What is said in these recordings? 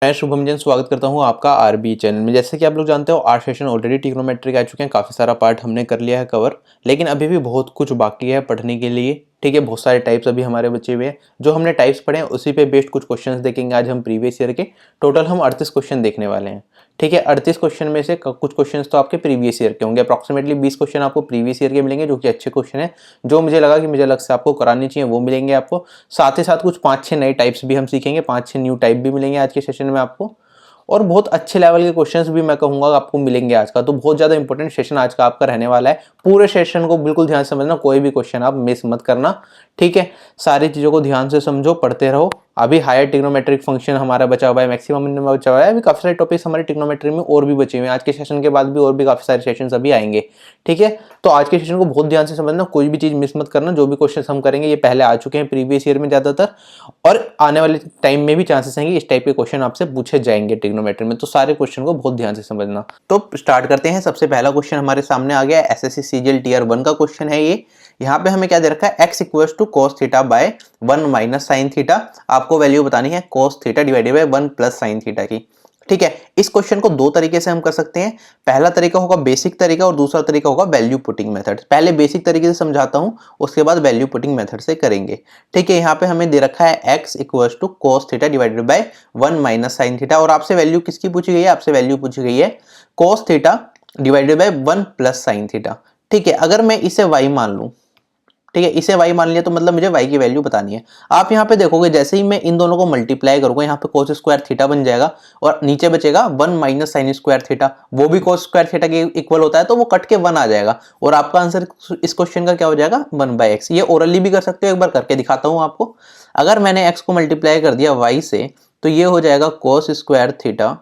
मैं शुभम जैन स्वागत करता हूं आपका आरबी चैनल में। जैसे कि आप लोग जानते हो 8 सेशन ऑलरेडी ट्रिग्नोमेट्री आ चुके हैं, काफ़ी सारा पार्ट हमने कर लिया है कवर, लेकिन अभी भी बहुत कुछ बाकी है पढ़ने के लिए। ठीक है, बहुत सारे टाइप्स अभी हमारे बचे हुए हैं। जो हमने टाइप्स पढ़े हैं उसी पे बेस्ड कुछ क्वेश्चंस देखेंगे आज हम प्रीवियस ईयर के। टोटल हम 38 क्वेश्चन देखने वाले हैं। ठीक है, 38 क्वेश्चन में से कुछ क्वेश्चंस तो आपके प्रीवियस ईयर के होंगे। अप्रॉक्सिमेटली 20 क्वेश्चन आपको प्रीवियस ईयर के मिलेंगे, जो कि अच्छे क्वेश्चन है, जो मुझे लगा कि मुझे अलग से आपको करानी चाहिए, वो मिलेंगे आपको। साथ ही साथ कुछ 5-6 नए टाइप्स भी हम सीखेंगे, 5-6 न्यू टाइप भी मिलेंगे आज के सेशन में आपको। और बहुत अच्छे लेवल के क्वेश्चंस भी मैं कहूंगा आपको मिलेंगे आज का। तो बहुत ज़्यादा इंपॉर्टेंट सेशन आज का आपका रहने वाला है। पूरे सेशन को बिल्कुल ध्यान से समझना, कोई भी क्वेश्चन आप मिस मत करना। ठीक है, सारी चीज़ों को ध्यान से समझो, पढ़ते रहो। अभी हायर ट्रिग्नोमेट्रिक फंक्शन हमारा बचा हुआ है, मैक्सिमम मिनिमम बचा हुआ है। अभी काफ़ी सारे टॉपिक्स हमारे ट्रिग्नोमेट्री में और भी बचे हुए हैं। आज के सेशन के बाद भी और भी काफ़ी सारे सेशंस अभी आएंगे। ठीक है, तो आज के सेशन को बहुत ध्यान से समझना, कोई भी चीज़ मिस मत करना। जो भी क्वेश्चन हम करेंगे ये पहले आ चुके हैं प्रीवियस ईयर में ज़्यादातर, और आने वाले टाइम में भी चांसेस हैं कि इस टाइप के क्वेश्चन आपसे पूछे जाएंगे ट्रिग्नोमेट्री में। तो सारे क्वेश्चन को बहुत ध्यान से समझना। तो स्टार्ट करते हैं। सबसे पहला क्वेश्चन हमारे सामने आ गया है, एसएससी सीजीएल टीयर 1 का क्वेश्चन है ये। यहाँ पे हमें क्या दे रखा है, x equals to cos theta by 1 minus sine theta. आपको वैल्यू बतानी है cos theta divided by 1 plus sine theta की। ठीक है, इस क्वेश्चन को दो तरीके से हम कर सकते हैं। पहला तरीका होगा बेसिक तरीका और दूसरा तरीका होगा वैल्यू पुटिंग मेथड। पहले बेसिक तरीके से समझाता हूं, उसके बाद वैल्यू पुटिंग मेथड से करेंगे। ठीक है, यहाँ पे हमें दे रखा है x equals to cos theta divided by 1 minus sine theta, और आपसे वैल्यू किसकी पूछी गई है, आपसे वैल्यू पूछी गई है cos theta divided by 1 plus sine theta. ठीक है, अगर मैं इसे y मान लूं, ठीक है, इसे y मान लिया, तो मतलब मुझे y की वैल्यू बतानी है। आप यहाँ पे देखोगे जैसे ही मैं इन दोनों को मल्टीप्लाई करूंगा, यहाँ पे cos स्क्वायर थीटा बन जाएगा और नीचे बचेगा 1 माइनस साइन स्क्वायर थीटा, वो भी cos स्क्वायर थीटा के इक्वल होता है, तो वो कट के 1 आ जाएगा और आपका आंसर इस क्वेश्चन का क्या हो जाएगा, 1/x। ये ओरली भी कर सकते हो, एक बार करके दिखाता हूँ आपको। अगर मैंने x को मल्टीप्लाई कर दिया y से, तो ये हो जाएगा cos square theta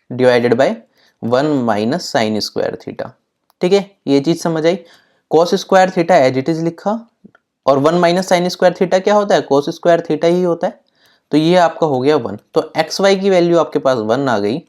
divided by 1 minus sine square theta. ठीक है, ये चीज समझ आई। cos square theta as it is लिखा, और 1 माइनस साइन स्क्वायर थीटा क्या होता है, cos स्क्वायर थीटा ही होता है। तो ये आपका हो गया 1। तो एक्स वाई की वैल्यू आपके पास 1 आ गई,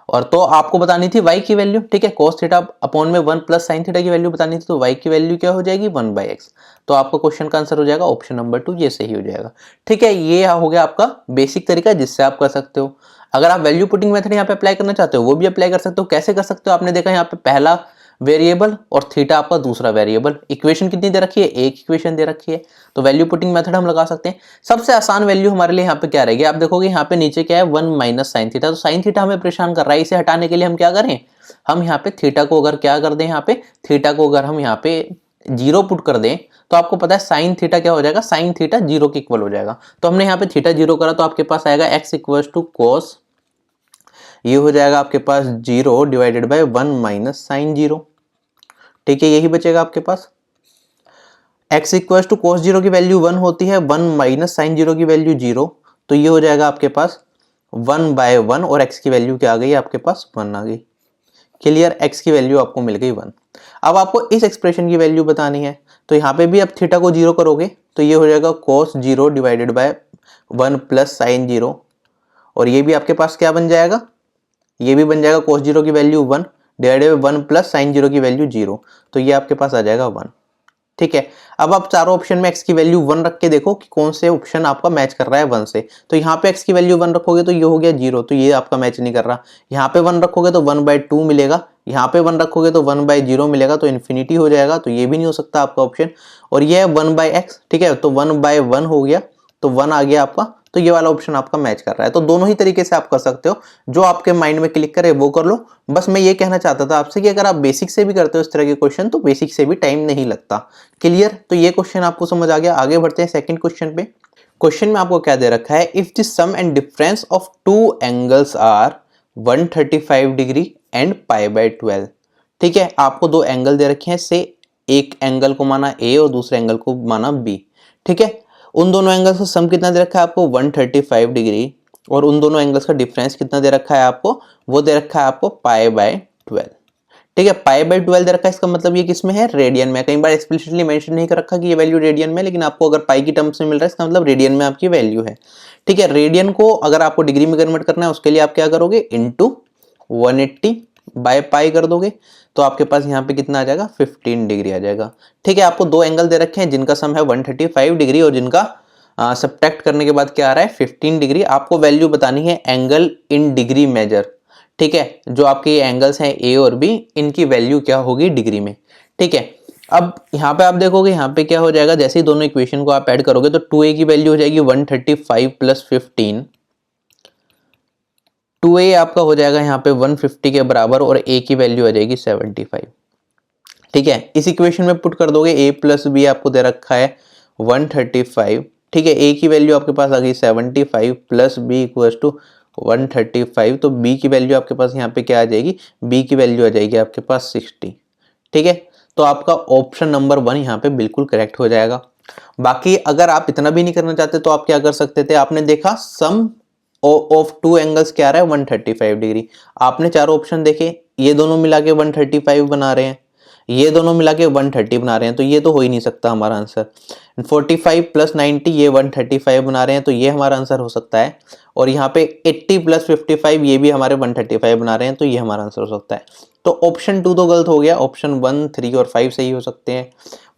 और तो आपको बतानी थी y की वैल्यू। ठीक है, cos थीटा अपॉन में 1 प्लस साइन थीटा की वैल्यू बतानी थी, तो y की वैल्यू क्या हो जाएगी, 1/x। तो आपका क्वेश्चन का आंसर हो जाएगा ऑप्शन नंबर 2, ये सही हो जाएगा। ठीक है, ये हो गया आपका बेसिक तरीका जिससे आप कर सकते हो। अगर आप वैल्यू पुटिंग मेथड यहाँ पे अप्लाई करना चाहते हो, वो भी अप्लाई कर सकते हो। कैसे कर सकते हो, आपने देखा यहाँ पे पहला वेरिएबल और थीटा आपका दूसरा वेरिएबल। इक्वेशन कितनी दे रखी है, एक इक्वेशन दे रखी है, तो वैल्यू पुटिंग मेथड हम लगा सकते हैं। सबसे आसान वैल्यू हमारे लिए यहाँ पे क्या रहेगी, आप देखोगे यहाँ पे नीचे क्या है, 1 माइनस साइन थीटा। तो साइन थीटा हमें परेशान कर रहा है, इसे हटाने के लिए हम क्या करें, हम यहाँ पे थीटा को अगर क्या कर दें, यहाँ पे थीटा को अगर हम यहाँ पे 0 पुट कर दें, तो आपको पता है साइन थीटा क्या हो जाएगा, साइन थीटा 0 के इक्वल हो जाएगा। तो हमने यहाँ पे थीटा 0 करा, तो आपके पास आएगा x इक्वल टू कॉस, ये हो जाएगा आपके पास 0 डिवाइडेड बाय 1 माइनस साइन 0। ठीक है, यही बचेगा आपके पास। x इक्वल टू कॉस 0 की वैल्यू 1 होती है, 1 माइनस साइन 0 की वैल्यू 0, तो ये हो जाएगा आपके पास 1/1, और x की वैल्यू क्या आ गई आपके पास, 1 आ गई। क्लियर, x की वैल्यू आपको मिल गई 1। अब आपको इस एक्सप्रेशन की वैल्यू बतानी है, तो यहाँ पे भी आप थीटा को 0 करोगे, तो ये हो जाएगा cos 0 divided by 1 plus sign 0, और ये भी आपके पास क्या बन जाएगा, ये भी बन जाएगा cos 0 की value 1 divided by 1 plus sign 0 की वैल्यू 0, तो ये आपके पास आ जाएगा 1। ठीक है, अब आप चारों ऑप्शन में x की वैल्यू 1 रख के देखो कि कौन से ऑप्शन आपका मैच कर रहा है 1 से। तो यहाँ पे x की वैल्यू 1 रखोगे तो ये हो गया 0, तो ये आपका मैच नहीं कर रहा। यहाँ पे 1 रखोगे तो 1/2 मिलेगा, यहाँ पे 1 रखोगे तो 1/0 मिलेगा, तो इन्फिनिटी हो जाएगा, तो ये भी नहीं हो सकता आपका ऑप्शन। और ये है 1/x, ठीक है, तो 1/1 हो गया, तो 1 आ गया आपका, तो ये वाला ऑप्शन आपका मैच कर रहा है। तो दोनों ही तरीके से आप कर सकते हो, जो आपके माइंड में क्लिक करे वो कर लो। बस मैं ये कहना चाहता था आपसे कि अगर आप बेसिक से भी करते हो इस तरह के क्वेश्चन, तो बेसिक से भी टाइम नहीं लगता। क्लियर, तो ये क्वेश्चन आपको समझ आ गया। आगे बढ़ते हैं सेकंड क्वेश्चन पे। क्वेश्चन में आपको क्या दे रखा है, if the sum and difference of two angles are 135 degree and π/12। ठीक है, आपको दो एंगल दे रखे हैं, से एक एंगल को माना a और दूसरे एंगल को माना b। ठीक है, उन दोनों एंगल्स का सम कितना दे रखा है आपको, 135 डिग्री, और उन दोनों एंगल्स का डिफरेंस कितना दे रखा है आपको, वो दे रखा है आपको π/12। ठीक है, π/12 दे रखा है, इसका मतलब ये किसमें है, रेडियन में। कई बार एक्सप्लिसिटली मेंशन नहीं कर रखा कि ये वैल्यू रेडियन में, लेकिन आपको अगर पाई की टर्म्स में मिल रहा है, इसका मतलब रेडियन में आपकी वैल्यू है। ठीक है, रेडियन को अगर आपको डिग्री में कन्वर्ट करना है, उसके लिए आप क्या करोगे, इंटू 180 बाय पाई कर दोगे, तो आपके पास यहाँ पे कितना आ जाएगा, 15 डिग्री आ जाएगा। ठीक है, आपको दो एंगल दे रखे हैं जिनका सम है 135 डिग्री और जिनका सब्ट्रैक्ट करने के बाद क्या आ रहा है 15 डिग्री। आपको वैल्यू बतानी है एंगल इन डिग्री मेजर, ठीक है। जो आपके ये एंगल्स हैं ए और बी, इनकी वैल्यू क्या होगी डिग्री में, ठीक है। अब यहाँ पे आप देखोगे यहाँ पे क्या हो जाएगा, जैसे ही दोनों इक्वेशन को आप ऐड करोगे तो 2a की वैल्यू हो जाएगी 135 प्लस 15, 2a आपका हो जाएगा यहाँ पे 150 के बराबर और a की वैल्यू आ जाएगी 75, ठीक है। इस इक्वेशन में पुट कर दोगे a प्लस बी आपको दे रखा है 135, ठीक है। a की वैल्यू आपके पास आ गई 75 प्लस बी इक्वल टू 135, तो b की वैल्यू आपके पास यहाँ पे क्या आ जाएगी, b की वैल्यू आ जाएगी आपके पास 60, ठीक है। तो आपका ऑप्शन नंबर 1 यहाँ पे बिल्कुल करेक्ट हो जाएगा। बाकी अगर आप इतना भी नहीं करना चाहते तो आप क्या कर सकते थे, आपने देखा सम ऑफ टू एंगल्स क्या आ रहा है 135 डिग्री, आपने चारों ऑप्शन देखे, ये दोनों मिला के 135 बना रहे हैं, ये दोनों मिला के 130 बना रहे हैं, तो ये तो हो ही नहीं सकता हमारा आंसर। 45 प्लस 90 ये 135 बना रहे हैं, तो ये हमारा आंसर हो सकता है। और यहाँ पे 80 प्लस 55 ये भी हमारे 135 बना रहे हैं, तो ये हमारा आंसर हो सकता है। तो ऑप्शन 2 तो गलत हो गया, ऑप्शन 1, 3 और 5 सही हो सकते हैं।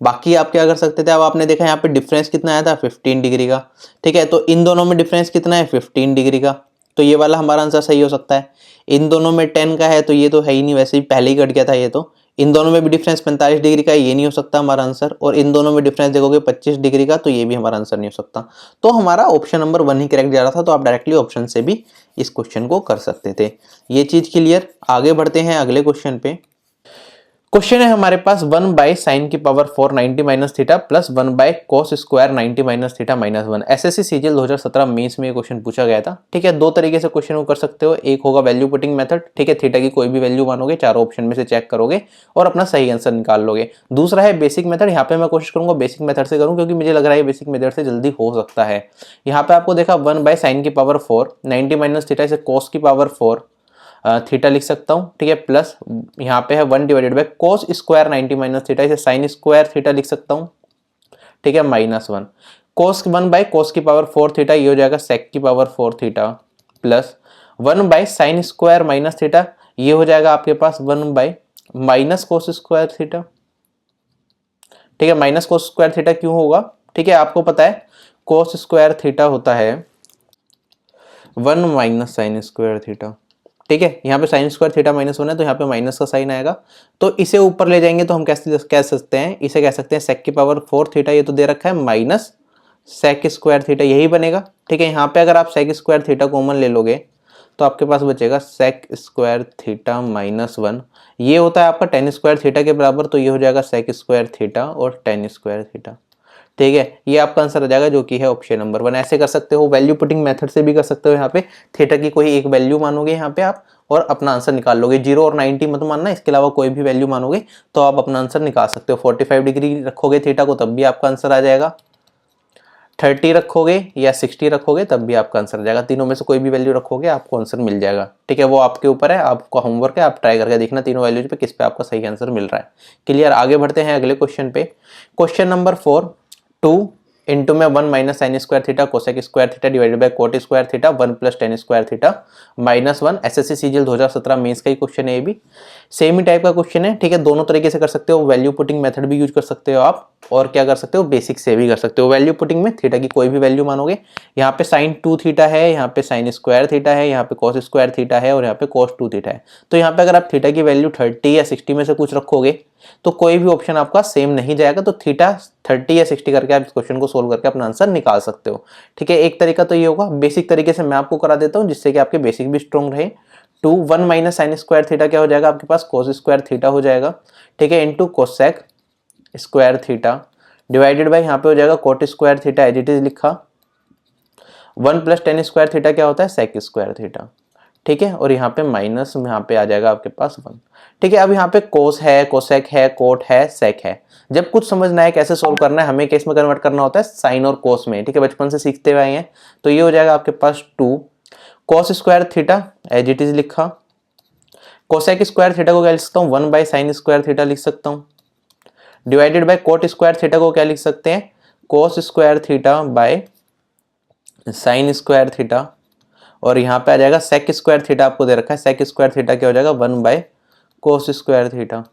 बाकी आप क्या कर सकते थे, अब आपने देखा यहाँ पे डिफरेंस कितना आया था 15 डिग्री का, ठीक है। तो इन दोनों में डिफरेंस कितना है 15 डिग्री का, तो ये वाला हमारा आंसर सही हो सकता है। इन दोनों में 10 का है तो ये तो है ही नहीं, वैसे ही पहले ही कट गया था ये तो। इन दोनों में भी डिफरेंस 45 डिग्री का है, ये नहीं हो सकता हमारा आंसर। और इन दोनों में डिफरेंस देखोगे 25 डिग्री का, तो ये भी हमारा आंसर नहीं हो सकता। तो हमारा ऑप्शन नंबर 1 ही करेक्ट जा रहा था, तो आप डायरेक्टली ऑप्शन से भी इस क्वेश्चन को कर सकते थे। ये चीज क्लियर। आगे बढ़ते हैं अगले क्वेश्चन पे। क्वेश्चन है हमारे पास 1 बाई साइन की power 4 90 minus theta plus 1 by cos square 90 minus theta minus 1। SSC CGL 2017 mains में ये क्वेश्चन पूछा गया था, ठीक है। दो तरीके से क्वेश्चन को कर सकते हो, एक होगा वैल्यू पुटिंग मेथड, ठीक है। थीटा की कोई भी वैल्यू मानोगे, चारों ऑप्शन में से चेक करोगे और अपना सही आंसर निकाल लोगे। दूसरा है बेसिक मेथड, यहाँ पे मैं कोशिश करूंगा बेसिक मेथड से करूँ, क्योंकि मुझे लग रहा है बेसिक मेथड से जल्दी हो सकता है। यहाँ पे आपको देखा 1 बाई साइन की पावर 4 90 माइनस थीटा, इसे कॉस की पावर 4 थीटा लिख सकता हूँ, ठीक है। प्लस यहाँ पे है 1 divided by cos square 90 minus theta, इसे साइन स्क्वायर थीटा लिख सकता हूँ, ठीक है, माइनस 1। कोस 1 बाई कोस की पावर 4 थीटा, ये हो जाएगा सेक की power 4 theta, plus 1 by sine square minus theta, ये हो जाएगा आपके पास 1 by minus cos square theta, ठीक है। माइनस कोस स्क्वायर थीटा क्यों होगा, ठीक है, आपको पता है कोस स्क्वायर थीटा होता है 1 माइनस साइन स्क्वायर थीटा, ठीक है। यहाँ पे साइन स्क्वायर थीटा माइनस 1 है, तो यहाँ पे माइनस का साइन आएगा, तो इसे ऊपर ले जाएंगे तो हम कैसे कह सकते हैं, इसे कह सकते हैं सेक की पावर 4 थीटा, ये तो दे रखा है माइनस सेक स्क्वायर थीटा, यही बनेगा, ठीक है। यहाँ पे अगर आप सेक स्क्वायर थीटा कॉमन ले लोगे तो आपके पास बचेगा सेक स्क्वायर थीटा माइनस 1, ये होता है आपका टेन स्क्वायर थीटा के बराबर, तो ये हो जाएगा सेक स्क्वायर थीटा और टेन स्क्वायर थीटा, ठीक है। ये आपका आंसर आ जाएगा जो कि है ऑप्शन नंबर 1। ऐसे कर सकते हो, वैल्यू पुटिंग मेथड से भी कर सकते हो। यहाँ पे थीटा की कोई एक वैल्यू मानोगे यहाँ पे आप और अपना आंसर निकाल लोगे। 0 और 90 मत मानना, इसके अलावा कोई भी वैल्यू मानोगे तो आप अपना आंसर निकाल सकते हो। 45 डिग्री रखोगे थीटा को तब भी आपका आंसर आ जाएगा, 30 रखोगे या 60 रखोगे तब भी आपका आंसर आ जाएगा। तीनों में से कोई भी वैल्यू रखोगे आपको आंसर मिल जाएगा, ठीक है। वो आपके ऊपर है, आपका होमवर्क है, आप ट्राई करके देखना तीनों वैल्यूज पे किस पे आपका सही आंसर मिल रहा है। क्लियर। आगे बढ़ते हैं अगले क्वेश्चन पे। क्वेश्चन नंबर 4, 2 इंटू में 1 minus sine square theta cosec square theta divided by cot square theta 1 plus tan square theta minus 1। SSC CGL 2017 mains का ही क्वेश्चन है, ये भी सेम ही टाइप का क्वेश्चन है, ठीक है। दोनों तरीके से कर सकते हो, वैल्यू पुटिंग मेथड भी यूज कर सकते हो आप, और क्या कर सकते हो बेसिक से भी कर सकते हो। वैल्यू पुटिंग में थीटा की कोई भी वैल्यू मानोगे, यहाँ पे साइन 2 थीटा है, यहाँ पे साइन स्क्वायर थीटा है, यहाँ पे कॉस स्क्वायर थीटा है और यहाँ पे कॉस 2 थीटा है। तो यहाँ पे अगर आप थीटा की वैल्यू 30 या 60 में से कुछ रखोगे तो कोई भी ऑप्शन आपका सेम नहीं जाएगा, तो थीटा 30 या 60 करके आप इस क्वेश्चन को सोल्व करके अपना आंसर निकाल सकते हो, ठीक है। एक तरीका तो ये होगा, बेसिक तरीके से मैं आपको करा देता हूँ जिससे कि आपके बेसिक भी स्ट्रॉन्ग रहे। 2 1 माइनस साइन स्क्वायर थीटा क्या हो जाएगा आपके पास, कोस स्क्वायर थीटा हो जाएगा, ठीक है, into cosec square theta divided by यहाँ पे हो जाएगा cot square theta, as it is लिखा। 1 प्लस टेन स्क्वायर थीटा क्या होता है, सेक स्क्वायर थीटा, ठीक है। और यहाँ पे माइनस यहाँ पे आ जाएगा आपके पास 1, ठीक है। अब यहाँ पे कोस है, कोसेक है, कोट है, सेक है। जब कुछ समझना है कैसे सोल्व करना है, हमें किस में कन्वर्ट करना होता है, साइन और कोस में, ठीक है, बचपन से सीखते हुए आए हैं। तो ये हो जाएगा आपके पास 2 cos square theta, as it is लिखा। कोसेक स्क्वायर थीटा को क्या लिख सकता हूँ, 1 बाई साइन स्क्वायर थीटा लिख सकता हूँ, divided by cot square theta को क्या लिख सकते हैं, कोस square theta by sine square theta. और यहाँ पे आ जाएगा सेक स्क्वायर थीटा, आपको दे रखा है सेक स्क्वायर थीटा क्या हो जाएगा 1 बाय कोस स्क्वायर थीटा,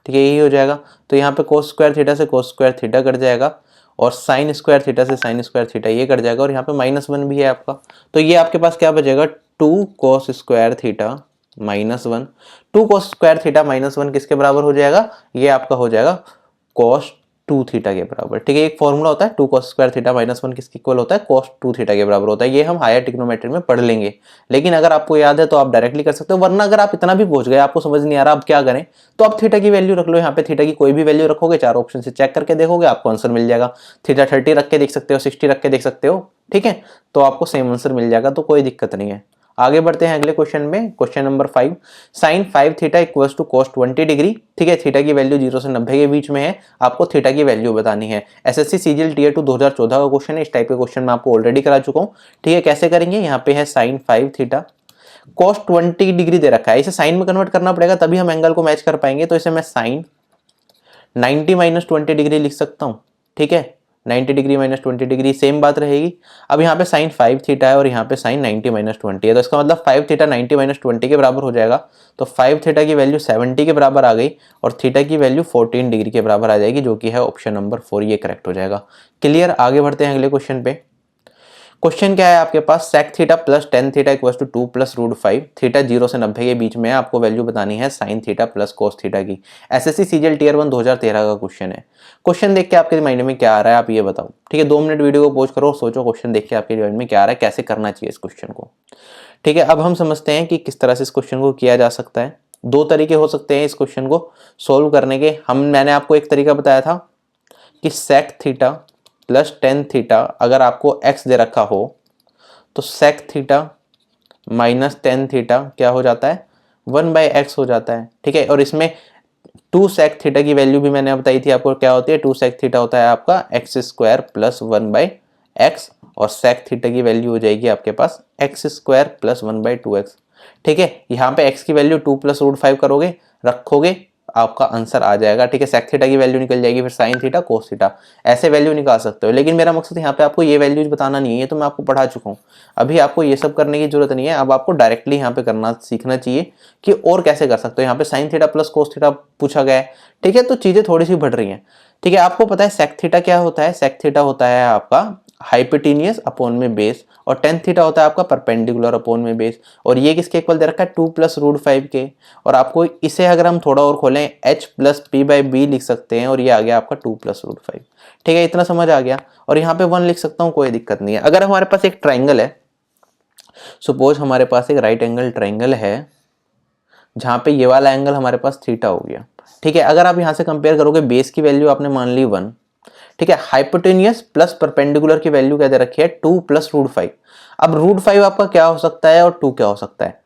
ठीक है, यही हो जाएगा। तो यहाँ पे कोस स्क्वायर थीटा से कोस स्क्वायर थीटा कट जाएगा और साइन स्क्वायर थीटा से साइन स्क्वायर थीटा ये कट जाएगा और यहाँ पे -1 भी है आपका। तो ये आपके पास क्या बचेगा, 2 cos square theta -1। 2 cos square theta -1 किसके बराबर हो जाएगा, ये आपका हो जाएगा cos 2 थीटा के बराबर। ठीक है, एक फॉर्मूला होता है 2 cos स्क्वायर थीटा -1 किसके इक्वल होता है, cos 2 थीटा के बराबर होता है। ये हम हायर ट्रिग्नोमेट्री में पढ़ लेंगे, लेकिन अगर आपको याद है तो आप डायरेक्टली कर सकते हो, वरना अगर आप इतना भी पहुंच गए आपको समझ नहीं आ रहा अब क्या करें, तो आप थीटा की वैल्यू रख लो। यहाँ पे थीटा की कोई भी वैल्यू रखोगे, चार ऑप्शन से चेक करके देखोगे, आपको आंसर मिल जाएगा। थीटा 30 रख के देख सकते हो, 60 रख के देख सकते हो। ठीक है, तो आपको सेम आंसर मिल जाएगा, तो कोई दिक्कत नहीं है। आगे बढ़ते हैं अगले क्वेश्चन में, question number 5। Sine 5 theta equals to cos 20 degree. ठीक है, थीटा की वैल्यू 0 से 90 के बीच में है, आपको थीटा की वैल्यू बतानी है। एसएससी सीजीएल टियर 2 2014 का क्वेश्चन है। इस टाइप के क्वेश्चन मैं आपको ऑलरेडी करा चुका हूँ। ठीक है, कैसे करेंगे, यहाँ पे है साइन 5 थीटा, cos 20 डिग्री दे रखा है, इसे साइन में कन्वर्ट करना पड़ेगा तभी हम एंगल को मैच कर पाएंगे। तो इसे मैं साइन 90 - 20 डिग्री लिख सकता हूँ। ठीक है, 90 डिग्री - 20 डिग्री सेम बात रहेगी। अब यहाँ पे साइन 5 थीटा है और यहाँ पे साइन 90 - 20 है, तो इसका मतलब 5 थीटा 90 - 20 के बराबर हो जाएगा। तो 5 थीटा की वैल्यू 70 के बराबर आ गई और थीटा की वैल्यू 14 डिग्री के बराबर आ जाएगी, जो कि है ऑप्शन नंबर 4, ये करेक्ट हो जाएगा। क्लियर, आगे बढ़ते हैं अगले क्वेश्चन पे। क्वेश्चन क्या है आपके पास, sec theta plus tan theta equals to 2 + √5। Theta 0 से 90 के बीच में है, आपको वैल्यू बतानी है sine theta plus cos theta की। एसएससी सीजीएल टियर 1 2013 का क्वेश्चन है। क्वेश्चन देख के आपके माइंड में क्या आ रहा है आप ये बताओ। ठीक है, 2 मिनट वीडियो को पॉज करो और सोचो क्वेश्चन देख के आपके माइंड में क्या आ रहा है, कैसे करना चाहिए इस क्वेश्चन को। ठीक है, अब हम समझते हैं कि किस तरह से इस क्वेश्चन को किया जा सकता है। 2 तरीके हो सकते हैं इस क्वेश्चन को सोल्व करने के। मैंने आपको एक तरीका बताया था कि sec theta plus tan theta अगर आपको एक्स दे रखा हो तो sec theta minus tan theta क्या हो जाता है, 1/x हो जाता है। ठीक है, और इसमें 2 सेक थीटा की वैल्यू भी मैंने बताई थी आपको क्या होती है, 2 सेक थीटा होता है आपका x² + 1/x और सेक थीटा की वैल्यू हो जाएगी आपके पास x² + 1/2x। ठीक है, यहाँ पे x की वैल्यू 2 + √5 करोगे, रखोगे, आपका आंसर आ जाएगा। ठीक है, सेक थीटा की वैल्यू निकल जाएगी, फिर साइन थीटा कोस थीटा ऐसे वैल्यू निकाल सकते हो। लेकिन मेरा मकसद यहाँ पे आपको ये वैल्यूज बताना नहीं है, ये तो मैं आपको पढ़ा चुका हूँ। अभी आपको ये सब करने की जरूरत नहीं है, अब आपको डायरेक्टली यहाँ पे करना सीखना चाहिए कि और कैसे कर सकते हो। यहाँ पे sine theta plus cos theta पूछा गया है। ठीक है, तो चीजें थोड़ी सी बढ़ रही हैं। ठीक है, आपको पता है सेक थीटा क्या होता है, सेक थीटा होता है आपका हाइपोटेनियस अपॉन में बेस और टेन थीटा होता है आपका परपेंडिकुलर अपॉन में बेस। और ये किसके इक्वल दे रखा है, 2 + √5 के। और आपको इसे अगर हम थोड़ा और खोलें h + p/b लिख सकते हैं और ये आ गया आपका 2 + √5। ठीक है, इतना समझ आ गया। और यहाँ पे 1 लिख सकता हूँ, कोई दिक्कत नहीं है। अगर हमारे पास एक ट्राइंगल है, सपोज हमारे पास एक राइट एंगल ट्राइंगल है जहाँ पे ये वाला एंगल हमारे पास थीटा हो गया। ठीक है, अगर आप यहाँ से कंपेयर करोगे, बेस की वैल्यू आपने मान ली 1। ठीक है, हाइपोटेनियस प्लस परपेंडिकुलर की वैल्यू क्या दे रखी है, 2 + √5। अब √5 आपका क्या हो सकता है और 2 क्या हो सकता है,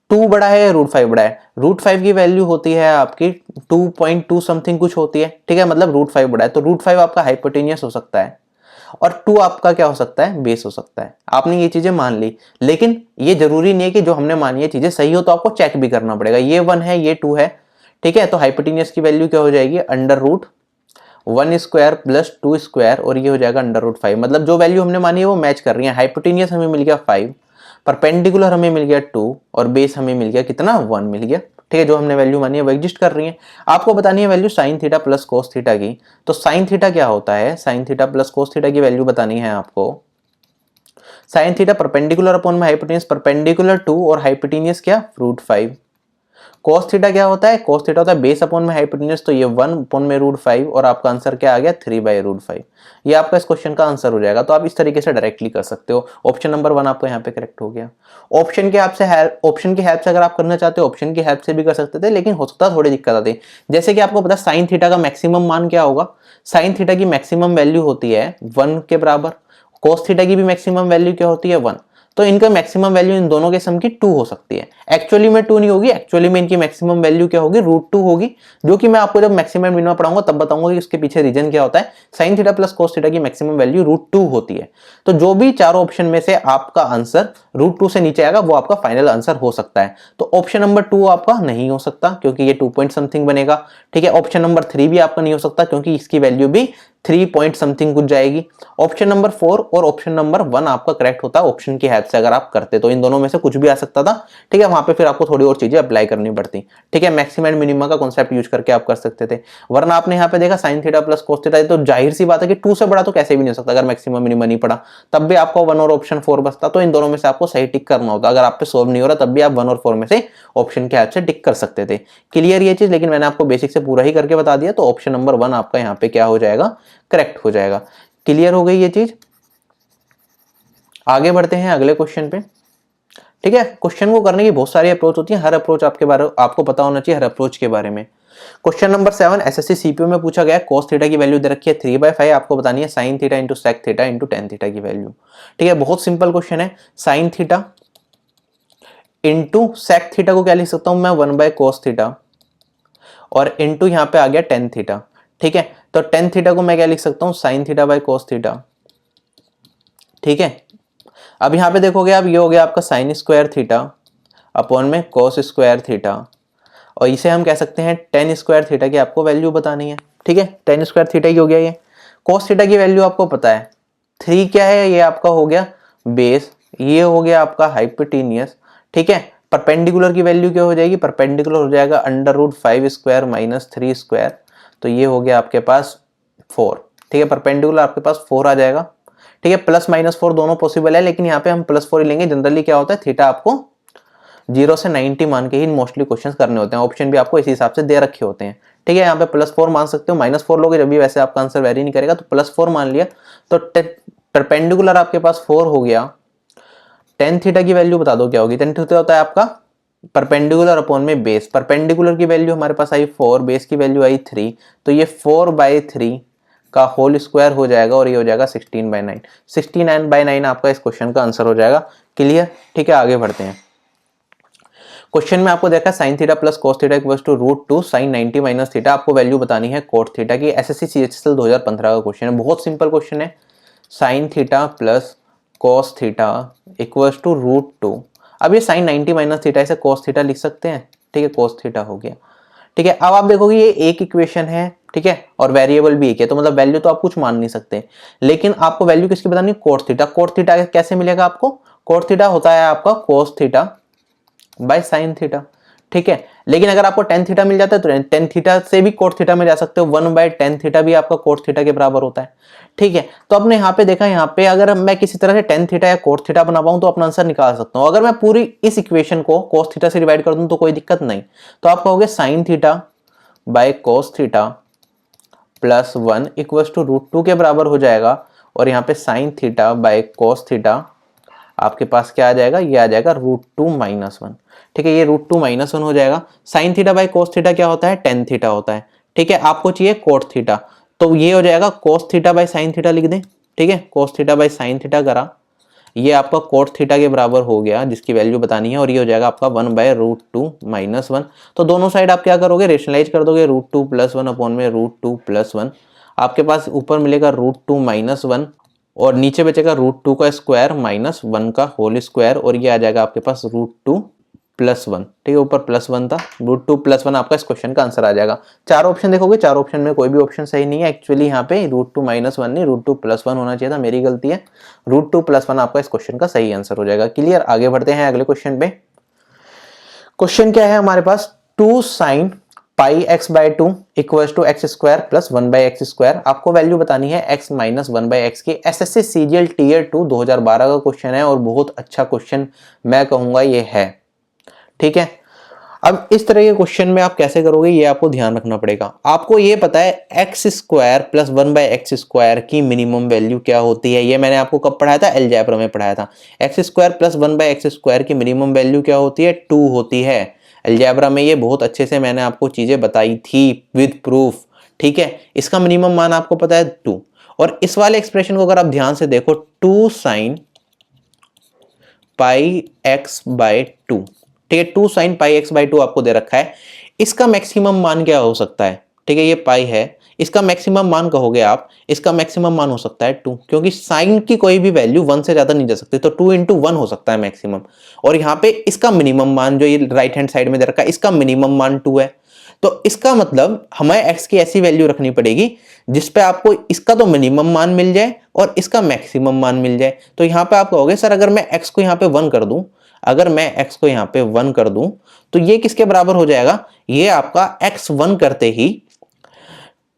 2 बड़ा है या √5 बड़ा है। √5 की वैल्यू होती है आपकी 2.2 समथिंग कुछ होती है। ठीक है, मतलब √5 बड़ा है, तो √5 आपका हाइपोटेनियस हो सकता है और 2 आपका क्या हो सकता है, बेस हो सकता है। आपने ये चीजें मान ली, लेकिन ये जरूरी नहीं है कि जो हमने मानी है चीजें सही हो, तो आपको चेक भी करना पड़ेगा। ये 1 है, ये 2 है। ठीक है, तो हाइपोटेनियस की वैल्यू क्या हो जाएगी, √1² + 2² और ये हो जाएगा √5। मतलब जो वैल्यू हमने मानी है वो मैच कर रही है। हाइपोटेनियस हमें मिल गया 5, परपेंडिकुलर हमें मिल गया 2 और बेस हमें मिल गया कितना, 1 मिल गया। ठीक है, जो हमने वैल्यू मानी है वो एग्जिस्ट कर रही है। आपको बतानी है value sign theta plus cos theta की। तो साइन थीटा क्या होता है, sine theta plus cos theta की वैल्यू बतानी है आपको। साइन थीटा परपेंडिकुलर अपॉन में हाइपोटेनियस, परपेंडिकुलर 2 और हाइपोटेनियस क्या, √5। कोस थीटा क्या होता है, कोस थीटा होता है बेस अपॉन में हाइपोटेन्यूज, तो ये 1 अपॉन में √5 और आपका आंसर क्या आ गया, 3/√5। ये आपका इस क्वेश्चन का आंसर हो जाएगा। तो आप इस तरीके से डायरेक्टली कर सकते हो। ऑप्शन नंबर 1 आपको यहाँ पे करेक्ट हो गया। ऑप्शन की हेल्प से अगर आप करना चाहते हो, ऑप्शन की हेल्प से भी कर सकते थे, लेकिन हो सकता है थोड़ी दिक्कत आती है। जैसे कि आपको पता है साइन थीटा का मैक्सिमम मान क्या होगा, साइन थीटा की मैक्सिमम वैल्यू होती है 1 के बराबर, कोस थीटा की भी मैक्सिमम वैल्यू क्या होती है, 1। तो इनका मैक्सिमम वैल्यू इन दोनों के सम की 2 हो सकती है। एक्चुअली में 2 नहीं होगी, एक्चुअली में इनकी मैक्सिमम वैल्यू क्या होगी, √2 होगी, जो कि मैं आपको जब मैक्सिमम मिनिमम पढ़ाऊंगा तब बताऊंगा कि उसके पीछे रीजन क्या होता है। Sine theta plus cos theta की मैक्सिमम वैल्यू √2 होती है। तो जो भी चारों ऑप्शन में से आपका आंसर √2 से नीचे आएगा वो आपका फाइनल आंसर हो सकता है। तो ऑप्शन नंबर 2 आपका नहीं हो सकता क्योंकि ये 2 पॉइंट समथिंग बनेगा। ठीक है, ऑप्शन नंबर 3 भी आपका नहीं हो सकता क्योंकि इसकी वैल्यू भी 3 पॉइंट समथिंग कुछ जाएगी। ऑप्शन नंबर 4 और ऑप्शन नंबर 1 आपका करेक्ट होता है ऑप्शन की हेल्प से अगर आप करते तो इन दोनों में से कुछ भी आ सकता था। ठीक है, वहां पे फिर आपको थोड़ी और चीजें अप्लाई करनी पड़ती। ठीक है, मैक्सिमम एंड मिनिमम का कॉन्सेप्ट यूज करके आप कर सकते थे, वरना आपने यहाँ पे देखा sign theta plus cos theta, तो जाहिर सी बात है कि 2 से बड़ा तो कैसे भी नहीं हो सकता। अगर मैक्सिमम मिनिमम नहीं पड़ा तब भी आपको 1 और ऑप्शन 4 बचता, तो इन दोनों में से आपको सही टिक करना होता। अगर आप पे सोल्व नहीं हो रहा तब भी आप 1 और 4 में से ऑप्शन के हेल्प से टिक कर सकते थे। क्लियर ये चीज, लेकिन मैंने आपको बेसिक से पूरा ही करके बता दिया, तो ऑप्शन नंबर 1 आपका यहाँ पे क्या हो जाएगा, करेक्ट हो जाएगा। क्लियर हो गई ये चीज। आगे बढ़ते हैं अगले क्वेश्चन पे। ठीक है, क्वेश्चन को करने की बहुत सारी अप्रोच होती है, हर अप्रोच आपको पता होना चाहिए हर अप्रोच के बारे में। क्वेश्चन नंबर 7 एसएससी सीपीयू में पूछा गया, cos थीटा की वैल्यू दे रखी है 3/5, आपको बतानी है sin theta into sec theta into tan theta की वैल्यू। ठीक है, बहुत सिंपल क्वेश्चन है। sin theta into sec theta को क्या लिख सकता हूं मैं, 1/cos थीटा, और इंटू यहां पे आ गया tan थीटा। ठीक है, तो tan थीटा को मैं क्या लिख सकता हूं, sin theta by cos theta. ठीक है, अब यहां पे देखोगे आप, ये हो गया आपका साइन स्क्वायर थीटा अपॉन में cos स्क्वायर थीटा, और इसे हम कह सकते हैं tan स्क्वायर थीटा की आपको वैल्यू बतानी है। ठीक है, tan स्क्वायर थीटा ही हो गया ये। cos थीटा की वैल्यू आपको पता है 3 क्या है, ये आपका हो गया बेस, ये हो गया आपका हाइपोटेनियस। ठीक है, परपेंडिकुलर की वैल्यू क्या हो जाएगी, परपेंडिकुलर हो जाएगा √5 स्क्वायर माइनस 3 स्क्वायर, तो ये हो गया आपके पास 4। ठीक है, परपेंडिकुलर आपके पास 4 आ जाएगा। ठीक है, प्लस माइनस 4 दोनों पॉसिबल है, लेकिन यहाँ पे हम +4 ही लेंगे। जनरली क्या होता है, थीटा आपको 0 से 90 मान के ही मोस्टली क्वेश्चन करने होते हैं, ऑप्शन भी आपको इसी हिसाब से दे रखे होते हैं। ठीक है, यहाँ पे +4 मान सकते हो, -4 लोगे जब भी, वैसे आपका आंसर वेरी नहीं करेगा, तो +4 मान लिया, तो परपेंडिकुलर आपके पास 4 हो गया। tan थीटा की वैल्यू बता दो क्या होगी, tan थीटा होता है आपका परपेंडिकुलर अपॉन में बेस, परपेंडिकुलर की वैल्यू हमारे पास आई 4, बेस की वैल्यू आई 3, तो ये 4/3 का होल स्क्वायर हो जाएगा, और ये हो जाएगा 16/9। 16/9 आपका इस क्वेश्चन का आंसर हो जाएगा। क्लियर। ठीक है, आगे बढ़ते हैं। क्वेश्चन में आपको देखा sin theta plus cos theta equals to √2 sin 90 minus theta, आपको वैल्यू बतानी है cot थीटा की। एसएससी सीएचएसएल 2015 का क्वेश्चन है, बहुत सिंपल क्वेश्चन है। sin theta plus cos theta equals to √2, अब ये sin 90 माइनस थीटा, इसे cos थीटा लिख सकते हैं। ठीक है, cos थीटा हो गया। ठीक है, अब आप देखोगे ये एक इक्वेशन है, ठीक है, और वेरिएबल भी एक है, तो मतलब वैल्यू तो आप कुछ मान नहीं सकते, लेकिन आपको वैल्यू किसकी बतानी है, cot थीटा। cot थीटा कैसे मिलेगा आपको, cot थीटा होता है आपका cos theta by sin theta. ठीक है, लेकिन अगर आपको tan थीटा मिल जाता है तो tan थीटा से भी cot थीटा में जा सकते हो, 1/tan थीटा भी आपका cot थीटा के बराबर होता है। ठीक है, तो आपने यहाँ पे देखा, यहाँ पे अगर मैं किसी तरह से tan थीटा या cot थीटा बना पाऊं तो अपना आंसर निकाल सकता हूं। अगर मैं पूरी इस इक्वेशन को cos थीटा से डिवाइड कर दूं तो कोई दिक्कत नहीं, तो आप कहोगे sin theta by cos theta plus 1 equals to √2 के बराबर हो जाएगा, और यहाँ पे sin theta by cos theta आपके पास क्या आ जाएगा, ये आ जाएगा √2 - 1। ठीक है, ये √2 - 1 हो जाएगा। sin theta by cos theta क्या होता है, tan थीटा होता है। ठीक है, आपको चाहिए cot थीटा, तो ये हो जाएगा cos theta by sin theta लिख दें। ठीक है, cos theta by sin theta करा, ये आपका cot थीटा के बराबर हो गया, जिसकी वैल्यू बतानी है, और ये हो जाएगा आपका 1/√2 - 1। तो दोनों साइड आप क्या करोगे, रेशनलाइज कर दोगे, √2 + 1 अपॉन में √2 + 1, आपके पास ऊपर मिलेगा √2 - 1, और नीचे बचेगा √2 का स्क्वायर माइनस 1 का होल स्क्वायर, और ये आ जाएगा आपके पास √2 + 1। ठीक है, ऊपर +1 था, √2 + 1 आपका इस क्वेश्चन का आंसर आ जाएगा। चार ऑप्शन देखोगे, चार ऑप्शन में कोई भी ऑप्शन सही नहीं है। एक्चुअली यहाँ पे √2 - 1 नहीं, √2 + 1 होना चाहिए था, मेरी गलती है। √2 + 1 आपका इस क्वेश्चन का सही आंसर हो जाएगा। क्लियर। आगे बढ़ते हैं अगले क्वेश्चन पे। क्वेश्चन क्या है हमारे पास, 2 sin πx/2 equals to x² + 1/x²। आपको वैल्यू बतानी है x - 1/x की। एसएससी सीजीएल टियर 2 2012 का क्वेश्चन है, और बहुत अच्छा क्वेश्चन मैं कहूंगा ये है। ठीक है, अब इस तरह के क्वेश्चन में आप कैसे करोगे, ये आपको ध्यान रखना पड़ेगा। आपको ये पता है x² + 1/x² की मिनिमम वैल्यू क्या होती है, ये मैंने आपको कब पढ़ाया था, अलजेब्रा में पढ़ाया था। x² + 1/x² की मिनिमम वैल्यू क्या होती है, 2 होती है। अलजेब्रा में ये बहुत अच्छे से मैंने आपको चीजें बताई थी विद प्रूफ। ठीक है, इसका मिनिमम मान आपको पता है 2, और इस वाले एक्सप्रेशन को अगर आप ध्यान से देखो, 2 sin πx/2, ठीक है, 2 sin πx/2 आपको दे रखा है। इसका मैक्सिमम मान क्या हो सकता है, ठीक है, ये पाई है, इसका मैक्सिमम मान कहोगे आप, इसका मैक्सिमम मान हो सकता है 2, क्योंकि साइन की कोई भी वैल्यू 1 से ज्यादा नहीं जा सकती, तो 2 × 1 हो सकता है मैक्सिमम। और यहाँ पे इसका मिनिमम मान जो ये राइट हैंड साइड में दे रखा है, इसका मिनिमम मान 2 है, तो इसका मतलब हमें x की ऐसी वैल्यू रखनी पड़ेगी जिसपे आपको इसका तो मिनिमम मान मिल जाए और इसका मैक्सिमम मान मिल जाए। तो यहाँ पे आप कहोगे सर अगर मैं x को यहाँ पे 1 कर दूं, अगर मैं x को यहाँ पे 1 कर दूं तो ये किसके बराबर हो जाएगा, ये आपका x 1 करते ही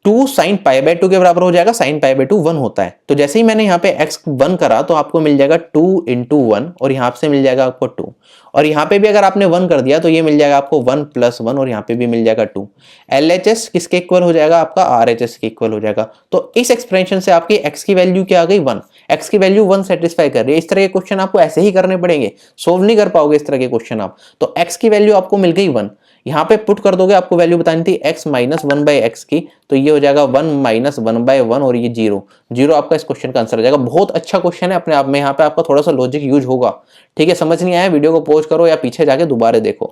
2 sin पाई बाय 2 के बराबर हो जाएगा। sin पाई बाय 2 1 होता है, तो जैसे ही मैंने यहाँ पे x 1 करा तो आपको मिल जाएगा 2 इंटू 1 और यहाँ से मिल जाएगा आपको 2, और यहाँ पे भी अगर आपने 1 कर दिया तो ये मिल जाएगा आपको 1 प्लस 1 और यहाँ पे भी मिल जाएगा 2। LHS किसके इक्वल हो जाएगा, आपका RHS के इक्वल हो जाएगा। तो इस एक्सप्रेशन से आपकी x की वैल्यू क्या आ गई 1, x की वैल्यू 1 सेटिस्फाई कर रही है। इस तरह के क्वेश्चन आपको ऐसे ही करने पड़ेंगे, सोल्व नहीं कर पाओगे इस तरह के क्वेश्चन आप। तो x की वैल्यू आपको मिल गई 1, यहाँ पे पुट कर दोगे, आपको वैल्यू बतानी थी x माइनस 1 बाई एक्स की, तो ये हो जाएगा 1 माइनस 1 बाई 1 और ये 0 आपका इस क्वेश्चन का आंसर हो जाएगा। बहुत अच्छा क्वेश्चन है अपने आप में, यहाँ पे आपका थोड़ा सा लॉजिक यूज होगा। ठीक है, समझ नहीं आया वीडियो को पॉज करो या पीछे जाके दोबारा देखो।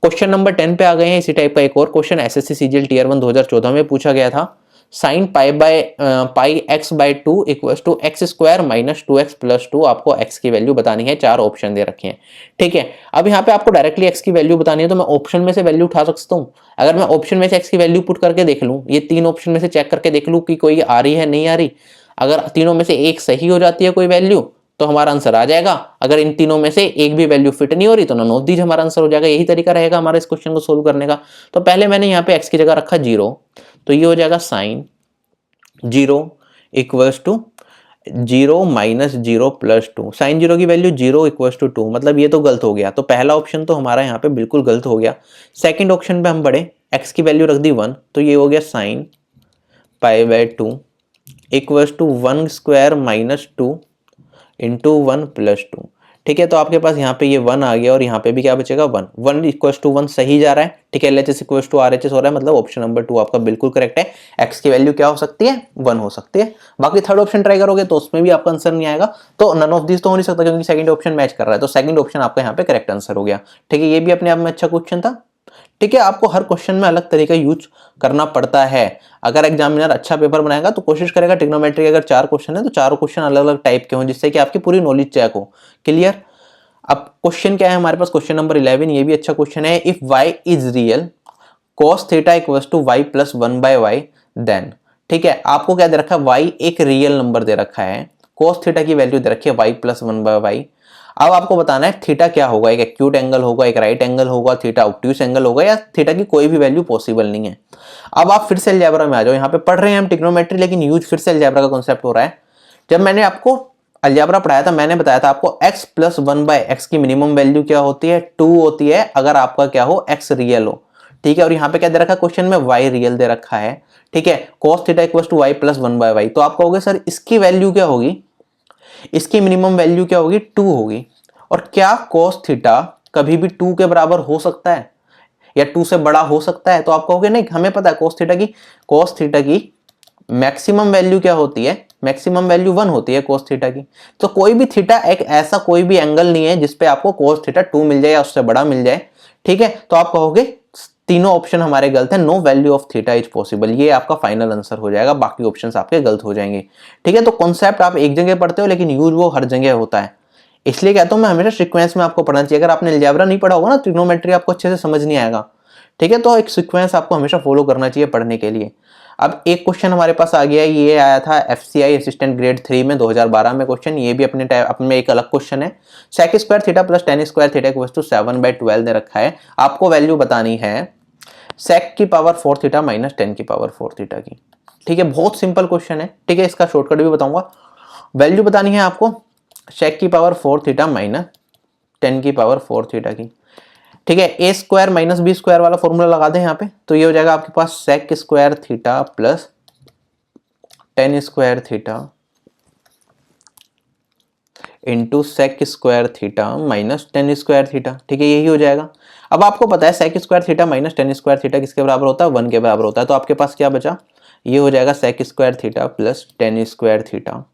क्वेश्चन नंबर 10 पे आ गए हैं। इसी टाइप का एक और क्वेश्चन एसएससी सीजीएल टीयर 1 2014 में पूछा गया था। Sine pi x by 2 equals to x square minus 2x plus 2, आपको x की वैल्यू बतानी है। 4 ऑप्शन दे रखे हैं। ठीक है, अब यहाँ पे आपको डायरेक्टली x की वैल्यू बतानी है तो मैं ऑप्शन में से वैल्यू उठा सकता हूँ। अगर मैं ऑप्शन में से x की वैल्यू पुट करके देख लूँ, ये 3 ऑप्शन में से चेक करके देख लूँ कि कोई आ रही है नहीं आ रही, अगर तीनों में से एक सही हो जाती है कोई वैल्यू तो हमारा आंसर आ जाएगा। अगर इन तीनों में से एक भी वैल्यू फिट नहीं हो रही तो नन ऑफ दीज हमारा आंसर हो जाएगा। यही तरीका रहेगा हमारे इस क्वेश्चन को सोल्व करने का। तो पहले मैंने यहाँ पे x की जगह रखा 0, तो ये हो जाएगा sine 0 equals to 0 minus 0 plus 2। Sine 0 की वैल्यू 0 इक्वल्स टू 2, मतलब ये तो गलत हो गया। तो पहला ऑप्शन तो हमारा यहाँ पे बिल्कुल गलत हो गया। सेकंड ऑप्शन पे हम बढ़े, x की वैल्यू रख दी 1, तो ये हो गया sine pi by 2 equals to 1 square minus 2 into 1 plus 2। ठीक है, तो आपके पास यहाँ पे ये 1 आ गया और यहाँ पे भी क्या बचेगा 1। 1 इक्वल्स टू 1 सही जा रहा है। ठीक है, LHS इक्वल्स टू RHS हो रहा है, मतलब ऑप्शन नंबर 2 आपका बिल्कुल करेक्ट है। x की वैल्यू क्या हो सकती है 1 हो सकती है। बाकी थर्ड ऑप्शन ट्राई करोगे तो उसमें भी आपका आंसर नहीं आएगा। तो नन ऑफ दिस तो हो नहीं सकता क्योंकि सेकंड ऑप्शन मैच कर रहा है, तो सेकंड ऑप्शन आपका यहाँ पे करेक्ट आंसर हो गया। ठीक है, ये भी अपने आप में अच्छा क्वेश्चन था। ठीक है, आपको हर क्वेश्चन में अलग तरीका यूज करना पड़ता है। अगर एग्जामिनर अच्छा पेपर बनाएगा तो कोशिश करेगा ट्रिग्नोमेट्री अगर 4 क्वेश्चन है तो चारों क्वेश्चन अलग अलग टाइप के हों, जिससे कि आपकी पूरी नॉलेज चेक हो। क्लियर। अब क्वेश्चन क्या है हमारे पास, क्वेश्चन नंबर 11, ये भी अच्छा क्वेश्चन है। If y is real cos theta equals to y plus 1 by y then. ठीक है, आपको क्या दे रखा है, y एक रियल नंबर दे रखा है, cos थीटा की वैल्यू दे रखी है y प्लस 1 बाय y। अब आपको बताना है थीटा क्या होगा, एक एक्यूट एंगल होगा, एक राइट एंगल होगा, थीटा ऑब्ट्यूस एंगल होगा, या थीटा की कोई भी वैल्यू पॉसिबल नहीं है। अब आप फिर से अलजेब्रा में आ जाओ। यहाँ पे पढ़ रहे हैं हम ट्रिग्नोमेट्री, लेकिन यूज फिर से अलजेब्रा का कॉन्सेप्ट हो रहा है। जब मैंने आपको अलजेब्रा पढ़ाया था, मैंने बताया था आपको x प्लस 1 बाय एक्स की मिनिमम वैल्यू क्या होती है, 2 होती है अगर आपका क्या हो x रियल हो। ठीक है, और यहाँ पे क्या दे रखा है क्वेश्चन में, y रियल दे रखा है। ठीक है, cos theta equals to y plus 1 by y। तो आप कहोगे सर इसकी वैल्यू क्या होगी, इसकी मिनिमम वैल्यू क्या होगी, 2 होगी। और क्या cos थीटा कभी भी 2 के बराबर हो सकता है या 2 से बड़ा हो सकता है? तो आप कहोगे नहीं, हमें पता है cos थीटा की मैक्सिमम वैल्यू क्या होती है, मैक्सिमम वैल्यू 1 होती है cos थीटा की। तो कोई भी थीटा एक ऐसा कोई भी एंगल नहीं है जिसपे आपको cos थीटा 2 मिल जाए या उससे बड़ा मिल जाए। ठीक है, तो आप कहोगे तीनों ऑप्शन हमारे गलत है, no value of theta is possible, ये आपका फाइनल आंसर हो जाएगा। बाकी ऑप्शंस आपके गलत हो जाएंगे। ठीक है, तो कॉन्सेप्ट आप एक जगह पढ़ते हो लेकिन यूज वो हर जगह होता है, इसलिए कहता हूं मैं हमेशा सीक्वेंस में आपको पढ़ना चाहिए। अगर आपने अलजेब्रा नहीं पढ़ा होगा ना, ट्रिग्नोमेट्री आपको अच्छे से समझ नहीं आएगा। ठीक है, तो एक सीक्वेंस आपको हमेशा फॉलो करना चाहिए पढ़ने के लिए। अब एक क्वेश्चन हमारे पास आ गया, ये आया था FCI असिस्टेंट ग्रेड 3 में 2012 में क्वेश्चन। ये भी अपने में एक अलग क्वेश्चन है। Sec square theta plus tan square theta equals to 7/12 दे रखा है। आपको वैल्यू बतानी है सेक की पावर 4 थीटा माइनस 10 की पावर 4 थीटा की। ठीक है, बहुत सिंपल क्वेश्चन है। ठीक है, इसका शॉर्टकट भी बताऊंगा। वैल्यू बतानी है आपको सेक की पावर 4 थीटा माइनस 10 की पावर 4 थीटा की। ठीक है, A square minus B square वाला फॉर्मूला लगा दें यहाँ पे, तो ये हो जाएगा आपके पास sec square theta plus 10 square theta into sec square theta minus 10 square theta. ठीक है, यही हो जाएगा। अब आपको पता है sec square theta minus 10 square theta किसके बराबर होता है, 1 के बराबर होता है। तो आपके पास क्या बचा, ये हो जाएगा sec square theta plus 10 square theta,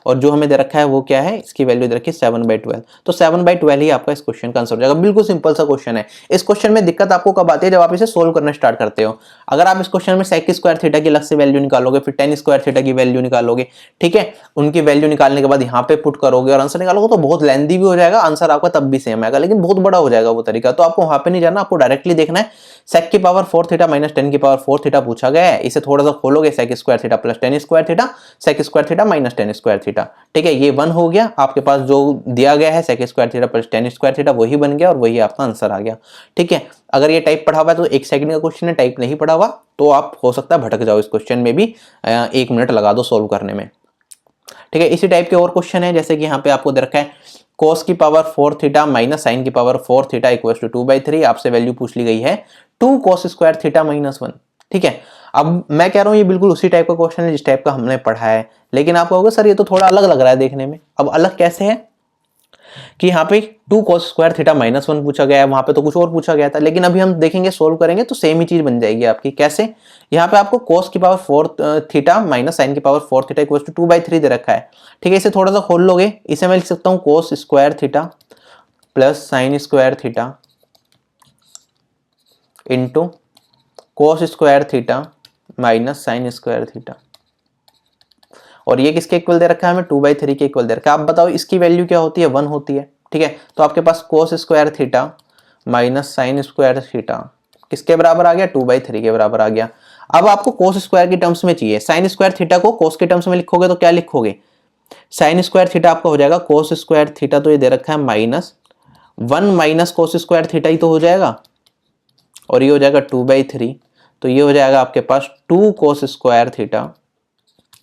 और जो हमें दे रखा है वो क्या है, इसकी वैल्यू दे रखी है 7/12। तो 7/12 ही आपका इस क्वेश्चन का आंसर हो जाएगा। बिल्कुल सिंपल सा क्वेश्चन है। इस क्वेश्चन में दिक्कत आपको कब आती है, जब आप इसे सोल्व करना स्टार्ट करते हो। अगर आप इस क्वेश्चन में सेक स्क्वायर थीटा की अलग से वैल्यू निकालोगे, फिर 10 स्क्वायर थीटा की वैल्यू निकालोगे, ठीक है, उनकी वैल्यू निकालने के बाद यहाँ पे पुट करोगे और आंसर निकालोगे, तो बहुत लेंथी भी हो जाएगा, आंसर आपका तब भी सेम आएगा, लेकिन बहुत बड़ा हो जाएगा वो तरीका। तो आपको वहां पे नहीं जाना, आपको डायरेक्टली देखना है सेक की पावर 4 थीटा माइनस 10 की पावर 4 थीटा पूछा गया है, इसे थोड़ा सा खोलोगे sec square theta plus 10 square theta, sec square theta minus 10 square theta. ठीक है, ये 1 हो गया, आपके पास जो दिया गया है sec square theta plus 10 square theta वही बन गया और वही आपका आंसर आ गया। ठीक है, अगर ये टाइप पढ़ा हुआ है तो 1 सेकंड का क्वेश्चन है, टाइप नहीं पढ़ा हुआ तो आप हो सकता है भटक जाओ इस क्वेश्चन में भी, 1 मिनट लगा दो सोल्व करने में। ठीक है, इसी टाइप के और क्वेश्चन है, जैसे कि यहाँ पे आपको दे रखा है cos की पावर 4 थीटा माइनस साइन की पावर 4 थीटा इक्वल टू 2/3, आपसे वैल्यू पूछ ली गई है 2 cos स्क्वायर थीटा माइनस 1। ठीक है, अब मैं कह रहा हूँ ये बिल्कुल उसी टाइप का क्वेश्चन है जिस टाइप का हमने पढ़ा है, लेकिन आप कहोगे सर ये तो थोड़ा अलग लग रहा है देखने में। अब अलग कैसे है कि यहाँ पे 2 cos स्क्वायर थीटा माइनस 1 पूछा गया है, वहां पे तो कुछ और पूछा गया था, लेकिन अभी हम देखेंगे सोल्व करेंगे तो सेम ही चीज बन जाएगी आपकी। कैसे, यहाँ पे आपको cos की पावर 4 थीटा माइनस साइन की पावर 4 थीटा इक्वल टू 2/3 दे रखा है। ठीक है, इसे थोड़ा सा खोल लोगे, इसे मैं लिख सकता हूँ cos square theta plus sine square theta into cos square theta minus sine square theta, और ये किसके इक्वल दे रखा है हमें 2/3 के इक्वल दे रखा है। आप बताओ इसकी वैल्यू क्या होती है, 1 होती है। ठीक है, तो आपके पास cos square theta minus sine square theta किसके बराबर आ गया, 2/3 के बराबर आ गया। अब आपको cos स्क्वायर की टर्म्स में चाहिए, साइन स्क्वायर थीटा को cos के टर्म्स में लिखोगे तो क्या लिखोगे, साइन स्क्वायर थीटा आपका हो जाएगा cos स्क्वायर थीटा, तो ये दे रखा है -1 माइनस cos स्क्वायर थीटा ही तो हो जाएगा, और ये हो जाएगा 2/3, तो ये हो जाएगा आपके पास 2 cos square theta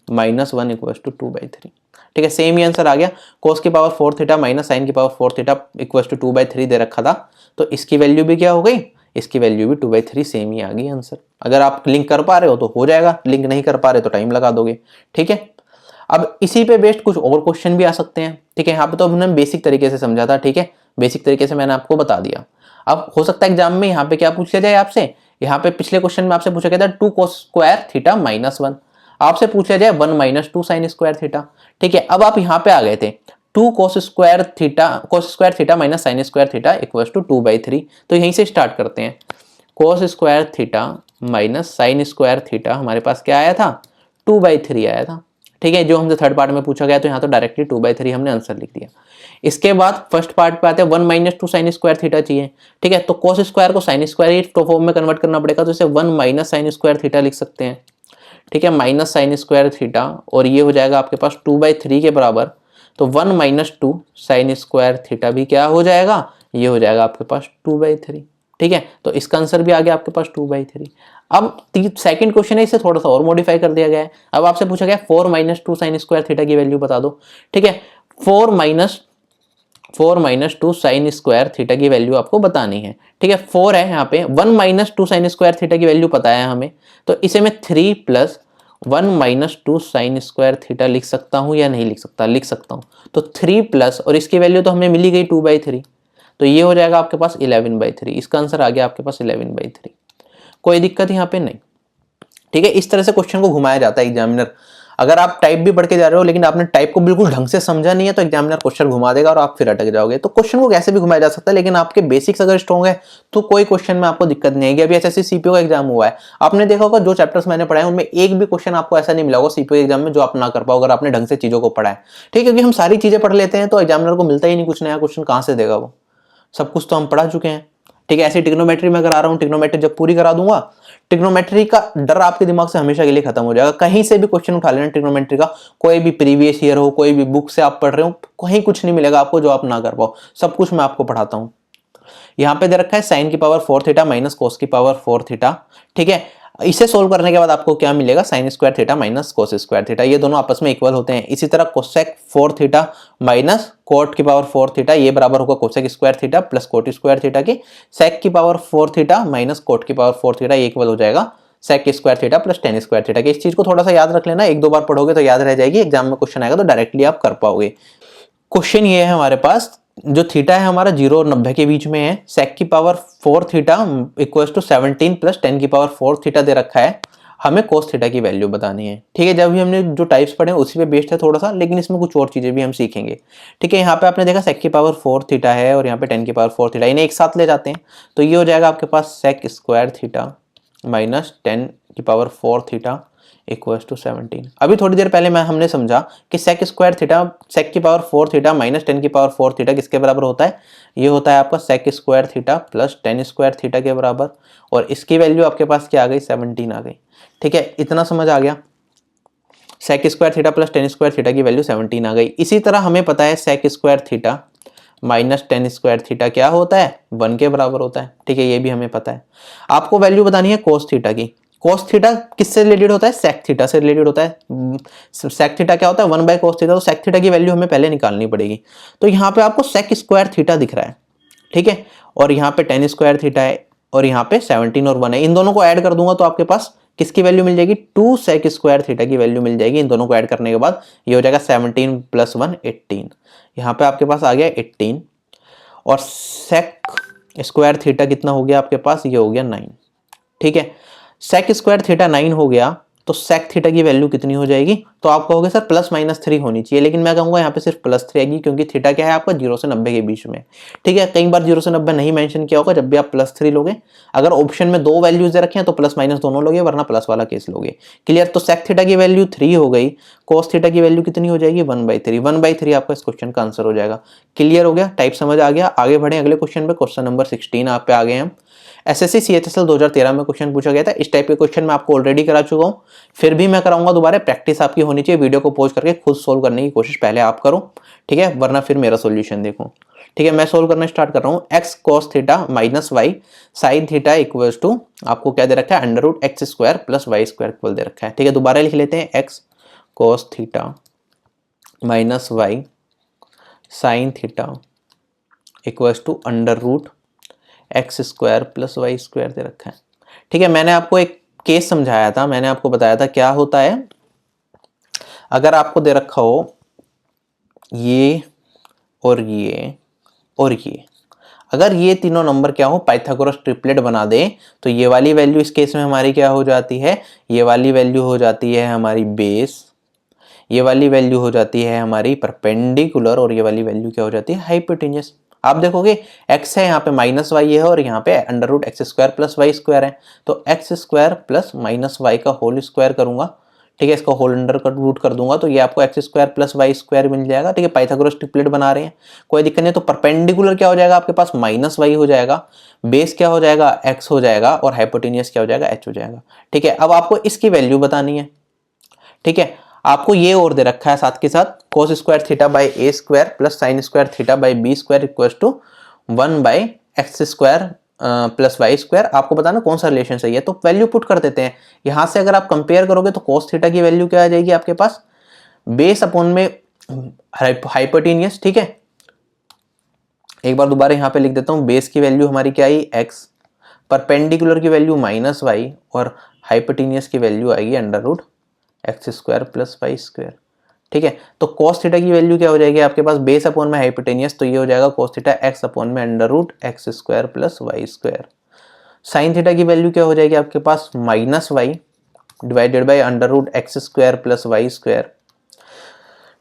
minus 1 equal to 2/3। ठीक है, सेम ही आंसर आ गया, cos की पावर 4 थीटा माइनस साइन की पावर 4 थीटा इक्वल टू 2/3 दे रखा था, तो इसकी वैल्यू भी क्या हो गई, इसकी वैल्यू भी 2/3 सेम ही आ गई आंसर। अगर आप लिंक कर पा रहे हो तो हो जाएगा, लिंक नहीं कर पा रहे तो टाइम लगा दोगे। ठीक है, अब इसी पे बेस्ड कुछ और क्वेश्चन भी आ सकते हैं। ठीक है, यहाँ पे तो हमने बेसिक तरीके से समझा था। ठीक है, बेसिक तरीके से मैंने आपको बता दिया। अब हो सकता है एग्जाम में यहाँ पे क्या पूछ लिया जाए आपसे, यहाँ पे पिछले क्वेश्चन में आपसे पूछा गया था 2 cos स्क्वायर थीटा माइनस 1, आपसे पूछ लिया जाए 1 माइनस 2 साइन स्क्वायर थीटा। ठीक है, अब आप यहाँ पे आ गए थे 2 cos square theta minus sine square theta equal to 2/3, तो यहीं से स्टार्ट करते हैं। cos square theta minus sine square theta हमारे पास क्या आया था, 2/3 आया था। ठीक है, जो हमसे थर्ड पार्ट में पूछा गया तो यहाँ तो डायरेक्टली 2/3 हमने आंसर लिख दिया। इसके बाद फर्स्ट पार्ट पे आते हैं 1 माइनस 2 साइन स्क्वायर थीटा चाहिए। ठीक है, तो cos स्क्वायर को साइन स्क्वायर फॉर्म में कन्वर्ट करना पड़ेगा, तो इसे 1 माइनस साइन स्क्वायर थीटा लिख सकते हैं। ठीक है, माइनस साइन स्क्वायर थीटा, और ये हो जाएगा आपके पास 2/3 के बराबर, तो 1 माइनस 2 साइन स्क्वायर थीटा भी क्या हो जाएगा, ये हो जाएगा आपके पास 2/3। ठीक है, तो इसका आंसर भी आ गया आपके पास 2/3। अब सेकंड क्वेश्चन है, इसे थोड़ा सा और मॉडिफाई कर दिया गया है। अब आपसे पूछा गया 4 माइनस 2 साइन स्क्वायर थीटा की वैल्यू बता दो। ठीक है, 4 माइनस 2 साइन स्क्वायर थीटा की वैल्यू आपको बतानी है। ठीक है, 4 है यहाँ पे, 1 माइनस 2 साइन स्क्वायर थीटा की वैल्यू पता है हमें, तो इसे मैं 3 plus 1 minus 2 sine square theta लिख सकता हूँ या नहीं लिख सकता, लिख सकता हूँ। तो 3 प्लस, और इसकी वैल्यू तो हमें मिली गई 2/3, तो ये हो जाएगा आपके पास 11/3। इसका आंसर आ गया आपके पास 11/3, कोई दिक्कत यहाँ पे नहीं। ठीक है, इस तरह से क्वेश्चन को घुमाया जाता है एग्जामिनर। अगर आप टाइप भी पढ़ के जा रहे हो लेकिन आपने टाइप को बिल्कुल ढंग से समझा नहीं है तो एग्जामिनर क्वेश्चन घुमा देगा और आप फिर अटक जाओगे। तो क्वेश्चन को कैसे भी घुमाया जा सकता है, लेकिन आपके बेसिक्स अगर स्ट्रॉन्ग है तो कोई क्वेश्चन में आपको दिक्कत नहीं आएगी। अभी एसएससी सीपीओ का एग्जाम हुआ है, आपने देखा होगा जो चैप्टर्स मैंने पढ़ाए उनमें एक भी क्वेश्चन आपको ऐसा नहीं मिला होगा सीपीओ एग्जाम में जो आप ना कर पाओ अगर आपने ढंग से चीजों को पढ़ा है। ठीक है, क्योंकि हम सारी चीजें पढ़ लेते हैं तो एग्जामिनर को मिलता ही नहीं कुछ नया क्वेश्चन, कहां से देगा वो, सब कुछ तो हम पढ़ा चुके हैं। ठीक है, ऐसी ट्रिग्नोमेट्री में करा रहा हूँ, ट्रिग्नोमेट्री जब पूरी करा दूंगा, ट्रिग्नोमेट्री का डर आपके दिमाग से हमेशा के लिए खत्म हो जाएगा। कहीं से भी क्वेश्चन उठा लेना ट्रिग्नोमेट्री का, कोई भी प्रीवियस ईयर हो, कोई भी बुक से आप पढ़ रहे हो, कहीं कुछ नहीं मिलेगा आपको जो आप ना कर पाओ, सब कुछ मैं आपको पढ़ाता हूँ। यहाँ पे दे रखा है साइन की पावर 4 थीटा माइनस कोस की पावर 4 थीटा। ठीक है, इसे सोल्व करने के बाद आपको क्या मिलेगा, sine square theta minus cos square theta, ये दोनों आपस में इक्वल होते हैं। इसी तरह कोसेक 4 थीटा माइनस कोट की पावर 4 थीटा, ये बराबर होगा cosec square theta plus cot square theta के। सेक की पावर 4 थीटा माइनस कोट की पावर 4 थीटा, ये इक्वल हो जाएगा sec square theta plus tan square theta के। इस चीज को थोड़ा सा याद रख लेना, एक दो बार पढ़ोगे तो याद रह जाएगी, एग्जाम में क्वेश्चन आएगा तो डायरेक्टली आप कर पाओगे। क्वेश्चन ये है हमारे पास, जो थीटा है हमारा 0 और 90 के बीच में है, सेक की power 4 theta equal to 17 plus 10 की पावर 4 थीटा दे रखा है, हमें कोस थीटा की वैल्यू बतानी है। ठीक है, जब भी हमने जो टाइप्स पढ़े उसी पे बेस्ड है थोड़ा सा, लेकिन इसमें कुछ और चीजें भी हम सीखेंगे। ठीक है, यहाँ पे आपने देखा सेक की पावर 4 थीटा है और यहाँ पे 10 की पावर 4 थीटा, इन्हें एक साथ ले जाते हैं तो ये हो जाएगा आपके पास सेक स्क्वायर थीटा माइनस 10 की पावर 4 थीटा इक्वल्स टू 17। अभी थोड़ी देर पहले हमने समझा कि सेक स्क्वायर थीटा, सेक की पावर 4 थीटा माइनस 10 की पावर 4 थीटा किसके बराबर होता है? ये होता है आपका sec square theta plus 10 square theta के बराबर, और इसकी वैल्यू आपके पास क्या आ गई? 17 आ गई। ठीक है, इतना समझ आ गया। Sec square theta plus 10 square theta की वैल्यू 17 आ गई। इसी तरह हमें पता है sec square theta minus 10 square theta क्या होता है? 1 के बराबर होता है। ठीक है, ये भी हमें पता है। आपको वैल्यू बतानी है कोस थीटा की। कोस थीटा किससे रिलेटेड होता है? सेक थीटा से रिलेटेड होता है। सेक थीटा क्या होता है? 1 बाय कोस थीटा। तो सेक थीटा की वैल्यू हमें पहले निकालनी पड़ेगी। तो यहाँ पे आपको सेक स्क्वायर थीटा दिख रहा है, ठीक है, और यहाँ पे 10 स्क्वायर थीटा है, और यहाँ पे 17 और 1 है। इन दोनों को ऐड कर दूंगा तो आपके पास किसकी वैल्यू मिल जाएगी? 2 सेक स्क्वायर थीटा की वैल्यू मिल जाएगी। इन दोनों को ऐड करने के बाद ये हो जाएगा 17 प्लस 1 18। यहाँ पे आपके पास आ गया 18, और सेक स्क्वायर थीटा कितना हो गया आपके पास? ये हो गया 9। ठीक है, सेक स्क्वायर थीटा 9 हो गया, तो सेक थीटा की वैल्यू कितनी हो जाएगी? तो आप कहोगे सर प्लस माइनस 3 होनी चाहिए, लेकिन मैं कहूंगा यहाँ पे सिर्फ प्लस 3 आएगी, क्योंकि थीटा क्या है आपका? 0 से 90 के बीच में। ठीक है, कई बार 0 से 90 नहीं मेंशन किया होगा जब भी आप प्लस 3 लोगे। अगर ऑप्शन में 2 वैल्यूज दे रखे हैं तो प्लस माइनस दोनों लोगे, वरना प्लस वाला केस लोगे। क्लियर? तो सेक थीटा की वैल्यू 3 हो गई, कोस थीटा की वैल्यू कितनी हो जाएगी? 1/3। 1/3 आपका इस क्वेश्चन का आंसर हो जाएगा। क्लियर हो गया? टाइप समझ आ गया? आगे बढ़े अगले क्वेश्चन पे। क्वेश्चन नंबर 16 आप पे आ गए हम। एसएससी सीएचएसएल 2013 में क्वेश्चन पूछा गया था। इस टाइप के क्वेश्चन मैं आपको ऑलरेडी करा चुका हूं, फिर भी मैं कराऊंगा दोबारा। प्रैक्टिस आपकी होनी चाहिए। वीडियो को पॉज करके खुद सोल्व करने की कोशिश पहले आप करो, ठीक है, वरना फिर मेरा सॉल्यूशन देखो। ठीक है, मैं सोल्व करना स्टार्ट कर रहा हूं। X cos theta minus Y sine theta equals to, आपको क्या दे रखा है? Under root x square plus Y square equal दे रखा है। ठीक है, दोबारा लिख लेते हैं। X cos theta minus Y sine theta equals to under root x square plus Y square दे रखा है। ठीक है, मैंने आपको एक केस समझाया था, मैंने आपको बताया था क्या होता है अगर आपको दे रखा हो ये और ये और ये, अगर ये तीनों नंबर क्या हो? पाइथागोरस ट्रिपलेट बना दे, तो ये वाली वैल्यू इस केस में हमारी क्या हो जाती है? ये वाली वैल्यू हो जाती है हमारी बेस, ये वाली वैल्यू हो जाती है हमारी परपेंडिकुलर, और ये वाली वैल्यू क्या हो जाती है? हाइपोटेन्यूस। आप देखोगे x है यहाँ पे माइनस वाई है, और यहाँ पे under root x square plus Y square है, तो x square plus minus y का होल स्क्वायर करूंगा। ठीक है, इसका होल अंडर का रूट कर दूंगा, तो ये आपको x square plus Y square मिल जाएगा। ठीक है, पाइथागोरस ट्रिपलेट बना रहे हैं, कोई दिक्कत नहीं। तो परपेंडिकुलर क्या हो जाएगा आपके पास? माइनस वाई हो जाएगा, बेस क्या हो जाएगा? एक्स हो जाएगा, और हाइपोटेन्यूस क्या हो जाएगा? एच हो जाएगा। ठीक है, अब आपको इसकी वैल्यू बतानी है। ठीक है, आपको ये और दे रखा है साथ के साथ cos square theta by A square plus sine square theta by b square equal to 1 by x square plus Y square. आपको बताना कौन सा रिलेशन सही है, तो वैल्यू पुट कर देते हैं। यहां से अगर आप कंपेयर करोगे तो cos थीटा की वैल्यू क्या आ जाएगी आपके पास? बेस अपॉन में हाइपोटेन्यूस। ठीक है, एक बार दोबारा यहां पे लिख देता हूं। बेस की वैल्यू हमारी क्या आई? एक्स, परपेंडिकुलर की वैल्यू माइनस वाई, और हाइपोटेन्यूस की वैल्यू आएगी under root x square plus Y square. ठीक है, तो cos थीटा की वैल्यू क्या हो जाएगी आपके पास? बेस अपॉन में हाइपोटेन्यूस, तो ये हो जाएगा cos थीटा एक्स अपॉन में under root x square plus Y square. Sine theta की वैल्यू क्या हो जाएगी आपके पास? Minus Y divided by under root x square plus Y square.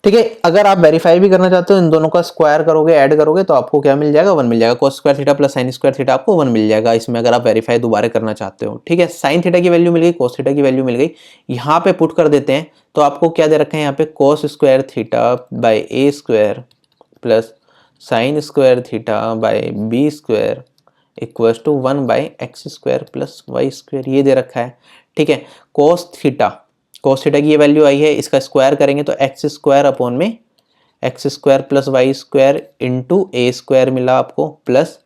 ठीक है, अगर आप वेरीफाई भी करना चाहते हो, इन दोनों का स्क्वायर करोगे, ऐड करोगे, तो आपको क्या मिल जाएगा? 1 मिल जाएगा। cos square theta plus sine square theta आपको 1 मिल जाएगा इसमें, अगर आप वेरीफाई दोबारा करना चाहते हो। ठीक है, साइन थीटा की वैल्यू मिल गई, cos थीटा की वैल्यू मिल गई, यहाँ पे पुट कर देते हैं। तो आपको क्या दे रखा है यहाँ पे? cos square theta by A square plus sine square theta by b square equal to 1 by x square plus Y square, ये दे रखा है। ठीक है, cos थीटा की ये वैल्यू आई है, इसका स्क्वायर करेंगे तो एक्स स्क्वायर अपॉन में X square plus Y square into A square मिला आपको, प्लस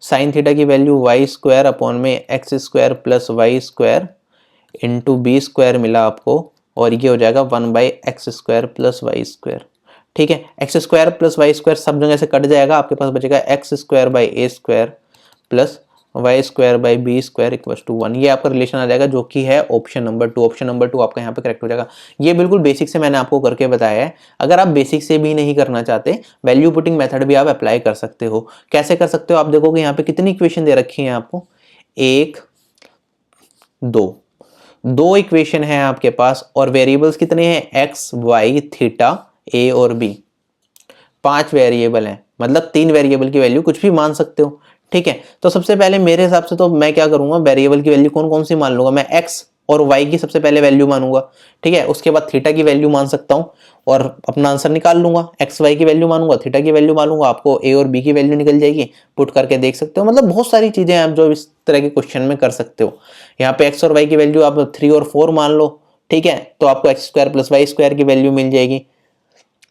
साइन थीटा की वैल्यू वाई स्क्वायर अपॉन में X square plus Y square into B square मिला आपको, और ये हो जाएगा 1 by x square plus Y square. ठीक है, X square plus Y square सब जगह से कट जाएगा, आपके पास बचेगा X square by A square plus Y square by b square equal to 1। ये आपका रिलेशन आ जाएगा, जो कि है ऑप्शन नंबर 2। ऑप्शन नंबर 2 आपका यहाँ पे करेक्ट हो जाएगा। ये बिल्कुल बेसिक से मैंने आपको करके बताया है। अगर आप बेसिक से भी नहीं करना चाहते, वैल्यू पुटिंग मेथड भी आप अप्लाई कर सकते हो। कैसे कर सकते हो? आप देखोगे यहाँ पे कितनी इक्वेशन दे रखी है आपको? 1 2 इक्वेशन है आपके पास, और वेरिएबल्स कितने हैं? एक्स वाई थीटा ए और बी। 5 वेरिएबल हैं, मतलब 3 वेरिएबल की वैल्यू कुछ भी मान सकते हो। ठीक है, तो सबसे पहले मेरे हिसाब से तो मैं क्या करूंगा? वेरिएबल की वैल्यू कौन कौन सी मान लूंगा? मैं एक्स और वाई की सबसे पहले वैल्यू मानूंगा, ठीक है, उसके बाद थीटा की वैल्यू मान सकता हूँ और अपना आंसर निकाल लूंगा। एक्स वाई की वैल्यू मानूंगा, थीटा की वैल्यू मानूंगा, आपको ए और बी की वैल्यू निकल जाएगी, पुट करके देख सकते हो। मतलब बहुत सारी चीजें आप जो इस तरह के क्वेश्चन में कर सकते हो। यहाँ पे एक्स और वाई की वैल्यू आप 3 और 4 मान लो, ठीक है, तो आपको x square plus Y square की वैल्यू मिल जाएगी।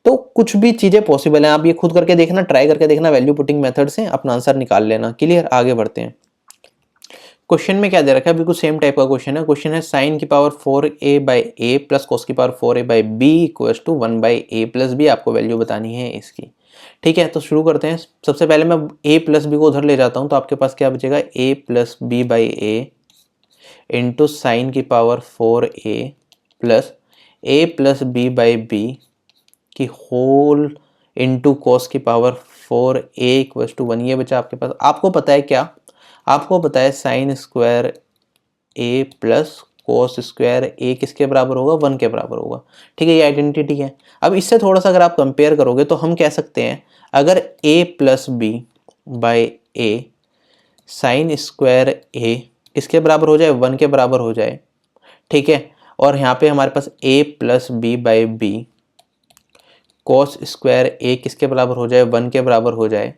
तो कुछ भी चीजें पॉसिबल हैं, आप ये खुद करके देखना, ट्राई करके देखना, वैल्यू पुटिंग मेथड से अपना आंसर निकाल लेना। क्लियर, आगे बढ़ते हैं। क्वेश्चन में क्या दे रखा है, बिल्कुल सेम टाइप का क्वेश्चन है। क्वेश्चन है साइन की power 4a by A plus cos की power 4a by B equals to 1 by A plus B, आपको वैल्यू बतानी है इसकी। ठीक है, तो शुरू करते हैं। सबसे पहले मैं a प्लस बी को उधर ले जाता हूं, तो आपके पास क्या बचेगा, a plus B by A into sine की power 4a plus a plus B by B की होल इंटू कॉस की पावर 4a इक्वल्स टू 1। ये बचा आपके पास। आपको पता है क्या, आपको पता है sine square a plus cos square a किसके बराबर होगा, 1 के बराबर होगा। ठीक है, ये आइडेंटिटी है। अब इससे थोड़ा सा अगर आप कंपेयर करोगे तो हम कह सकते हैं, अगर a plus B by a sine square a किसके बराबर हो जाए, 1 के बराबर हो जाए, ठीक है, और यहाँ पे हमारे पास a plus B by b cos square a किसके बराबर हो जाए, 1 के बराबर हो जाए,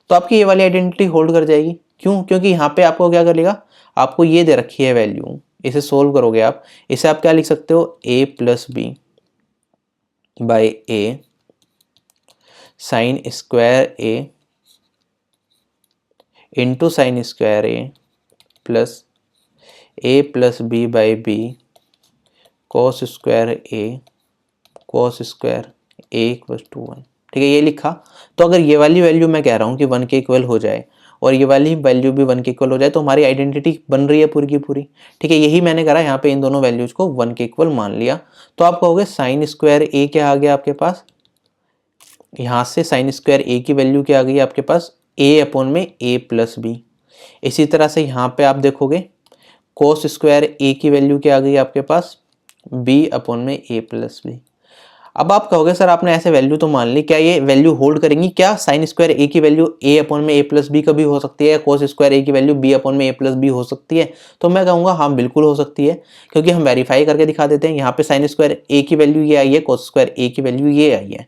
तो आपकी ये वाली आइडेंटिटी होल्ड कर जाएगी। क्यों, क्योंकि यहाँ पे आपको क्या करेगा, आपको ये दे रखी है वैल्यू, इसे सोल्व करोगे आप, इसे आप क्या लिख सकते हो, a plus B by a sine square a into sine square a plus a plus B by b cos square a cos square a equal to 1। ठीक है, ये लिखा। तो अगर ये वाली वैल्यू मैं कह रहा हूँ कि 1 के इक्वल हो जाए और ये वाली वैल्यू भी 1 के इक्वल हो जाए, तो हमारी आइडेंटिटी बन रही है पूरी की पूरी। ठीक है, यही मैंने करा, यहाँ पे इन दोनों वैल्यूज को 1 के इक्वल मान लिया। तो आप कहोगे साइन स्क्वायर a क्या आ गया आपके पास, यहाँ से साइन स्क्वायर a की वैल्यू क्या आ गई आपके पास, a अपॉन में a प्लस बी। इसी तरह से यहाँ पे आप देखोगे कोस स्क्वायर a की वैल्यू क्या आ गई आपके पास, b अपॉन में a प्लस बी। अब आप कहोगे सर आपने ऐसे वैल्यू तो मान ली, क्या ये वैल्यू होल्ड करेंगी, क्या साइन स्क्वायर a की वैल्यू a अपॉन में a प्लस बी कभी हो सकती है, कोस स्क्वायर a की वैल्यू b अपॉन में a प्लस बी हो सकती है? तो मैं कहूँगा हाँ बिल्कुल हो सकती है, क्योंकि हम वेरीफाई करके दिखा देते हैं। यहाँ पे साइन स्क्वायर a की वैल्यू ये आई है, कोस स्क्वायर a की वैल्यू ये आई है।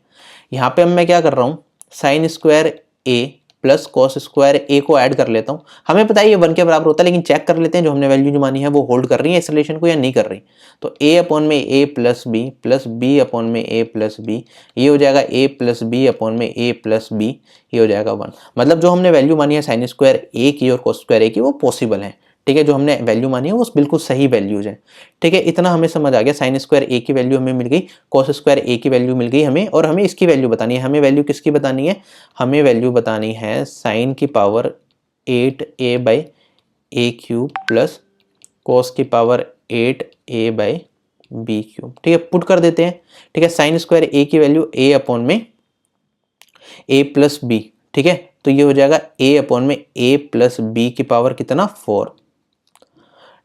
यहाँ पे अब मैं क्या कर रहा हूँ, sign square a plus cos square a को ऐड कर लेता हूँ। हमें पता है ये 1 के बराबर होता है, लेकिन चेक कर लेते हैं जो हमने वैल्यू जो मानी है वो होल्ड कर रही है इस रिलेशन को या नहीं कर रही। तो a अपॉन में a plus b plus b upon में a प्लस बी, ये हो जाएगा a प्लस बी अपॉन में a प्लस बी, ये हो जाएगा 1। मतलब जो हमने वैल्यू मानी है साइन स्क्वायर a की और कॉस स्क्वायर a की वो पॉसिबल है। ठीक है, जो हमने वैल्यू मानी है वो बिल्कुल सही वैल्यूज है। ठीक है, इतना हमें समझ आ गया। साइन स्क्वायर a की वैल्यू हमें मिल गई, कॉस स्क्वायर a की वैल्यू मिल गई हमें, और हमें इसकी वैल्यू बतानी है। हमें वैल्यू किसकी बतानी है, हमें वैल्यू बतानी है साइन की power 8a by A cube plus cos की power 8a by B cube. ठीक है, पुट कर देते हैं। ठीक है, साइन स्क्वायर a की वैल्यू a अपॉन में a प्लस बी। ठीक है, तो ये हो जाएगा a अपॉन में a प्लस बी की पावर कितना, 4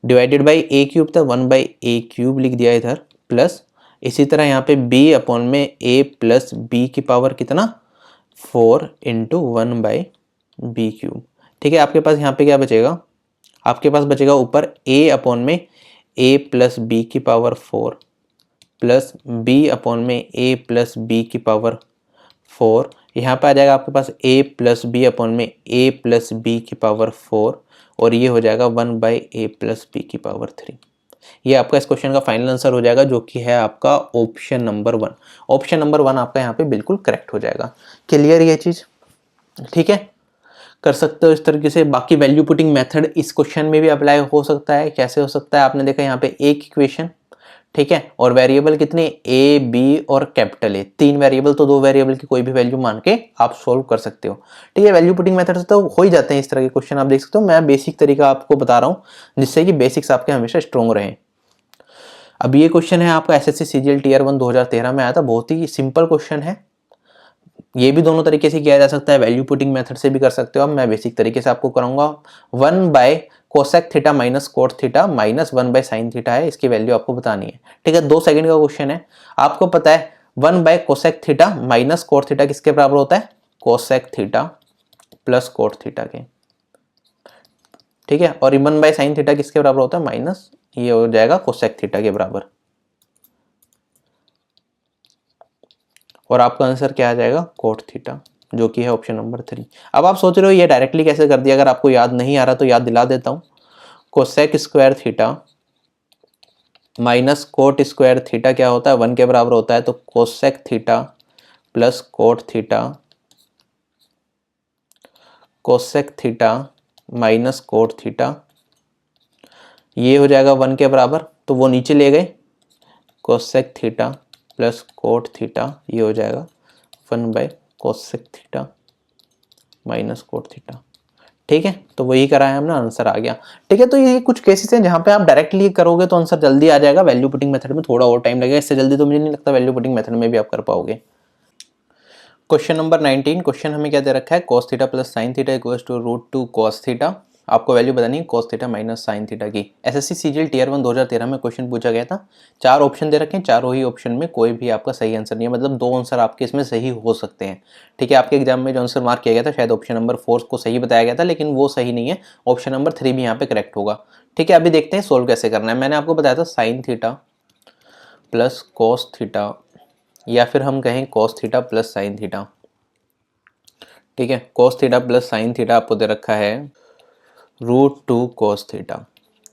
डिवाइडेड बाई ए क्यूब था, 1 बाई ए क्यूब लिख दिया इधर, प्लस इसी तरह यहाँ पे b अपॉन में a प्लस बी की पावर कितना, 4 इंटू 1 बाई बी क्यूब। ठीक है, आपके पास यहाँ पे क्या बचेगा, आपके पास बचेगा ऊपर a अपॉन में a प्लस बी की पावर 4 प्लस b अपॉन में a प्लस बी की पावर 4। यहाँ पे आ जाएगा आपके पास a प्लस बी अपॉन में a प्लस बी की पावर 4, और ये हो जाएगा 1 बाई ए प्लस बी की पावर 3। ये आपका इस क्वेश्चन का फाइनल आंसर हो जाएगा, जो कि है आपका ऑप्शन नंबर 1। ऑप्शन नंबर 1 आपका यहाँ पे बिल्कुल करेक्ट हो जाएगा। क्लियर ये चीज? ठीक है, कर सकते हो इस तरीके से। बाकी वैल्यू पुटिंग मेथड इस क्वेश्चन में भी अप्लाई हो सकता है। कैसे हो सकता है, आपने देखा यहाँ पे एक इक्वेशन, ठीक है, और वेरिएबल कितने, ए बी और कैपिटल ए, 3 वेरिएबल, तो 2 वेरिएबल की कोई भी वैल्यू मान के आप सोल्व कर सकते हो। ठीक है, वैल्यू पुटिंग मेथड से तो हो ही जाते हैं इस तरह के क्वेश्चन, आप देख सकते हो। मैं बेसिक तरीका आपको बता रहा हूँ जिससे कि बेसिक्स आपके हमेशा स्ट्रॉन्ग रहें। अब ये क्वेश्चन है आपका एसएससी सीजीएल टीयर 1 2013 में आया था। बहुत ही सिंपल क्वेश्चन है। ये भी दोनों तरीके से किया जा सकता है, वैल्यू पुटिंग मेथड से भी कर सकते हो। अब मैं बेसिक तरीके से आपको कराऊंगा। 1 bye cosec theta minus cot theta minus 1 bye sine theta है, इसकी वैल्यू आपको बतानी है। ठीक है, 2 सेकंड का क्वेश्चन है। आपको पता है 1 bye cosec theta minus cot theta किसके बराबर होता है, cosec theta plus cot theta के। ठीक है, और 1 बाय साइन थीटा किसके बराबर होता है, माइनस ये हो जाएगा कोसेक थीटा के बराबर, और आपका आंसर क्या आ जाएगा, कोट थीटा, जो कि है ऑप्शन नंबर 3। अब आप सोच रहे हो ये डायरेक्टली कैसे कर दिया, अगर आपको याद नहीं आ रहा तो याद दिला देता हूँ। Cosec square theta minus coat square theta क्या होता है, 1 के बराबर होता है, तो cosec theta plus cot theta, cosec theta minus cot theta, ये हो जाएगा 1 के बराबर, तो वो नीचे ले गए, cosec theta plus cot theta, ये हो जाएगा 1 bye cosec theta minus cot theta. ठीक है, तो वही करा है हमने, आंसर आ गया। ठीक है, तो ये कुछ केसेस हैं जहाँ पे आप डायरेक्टली करोगे तो आंसर जल्दी आ जाएगा, वैल्यू पुटिंग मेथड में थोड़ा और टाइम लगेगा, इससे जल्दी तो मुझे नहीं लगता वैल्यू पुटिंग मेथड में भी आप कर पाओगे। क्वेश्चन नंबर 19, क्वेश्चन हमें क्या दे रखा है, cos theta plus sine theta equals to root 2 cos theta. आपको वैल्यू बतानी है cos theta minus sine theta की। एसएससी सीजीएल टियर 1 2013 में क्वेश्चन पूछा गया था। 4 ऑप्शन दे रखे हैं, चारों ही ऑप्शन में कोई भी आपका सही आंसर नहीं है, मतलब 2 आंसर आपके इसमें सही हो सकते हैं। ठीक है, आपके एग्जाम में जो आंसर मार्क किया गया था शायद ऑप्शन नंबर 4 को सही बताया गया था, लेकिन वो सही नहीं है, ऑप्शन नंबर 3 भी यहाँ पे करेक्ट होगा। ठीक है, अभी देखते हैं सोल्व कैसे करना है। मैंने आपको बताया था sign theta plus cos theta, या फिर हम कहें cos theta plus sine theta. ठीक है, cos theta plus sine theta आपको दे रखा है रूट 2 cos थीटा।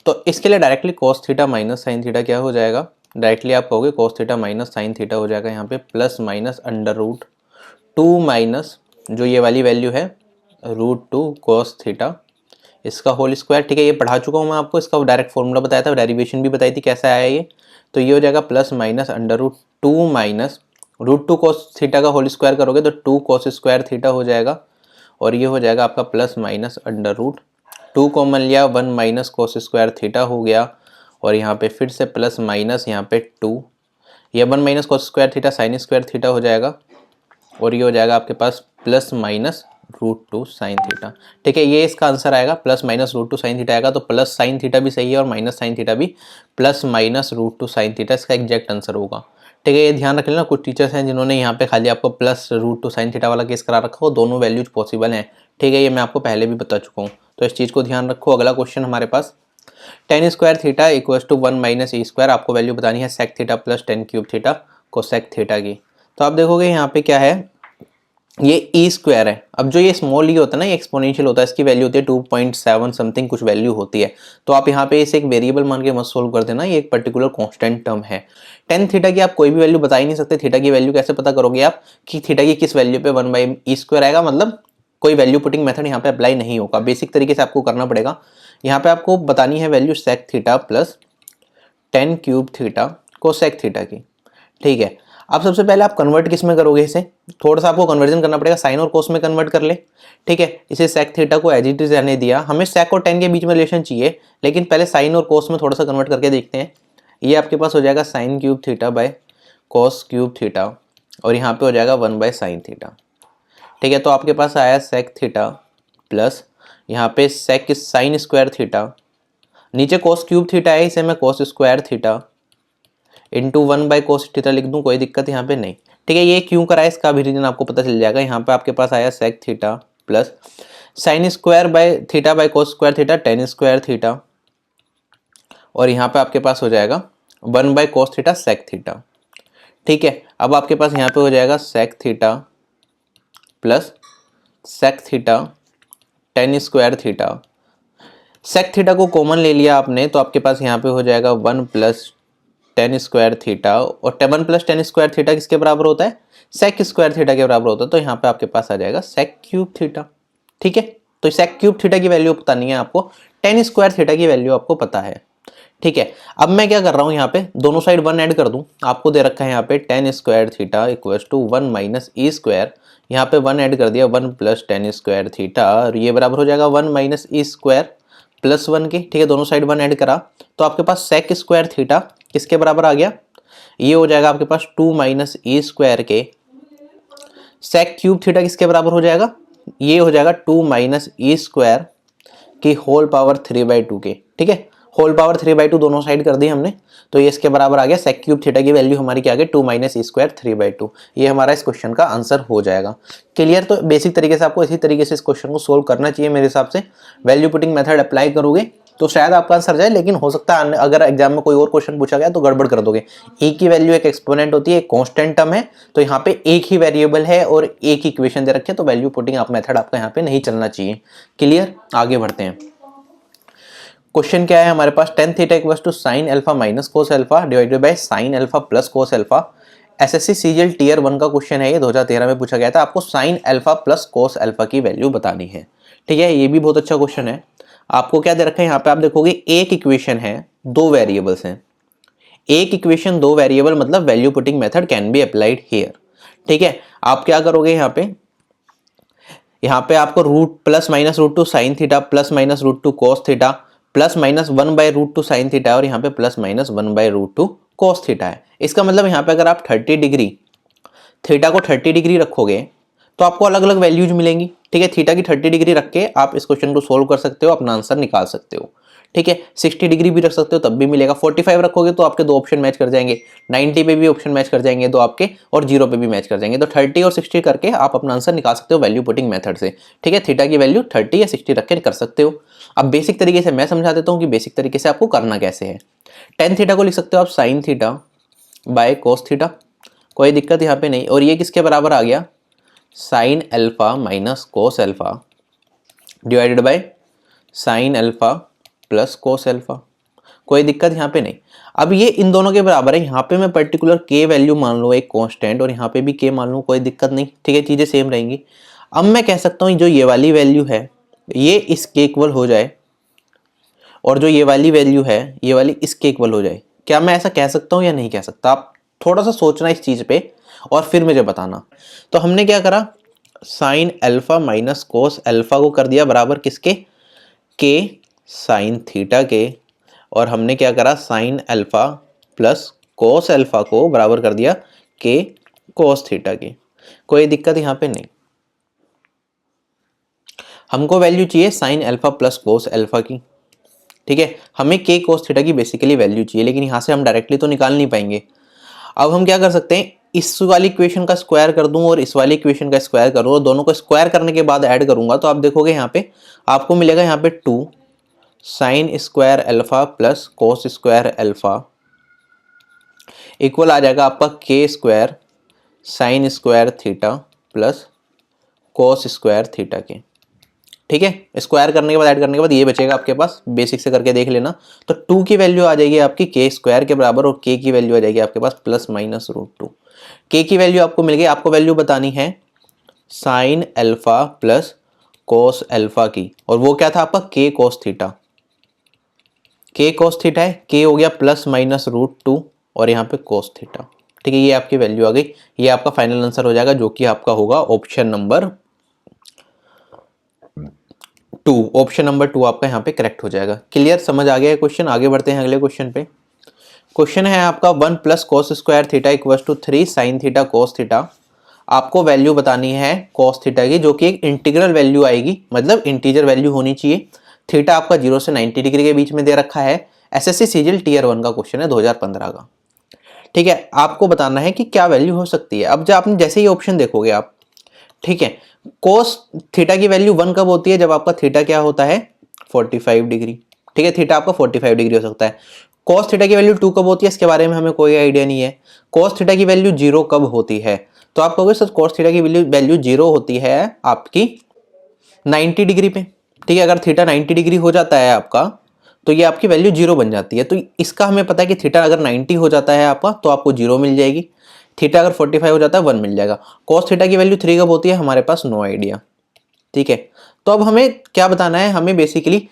तो इसके लिए directly cos theta minus sine theta क्या हो जाएगा, डायरेक्टली आप कहोगे cos theta minus sine theta हो जाएगा यहाँ पे plus minus under root 2 minus जो ये वाली वैल्यू है रूट 2 cos थीटा, इसका होल स्क्वायर। ठीक है, ये पढ़ा चुका हूँ मैं आपको, इसका डायरेक्ट फॉर्मूला बताया था, डेरिवेशन भी बताई थी कैसे आया ये। तो ये हो जाएगा plus minus under root 2 minus root 2 cos theta का होल स्क्वायर करोगे तो 2 cos स्क्वायर थीटा हो जाएगा, और ये हो जाएगा आपका plus minus under root 2 common लिया 1 माइनस cos स्क्वायर थीटा हो गया, और यहाँ पे फिर से प्लस माइनस यहाँ पे 2, ये 1 minus cos square theta sine square theta हो जाएगा, और ये हो जाएगा आपके पास plus minus root 2 sine theta. ठीक है, ये इसका आंसर आएगा, plus minus root 2 sine theta आएगा, तो प्लस साइन थीटा भी सही है और माइनस साइन थीटा भी, plus minus root 2 sine theta इसका एग्जैक्ट आंसर होगा। ठीक है, ये ध्यान रख लेना, कुछ टीचर्स हैं जिन्होंने यहाँ पे खाली आपको प्लस रूट 2 साइन थीटा वाला केस करा रखा हो, दोनों वैल्यूज पॉसिबल हैं। ठीक है, ये मैं आपको पहले भी बता चुका हूँ, तो इस चीज़ को ध्यान रखो। अगला क्वेश्चन हमारे पास tan square theta equals to 1 minus E square, आपको वैल्यू बतानी है sec theta plus tan cube theta cosec theta की। तो आप देखोगे यहाँ पे क्या है, ये ई स्क्वायर है। अब जो ये स्मॉल ई होता है ना, ये एक्सपोनेंशियल होता है, इसकी वैल्यू होती है 2.7 समथिंग कुछ वैल्यू होती है। तो आप यहाँ पे इसे एक वेरिएबल मान के मत सोल्व कर देना, ये एक पर्टिकुलर कांस्टेंट टर्म है। टेन थीटा की आप कोई भी वैल्यू बता ही नहीं सकते, थीटा की वैल्यू कैसे पता करोगे आप कि थीटा की किस वैल्यू पे 1 बाई ई स्क्वायर आएगा, मतलब कोई वैल्यू पुटिंग मेथड यहाँ पे अप्लाई नहीं होगा, बेसिक तरीके से आपको करना पड़ेगा। यहाँ पे आपको बतानी है value sec theta plus tan cube theta cosec theta की। ठीक है, अब सबसे पहले आप कन्वर्ट किस में करोगे, इसे थोड़ा सा आपको कन्वर्जन करना पड़ेगा, साइन और कोस में कन्वर्ट कर ले। ठीक है, इसे सेक थीटा को एज इट इज रहने दिया, हमें सेक और टेन के बीच में रिलेशन चाहिए, लेकिन पहले साइन और कोस में थोड़ा सा कन्वर्ट करके देखते हैं। ये आपके पास हो जाएगा sine cube theta by cos cube theta, और यहाँ पे हो जाएगा 1 बाय साइन थीटा। ठीक है, तो आपके पास आया सेक थीटा प्लस यहाँ पे सेक साइन स्क्वायर थीटा, नीचे कोस क्यूब थीटा है, इसे मैं कोस square theta into 1 by cos theta लिख दूं, कोई दिक्कत यहाँ पे नहीं। ठीक है, ये क्यों करा है इसका भी रीजन आपको पता चल जाएगा। यहाँ पे आपके पास आया sec theta plus sine square by theta by cos square theta tan square theta, और यहाँ पे आपके पास हो जाएगा 1 by cos theta sec theta. ठीक है, अब आपके पास यहाँ पे हो जाएगा sec theta plus sec theta tan square theta, sec theta को कॉमन ले लिया आपने, तो आपके पास यहाँ पे हो जाएगा 1 प्लस टेन स्क्वायर थीटा, और 1 प्लस टेन स्क्वायर थीटा किसके बराबर होता है, सेक स्क्वायर थीटा के बराबर होता है, तो यहाँ पे आपके पास आ जाएगा सेक क्यूब थीटा। ठीक है, तो सेक क्यूब थीटा की वैल्यू पता नहीं है आपको, टेन स्क्वायर थीटा की वैल्यू आपको पता है। ठीक है, अब मैं क्या कर रहा हूँ, यहाँ पे दोनों साइड 1 ऐड कर दूं, आपको दे रखा है यहाँ पे tan square theta equals to 1 minus E square, यहाँ पे 1 ऐड कर दिया 1 प्लस टेन स्क्वायर थीटा, और ये बराबर हो जाएगा 1 माइनस ई स्क्वायर प्लस 1 के। ठीक है, दोनों साइड 1 ऐड करा, तो आपके पास सेक स्क्वायर थीटा किसके बराबर आ गया, ये हो जाएगा आपके पास 2 माइनस ई स्क्वायर के, सेक क्यूब थीटा किसके बराबर हो जाएगा, ये हो जाएगा 2 माइनस ई स्क्वायर की होल पावर 3/2 के। ठीक है, होल पावर 3/2 दोनों साइड कर दी हमने, तो ये इसके बराबर आ गया, सेक क्यूब थीटा की वैल्यू हमारी क्या आ गई 2 माइनस ई स्क्वायर 3/2। ये हमारा इस क्वेश्चन का आंसर हो जाएगा। क्लियर, तो बेसिक तरीके से आपको इसी तरीके से इस क्वेश्चन को सोल्व करना चाहिए मेरे हिसाब से। वैल्यू पुटिंग मेथड अप्लाई करोगे तो शायद आपका आंसर जाए, लेकिन हो सकता है अगर एग्जाम में कोई और क्वेश्चन पूछा गया तो गड़बड़ कर दोगे। ए की वैल्यू एक एक्सपोनेंट होती है, एक कांस्टेंट टर्म है, तो यहाँ पे एक ही वेरिएबल है और एक इक्वेशन दे रखे, तो वैल्यू पुटिंग आप मेथड आपका यहाँ पे नहीं चलना चाहिए। क्लियर, आगे बढ़ते हैं। क्वेश्चन क्या है हमारे पास, tan theta equals to sine alpha minus cos alpha divided by sine alpha plus cos alpha. SSC CGL tier 1 का क्वेश्चन है, ये 2013 में पूछा गया था। आपको sign alpha plus cos alpha की वैल्यू बतानी है। ठीक है, ये भी बहुत अच्छा क्वेश्चन है। आपको क्या दे रखा है यहाँ पे, आप देखोगे एक इक्वेशन है, दो वेरिएबल्स हैं। एक इक्वेशन दो वेरिएबल मतलब value putting method can be applied here. ठीक है, आप क्या करोगे यहाँ पे आपको root plus minus root two sine theta plus minus root two cos theta plus minus 1 by root two sine theta और यहाँ पे plus minus 1 by root two cos theta है। इसका मतलब यहाँ पे अगर आप 30 डिग्री थीटा को 30 डिग्री रखोगे तो आपको अलग अलग वैल्यूज मिलेंगी। ठीक है, थीटा की 30 डिग्री रख के आप इस क्वेश्चन को सोल्व कर सकते हो, अपना आंसर निकाल सकते हो। ठीक है, 60 डिग्री भी रख सकते हो तब भी मिलेगा। 45 रखोगे तो आपके दो ऑप्शन मैच कर जाएंगे, 90 पे भी ऑप्शन मैच कर जाएंगे दो आपके, और 0 पे भी मैच कर जाएंगे। तो 30 और 60 करके आप अपना आंसर निकाल सकते हो वैल्यू पुटिंग मेथड से। ठीक है, थीटा की वैल्यू 30 या 60 रख के कर सकते हो। अब बेसिक तरीके से मैं समझा देता हूँ कि बेसिक तरीके से आपको करना कैसे है। टेन थीटा को लिख सकते हो आप sign theta by cos theta, कोई दिक्कत यहाँ पे नहीं। और ये किसके बराबर आ गया, sign alpha minus cos alpha divided by sine alpha plus cos alpha, कोई दिक्कत यहाँ पे नहीं। अब ये इन दोनों के बराबर है, यहाँ पे मैं पर्टिकुलर के वैल्यू मान लूँ एक कांस्टेंट और यहाँ पे भी के मान लूँ, कोई दिक्कत नहीं। ठीक है, चीज़ें सेम रहेंगी। अब मैं कह सकता हूँ जो ये वाली वैल्यू है ये इसके इक्वल हो जाए और जो ये वाली वैल्यू है ये वाली इसके इक्वल हो जाए। क्या मैं ऐसा कह सकता हूँ या नहीं कह सकता? आप थोड़ा सा सोचना इस चीज़ पे और फिर मुझे बताना। तो हमने क्या करा, sign alpha minus cos alpha को कर दिया बराबर किसके, के साइन थीटा के, और हमने क्या करा sign alpha plus cos alpha को बराबर कर दिया के कोस थीटा के। कोई दिक्कत यहाँ पे नहीं। हमको वैल्यू चाहिए sign alpha plus cos alpha की। ठीक है, हमें के कोस थीटा की बेसिकली वैल्यू चाहिए, लेकिन यहाँ से हम डायरेक्टली तो निकाल नहीं पाएंगे। अब हम क्या कर सकते हैं, इस वाली इक्वेशन का स्क्वायर कर दूं और इस वाली इक्वेशन का स्क्वायर करूं और दोनों को स्क्वायर करने के बाद ऐड करूंगा तो आप देखोगे यहाँ पे आपको मिलेगा यहाँ पे 2 sine square alpha plus cos square alpha equal आ जाएगा आपका K square sine square theta plus cos square theta के। ठीक है, स्क्वायर करने के बाद ऐड करने के बाद ये बचेगा आपके पास, बेसिक से करके देख लेना। तो 2 की वैल्यू आ जाएगी आपकी के स्क्वायर के बराबर और के की वैल्यू आ जाएगी आपके पास प्लस माइनस रूट 2। के की वैल्यू आपको मिल गई, आपको वैल्यू बतानी है sign alpha plus cos alpha की, और वो क्या था आपका के कोस थीटा। के कोस थीटा है, के हो गया प्लस माइनस रूट 2 और यहाँ पे कोस थीटा। ठीक है, ये आपकी वैल्यू आ गई, ये आपका फाइनल आंसर हो जाएगा जो कि आपका होगा ऑप्शन नंबर 2। ऑप्शन नंबर 2 आपका यहाँ पे करेक्ट हो जाएगा। क्लियर, समझ आ गया क्वेश्चन? आगे बढ़ते हैं अगले क्वेश्चन पे। क्वेश्चन है आपका 1 plus cos square theta equals to 3 sine theta cos theta. आपको वैल्यू बतानी है कोस थीटा की जो कि एक इंटीग्रल वैल्यू आएगी, मतलब इंटीजर वैल्यू होनी चाहिए। थीटा आपका 0 से 90 डिग्री के बीच में दे रखा है। एसएससी सीजीएल टियर 1 का क्वेश्चन है 2015 का। ठीक है, आपको बताना है कि क्या वैल्यू हो सकती है। अब जब आपने जैसे ही ऑप्शन देखोगे आप, ठीक है, कोस थीटा की वैल्यू 1 कब होती है, जब आपका थीटा क्या होता है 45 डिग्री। ठीक है, थीटा आपका 45 डिग्री हो सकता है। कोस थीटा की वैल्यू 2 कब होती है, इसके बारे में हमें कोई आइडिया नहीं है। कोस थीटा की वैल्यू 0 कब होती है, तो आप कहोगे सर कोस थीटा की वैल्यू 0 होती है आपकी 90 डिग्री पे। ठीक है, अगर थीटा 90 डिग्री हो जाता है आपका तो ये आपकी वैल्यू 0 बन जाती है। तो इसका हमें पता है कि थीटा अगर 90 हो जाता है आपका तो आपको 0 मिल जाएगी, थीटा अगर 45 हो जाता है 1 मिल जाएगा। कोस थीटा की वैल्यू 3 कब होती है, हमारे पास नो आइडिया। ठीक है, तो अब हमें क्या बताना है, हमें बेसिकली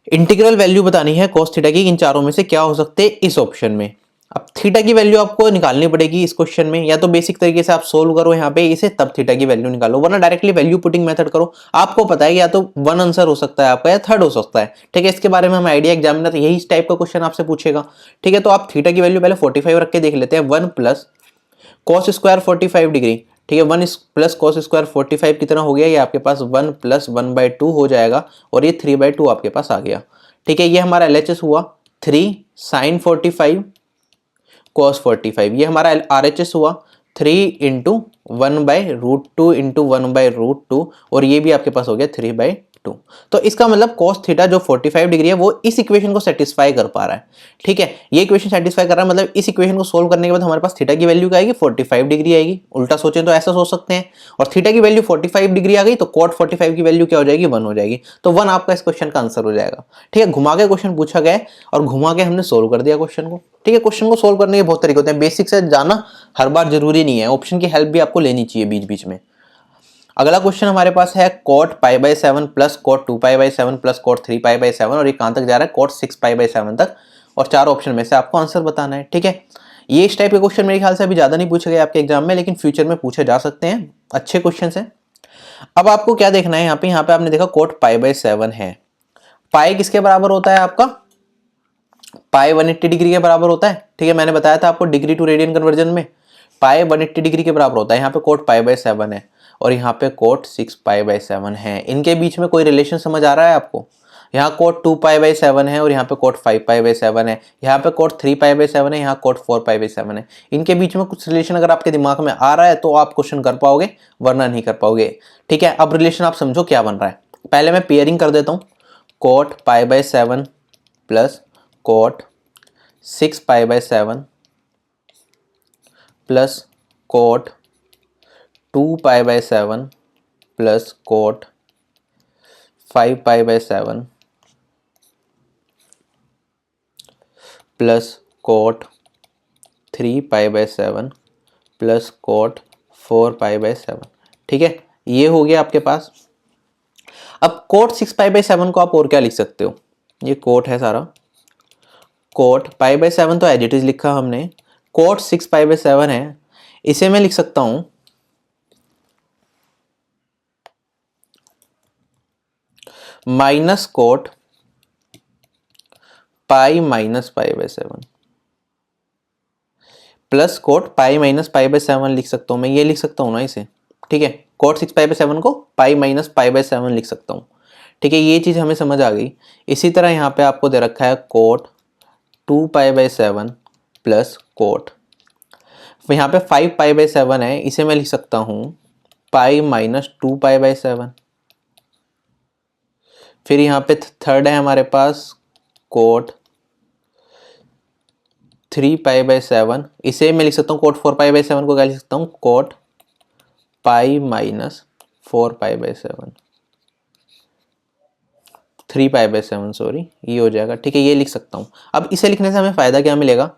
इंटीग्रल वैल्यू बतानी है कोस थीटा की। इन चारों में से क्या हो सकते हैं इस ऑप्शन में। अब थीटा की वैल्यू आपको निकालनी पड़ेगी इस क्वेश्चन में, या तो बेसिक तरीके से आप सोल्व करो यहाँ पे इसे, तब थीटा की वैल्यू निकालो, वरना डायरेक्टली वैल्यू पुटिंग मेथड करो। आपको पता है या तो 1 आंसर हो सकता है आपका या 3rd हो सकता है। ठीक है, इसके बारे में हमें आइडिया, एग्जामिनर यही इस टाइप का क्वेश्चन आपसे पूछेगा। ठीक है, तो आप थीटा की वैल्यू पहले 45 रख के देख लेते हैं। 1 प्लस कॉस स्क्वायर 45 डिग्री। ठीक है, 1 प्लस कॉस स्क्वायर 45 कितना हो गया, ये आपके पास 1 प्लस 1/2 हो जाएगा और ये 3/2 आपके पास आ गया। ठीक है, ये हमारा LHS हुआ 3 साइन 45 कॉस 45, ये हमारा RHS हुआ 3 इंटू 1/√2 इंटू 1/√2 और ये भी आपके पास हो गया 3/2। 2। तो इसका मतलब cos थीटा जो 45 डिग्री है वो इस इक्वेशन को सेटिस्फाई कर पा रहा है, ठीक है। ये इक्वेशन सेटिस्फाई कर रहा है, मतलब इस इक्वेशन को सोल्व करने के बाद हमारे पास थीटा की वैल्यू क्या आएगी, 45 डिग्री आएगी। उल्टा सोचें तो ऐसा सोच सकते हैं, और थीटा की वैल्यू 45 डिग्री आ गई तो cot 45 की वैल्यू क्या हो जाएगी, 1 हो जाएगी। तो 1 आपका इस क्वेश्चन का आंसर हो जाएगा, ठीक है। घुमा के क्वेश्चन पूछा गया है और घुमा के हमने सोल्व कर दिया क्वेश्चन को, ठीक है। क्वेश्चन को सोल्व करने के बहुत तरीके होते हैं, बेसिक से जाना हर बार जरूरी नहीं है, ऑप्शन की हेल्प भी आपको लेनी चाहिए बीच बीच में। अगला क्वेश्चन हमारे पास है cot π/7 plus cot 2π/7 plus cot 3π/7, और ये कहां तक जा रहा है, cot 6π/7 तक, और 4 ऑप्शन में से आपको आंसर बताना है, ठीक है। ये इस टाइप के क्वेश्चन मेरे ख्याल से अभी ज्यादा नहीं पूछे गए आपके एग्जाम में, लेकिन फ्यूचर में पूछे जा सकते हैं, अच्छे क्वेश्चन है। अब आपको क्या देखना है, यहाँ पे आपने देखा cot π/7 है, पाई किसके बराबर होता है आपका, पाई 180 डिग्री के बराबर होता है, ठीक है। मैंने बताया था आपको डिग्री टू रेडियन कन्वर्जन में पाई 180 डिग्री के बराबर होता है। यहाँ पे cot π/7 है और यहाँ पे cot 6π/7 है, इनके बीच में कोई रिलेशन समझ आ रहा है आपको। यहाँ cot 2π/7 है और यहाँ पे cot 5π/7 है, यहाँ पे cot 3π/7 है, यहाँ cot 4π/7 है। इनके बीच में कुछ रिलेशन अगर आपके दिमाग में आ रहा है तो आप क्वेश्चन कर पाओगे, वरना नहीं कर पाओगे, ठीक है। अब रिलेशन आप समझो क्या बन रहा है, पहले मैं पेयरिंग कर देता हूँ। cot π/7 plus cot 6π/7 plus cot 2π/7 plus cot 5π/7 plus cot 3π/7 plus cot 4π/7, ठीक है। ये हो गया आपके पास। अब cot 6π/7 को आप और क्या लिख सकते हो, ये cot है सारा, cot π/7 तो एज इट इज लिखा हमने, cot 6π/7 है, इसे मैं लिख सकता हूं minus cot pi minus π/7 plus cot pi minus π/7 लिख सकता हूं मैं, ये लिख सकता हूं ना इसे, ठीक है। cot 6π/7 को पाई माइनस π/7 लिख सकता हूं, ठीक है। ये चीज हमें समझ आ गई। इसी तरह यहाँ पे आपको दे रखा है cot 2π/7 प्लस cot, यहाँ पे 5π/7 है, इसे मैं लिख सकता हूं पाई माइनस 2π/7। फिर यहाँ पे थर्ड है हमारे पास cot 3π/7, इसे मैं लिख सकता हूँ cot 4π/7 को क्या लिख सकता हूँ, cot पाई माइनस 4π/7, 3π/7 सॉरी, ये हो जाएगा, ठीक है। ये लिख सकता हूँ। अब इसे लिखने से हमें फायदा क्या मिलेगा,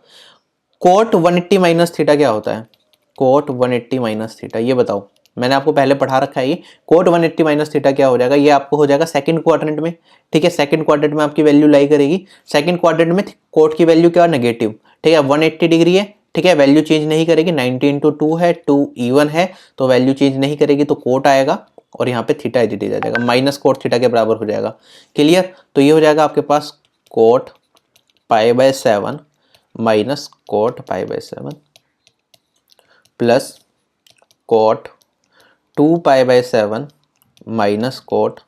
cot 180 माइनस थीटा क्या होता है, cot 180 माइनस थीटा, ये बताओ, मैंने आपको पहले पढ़ा रखा है ये। cot 180 माइनस थीटा क्या हो जाएगा, ये आपको हो जाएगा सेकंड क्वाड्रेंट में, ठीक है। सेकंड क्वाड्रेंट में आपकी वैल्यू लाई करेगी, सेकंड क्वाड्रेंट में cot की वैल्यू क्या, नेगेटिव, ठीक है। 180 डिग्री है, ठीक है, वैल्यू चेंज नहीं करेगी, 90 × 2 है, 2 इवन है तो वैल्यू चेंज नहीं करेगी, तो cot आएगा और यहाँ पे थीटा एज इट इज आ जाएगा, माइनस cot थीटा के बराबर हो जाएगा, क्लियर। तो ये हो जाएगा आपके पास cot π/7 minus cot π/7 plus cot 2π/7 minus cot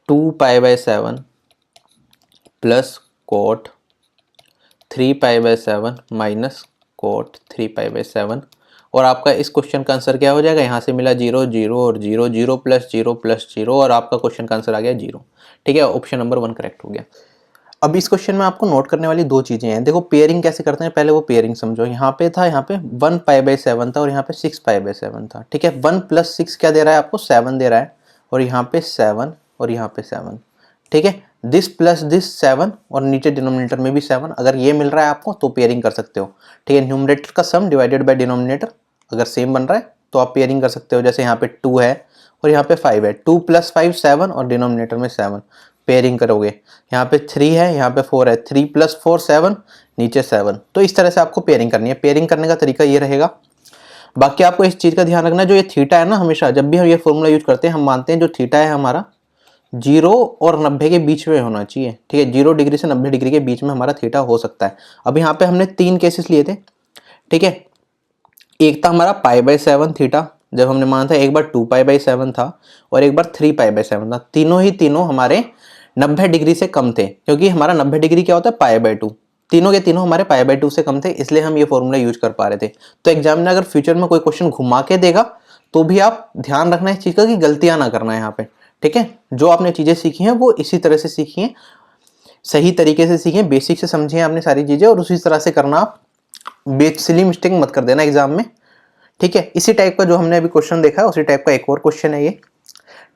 2π/7 plus cot 3π/7 minus cot 3π/7, और आपका इस क्वेश्चन का आंसर क्या हो जाएगा, यहाँ से मिला 0 0 और 0 0 प्लस 0 प्लस 0, और आपका क्वेश्चन का आंसर आ गया 0, ठीक है। ऑप्शन नंबर 1 करेक्ट हो गया। अब इस क्वेश्चन में आपको नोट करने वाली दो चीजें हैं। देखो पेयरिंग कैसे करते हैं, पहले वो पेयरिंग समझो। यहाँ पे 1π/7 था और यहाँ पे 6π/7 था, ठीक है। 1 + 6 क्या दे रहा है आपको, 7 दे रहा है, और यहाँ पे 7 और यहाँ पे 7, ठीक है। दिस प्लस दिस 7 और नीचे डिनोमिनेटर में भी 7, अगर ये मिल रहा है आपको तो पेयरिंग कर सकते हो, ठीक है। न्यूमरेटर का सम डिवाइडेड बाय डिनोमिनेटर अगर सेम बन रहा है तो आप पेयरिंग कर सकते हो। जैसे यहाँ पे 2 है और यहाँ पे 5 है, 2 + 5 7 और डिनोमिनेटर में 7, पेयरिंग करोगे। यहाँ पे 3 है, यहाँ पे 4 है, 3 + 4 7, नीचे 7। तो इस तरह से आपको पेयरिंग करनी है। पेयरिंग करने का तरीका ये रहेगा। बाकी आपको इस चीज़ का ध्यान रखना है, जो ये थीटा है ना, हमेशा जब भी हम ये फॉर्मूला यूज करते हैं हम मानते हैं जो थीटा है हमारा 0 और 90 के बीच में होना चाहिए, ठीक है। 0 डिग्री से 90 डिग्री के बीच में हमारा थीटा हो सकता है। अब यहाँ पे हमने 3 केसेस लिए थे, ठीक है। एक था हमारा π/7 थीटा, जब हमने माना था, एक बार 2π/7 था और एक बार 3π/7 था। तीनों ही तीनों हमारे 90 डिग्री से कम थे, क्योंकि हमारा 90 डिग्री क्या होता है, π/2। तीनों के तीनों हमारे π/2 से कम थे, इसलिए हम ये फॉर्मूला यूज कर पा रहे थे। तो एग्जामिनर अगर फ्यूचर में कोई क्वेश्चन घुमा के देगा तो भी आप ध्यान रखना इस चीज का कि गलतियां ना करना है यहाँ पे, ठीक है, जो आपने चीज़ें सीखी हैं वो इसी तरह से सीखी हैं, सही तरीके से सीखें, बेसिक से समझें आपने सारी चीज़ें और उसी तरह से करना। आप सिली मिस्टेक मत कर देना एग्जाम में, ठीक है। इसी टाइप का जो हमने अभी क्वेश्चन देखा है उसी टाइप का एक और क्वेश्चन है ये,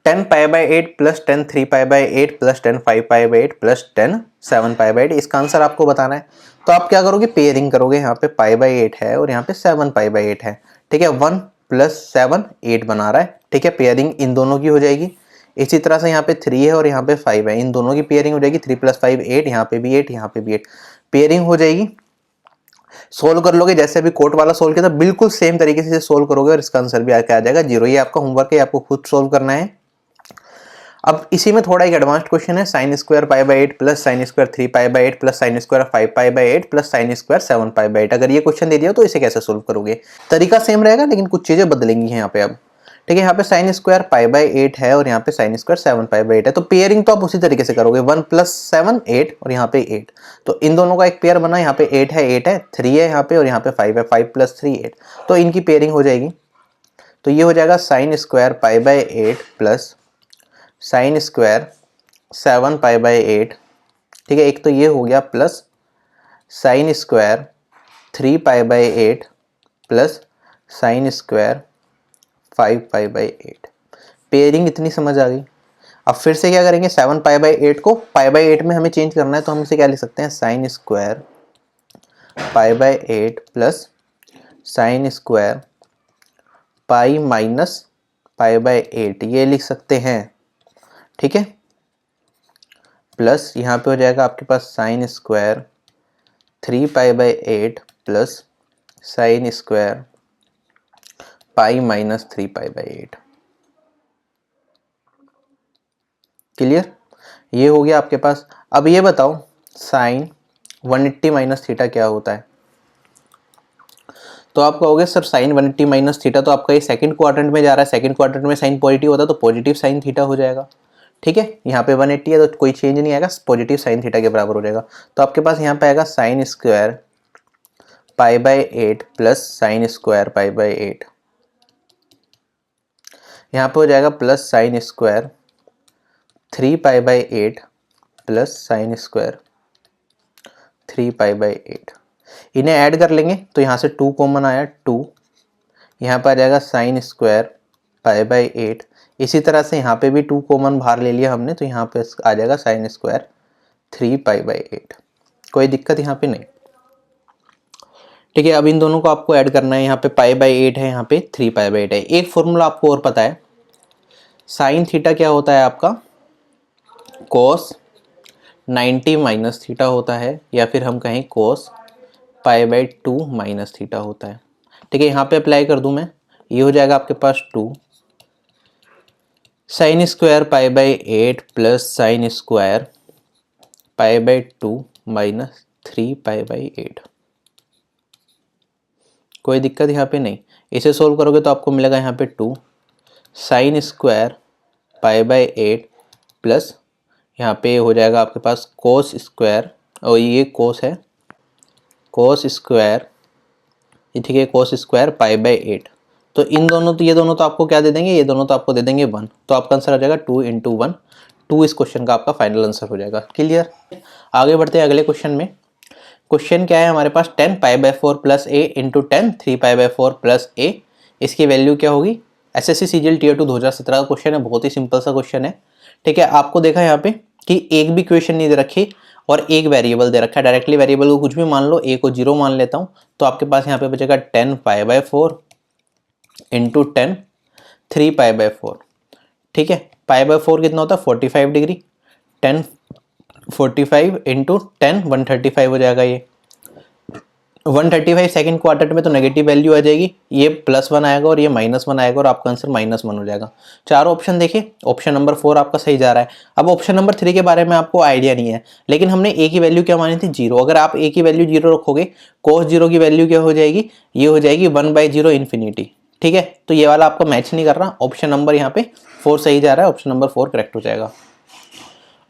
10 pi by 8 plus 10 3 pi by 8 plus 10 5 pi by 8 plus 10 7 pi by 8। इसका आंसर आपको बताना है। तो आप क्या करोगे, पेयरिंग करोगे। यहाँ पे पाई बाई 8 है और यहाँ पे 7 पाई बाई 8 है, ठीक है। 1 प्लस 7 8 बना रहा है, ठीक है। पेयरिंग इन दोनों की हो जाएगी। इसी तरह से यहाँ पे 3 है और यहाँ पे 5 है, इन दोनों की पेयरिंग हो जाएगी। 3 प्लस 5 8, यहाँ पे भी 8, यहाँ पे भी 8, पेयरिंग हो जाएगी। सोल्व कर लोगे, जैसे अभी कोट वाला सोल्व किया था बिल्कुल सेम तरीके से सोल्व करोगे और इसका आंसर भी आके आ जाएगा 0। ये आपका होमवर्क है, आपको खुद सोल्व करना है। अब इसी में थोड़ा एक एडवांस्ड क्वेश्चन है, sine square pi by 8 plus sine square 3 pi by 8 plus sine square 5 pi by 8 plus sine square 7 pi by 8। अगर ये क्वेश्चन दे दिया तो इसे कैसे सोल्व करोगे, तरीका सेम रहेगा लेकिन कुछ चीजें बदलेंगी यहाँ पे अब, ठीक है। यहाँ पे साइन स्क्वायर पाई बाई 8 है और यहाँ पे साइन स्क्वायर 7 पाई बाई 8 है, तो पेयरिंग तो आप उसी तरीके से करोगे, 1 प्लस 7 8 और यहाँ पे 8, तो इन दोनों का एक पेयर बना। यहाँ पे 8 है 8 है, 3 है यहाँ पे और यहाँ पे 5 है, 5 प्लस 3 8, तो इनकी पेयरिंग हो जाएगी। तो ये हो जाएगा sign square pi by 8 plus sine square 7 pi by 8, ठीक है। एक तो ये हो गया, plus sine square 3 pi by 8 plus sine square 5 pi by 8। Pairing इतनी समझ आ गई। अब फिर से क्या करेंगे, 7 पाई बाई 8 को पाई बाई 8 में हमें चेंज करना है, तो हम इसे क्या लिख सकते हैं, sign square pi by 8 plus sine square pi minus pi by 8, ये लिख सकते हैं, ठीक है। प्लस यहाँ पे हो जाएगा आपके पास sine square 3 pi by 8 plus sine square pi minus 3 pi by 8। Clear, ये हो गया आपके पास। अब ये बताओ साइन 180 माइनस थीटा क्या होता है। तो आप कहोगे सर साइन 180 माइनस थीटा, तो आपका ये सेकंड क्वाड्रेंट में जा रहा है, सेकंड क्वाड्रेंट में साइन पॉजिटिव होता है तो पॉजिटिव साइन थीटा हो जाएगा, ठीक है। यहाँ पे 180 है तो कोई चेंज नहीं आएगा, पॉजिटिव साइन थीटा के बराबर हो जाएगा। तो आपके पास यहाँ पे आएगा sign square pi by 8 plus sine square pi by 8, यहाँ पे हो जाएगा plus sine square 3 pi by 8 plus sine square 3 pi by 8। इन्हें ऐड कर लेंगे तो यहाँ से 2 कॉमन आया, 2, यहाँ पर आ जाएगा साइन स्क्वायर पाई बाई 8। इसी तरह से यहाँ पे भी 2 कॉमन बाहर ले लिया हमने, तो यहाँ पे आ जाएगा साइन स्क्वायर 3 पाई बाई 8। कोई दिक्कत यहाँ पे नहीं, ठीक है। अब इन दोनों को आपको ऐड करना है, यहाँ पे पाई बाई 8 है, यहाँ पे 3 पाई बाई 8 है। एक फॉर्मूला आपको और पता है, साइन थीटा क्या होता है आपका, कोस 90 माइनस थीटा होता है, या फिर हम कहें कोस पाई बाई 2 माइनस थीटा होता है, ठीक है। यहाँ पे अप्लाई कर दूं मैं, ये हो जाएगा आपके पास 2 sine square pi by 8 plus sine square pi by 2 minus 3 pi by 8। कोई दिक्कत यहाँ पे नहीं। इसे सोल्व करोगे तो आपको मिलेगा यहाँ पे 2 sine square pi by 8 plus यहाँ पे हो जाएगा आपके पास कोस स्क्वायर, और ये कोस है, कोस स्क्वायर, ठीक है, कोस स्क्वायर पाई बाई 8। तो इन दोनों, तो ये दोनों तो आपको क्या दे देंगे, ये दोनों तो आपको दे देंगे 1, तो आपका आंसर आ जाएगा 2 इंटू 1। 2 इस क्वेश्चन का आपका फाइनल आंसर हो जाएगा। क्लियर, आगे बढ़ते हैं अगले क्वेश्चन में। क्वेश्चन क्या है हमारे पास, 10 pi by 4 plus A into 10 3 pi by 4 plus A, इसकी वैल्यू क्या होगी। एसएससी सीजीएल टियर 2 2017 का क्वेश्चन है, बहुत ही सिंपल सा क्वेश्चन है, ठीक है। आपको देखा यहाँ पे कि एक भी क्वेश्चन नहीं दे रखी और एक वेरिएबल दे रखा है, डायरेक्टली वेरिएबल को कुछ भी मान लो, ए को 0 मान लेता हूँ, तो आपके पास यहाँ पे बचेगा 10 pi by 4 into 10 3 pi by 4, ठीक है। पाई बाई 4 कितना होता है 45 डिग्री, 10 45 इंटू 10 135 हो जाएगा। ये 135 सेकंड क्वार्टर में तो नेगेटिव वैल्यू आ जाएगी, ये +1 आएगा और ये -1 आएगा और आपका आंसर -1 हो जाएगा। चारों ऑप्शन देखिए, ऑप्शन नंबर 4 आपका सही जा रहा है। अब ऑप्शन नंबर 3 के बारे में आपको आइडिया नहीं है, लेकिन हमने ए की वैल्यू क्या मानी थी 0। अगर आप ए की वैल्यू 0 रखोगे, cos 0 की वैल्यू क्या हो जाएगी, ये हो जाएगी 1/0 इन्फिनिटी, ठीक है। तो ये वाला आपका मैच नहीं कर रहा, ऑप्शन नंबर यहाँ पे 4 सही जा रहा है, ऑप्शन नंबर 4 करेक्ट हो जाएगा।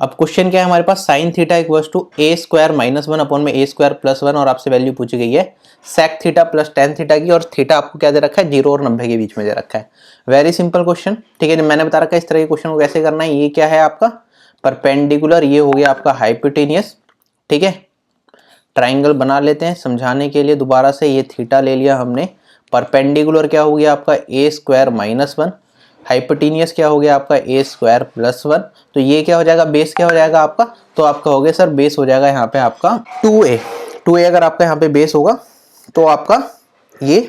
अब क्वेश्चन क्या है हमारे पास, sine theta equals to A square minus one upon में ए स्क्वायर प्लस वन, और आपसे वैल्यू पूछी गई है sec theta plus tan theta की, और थीटा आपको क्या दे रखा है, 0 और 90 के बीच में दे रखा है। वेरी सिंपल क्वेश्चन, ठीक है। मैंने बता रखा है इस तरह के क्वेश्चन को कैसे करना है। ये क्या है आपका परपेंडिकुलर, ये हो गया आपका हाइपोटेनियस, ठीक है। ट्राइंगल बना लेते हैं समझाने के लिए दोबारा से। ये थीटा ले लिया हमने, परपेंडिकुलर क्या हो गया आपका ए स्क्वायर माइनस वन, हाइपोटेनियस क्या हो गया आपका ए स्क्वायर प्लस वन। तो ये क्या हो जाएगा, बेस क्या हो जाएगा आपका, तो आपका हो गया सर बेस हो जाएगा यहाँ पे आपका 2a। 2a अगर आपका यहाँ पे बेस होगा तो आपका ये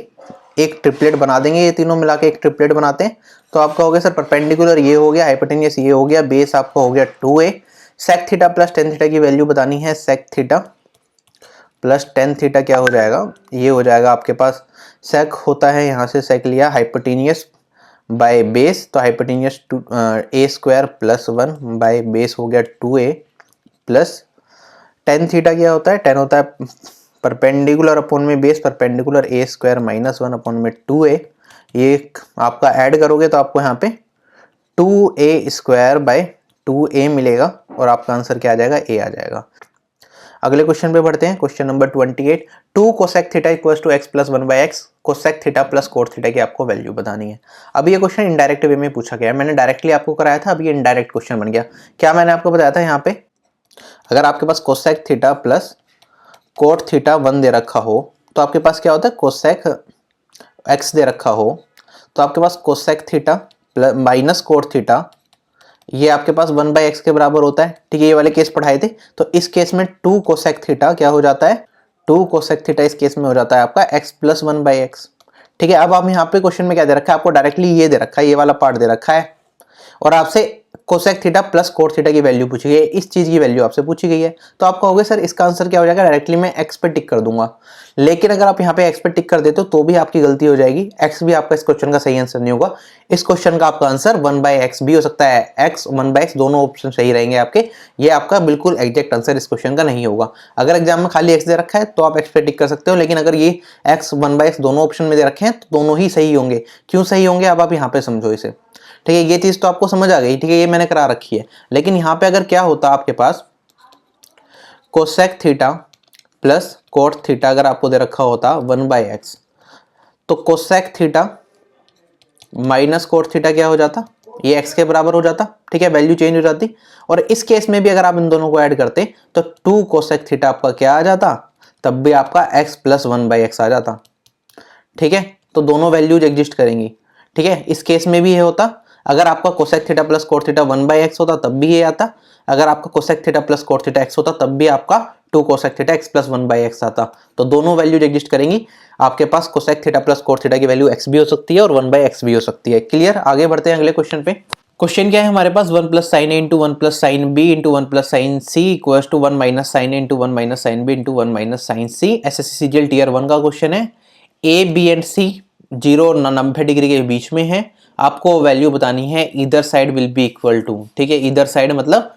एक ट्रिपलेट बना देंगे, ये तीनों मिला के एक ट्रिपलेट बनाते हैं। तो आपका हो गया सर परपेंडिकुलर ये हो गया, हाइपोटेनियस ये हो गया, बेस आपका हो गया 2a। Sec theta plus tan theta की वैल्यू बतानी है, sec theta plus tan theta क्या हो जाएगा, ये हो जाएगा आपके पास, सेक होता है यहाँ से सेक लिया हाइपोटेनियस बाय बेस, तो hypotenuse A square plus one by base हो गया 2a प्लस टेन थीटा क्या होता है, टेन होता है परपेंडिकुलर अपॉन में base, perpendicular A square minus one upon में 2a। ये आपका ऐड करोगे तो आपको यहाँ पे 2a स्क्वायर बाय 2a मिलेगा, और आपका आंसर क्या आ जाएगा, a आ जाएगा। अगले क्वेश्चन पे बढ़ते हैं, question number 28। 2 cosec theta equals to x plus one by x, cosec theta plus cot theta की आपको वैल्यू बतानी है। अभी ये क्वेश्चन इनडायरेक्ट वे में पूछा गया है, मैंने डायरेक्टली आपको कराया था, अभी ये इनडायरेक्ट क्वेश्चन बन गया। क्या मैंने आपको बताया था यहाँ पे, अगर आपके पास cosec theta plus cot theta 1 दे रखा हो तो आपके पास क्या होता है, कोसेक x दे रखा हो तो आपके पास cosec theta plus minus cot theta, ये आपके पास 1 बाई एक्स के बराबर होता है, ठीक है। ये वाले केस पढ़ाए थे, तो इस केस में 2 कोसेक थीटा क्या हो जाता है, 2 कोसेक थीटा इस केस में हो जाता है आपका x plus one by x, ठीक है। अब आप यहाँ पे क्वेश्चन में क्या दे रखा है, आपको डायरेक्टली ये दे रखा है, ये वाला पार्ट दे रखा है, और आपसे cosec theta plus cot theta की वैल्यू पूछी गई है, इस चीज की वैल्यू आपसे पूछी गई है। तो आप कहोगे सर इसका आंसर क्या हो जाएगा, डायरेक्टली मैं एक्स पे टिक कर दूंगा। लेकिन अगर आप यहाँ पे एक्स पे टिक कर देते हो तो भी आपकी गलती हो जाएगी, एक्स भी आपका इस क्वेश्चन का सही आंसर नहीं होगा। इस क्वेश्चन का आपका आंसर 1 बाई एक्स भी हो सकता है, एक्स 1 बाई एक्स दोनों ऑप्शन सही रहेंगे आपके। ये आपका बिल्कुल एग्जैक्ट आंसर इस क्वेश्चन का नहीं होगा। अगर एग्जाम में खाली एक्स दे रखा है तो आप एक्स पे टिक कर सकते हो, लेकिन अगर ये एक्स 1 बाई एक्स दोनों ऑप्शन में दे रखे हैं तो दोनों ही सही होंगे। क्यों सही होंगे अब आप यहाँ पे समझो इसे, ठीक है। ये चीज तो आपको समझ आ गई, ठीक है, ये मैंने करा रखी है। लेकिन यहाँ पे अगर क्या होता आपके पास cosec theta plus cot theta अगर आपको दे रखा होता 1 बाई एक्स, तो cosec theta minus cot theta क्या हो जाता, ये एक्स के बराबर हो जाता, ठीक है, वैल्यू चेंज हो जाती। और इस केस में भी अगर आप इन दोनों को ऐड करते तो 2 कोसेक थीटा आपका क्या आ जाता, तब भी आपका एक्स प्लस 1 बाई एक्स आ जाता, ठीक है। तो दोनों वैल्यूज एग्जिस्ट करेंगी, ठीक है। इस केस में भी ये होता, अगर आपका cosec theta plus cot theta 1 by X होता तब भी ये आता, अगर आपका cosec theta plus cot theta X होता तब भी आपका 2 cosec theta X plus 1 by X आता। तो दोनों वैल्यूज एग्जिस्ट करेंगी, आपके पास cosec theta plus cot theta की वैल्यू एक्स भी हो सकती है और 1 बाई एक्स भी हो सकती है। क्लियर, आगे बढ़ते हैं अगले क्वेश्चन पे। क्वेश्चन क्या है हमारे पास, 1 plus sine A into 1 plus sine B into 1 plus sine C equals to 1 minus sine A into 1 minus sine B into 1 minus sine C. SSC CGL tier 1 का क्वेश्चन है। ए बी एंड सी 0 और 90 degree के बीच में है, आपको value बतानी है इधर side will be equal to, ठीक है। इधर साइड मतलब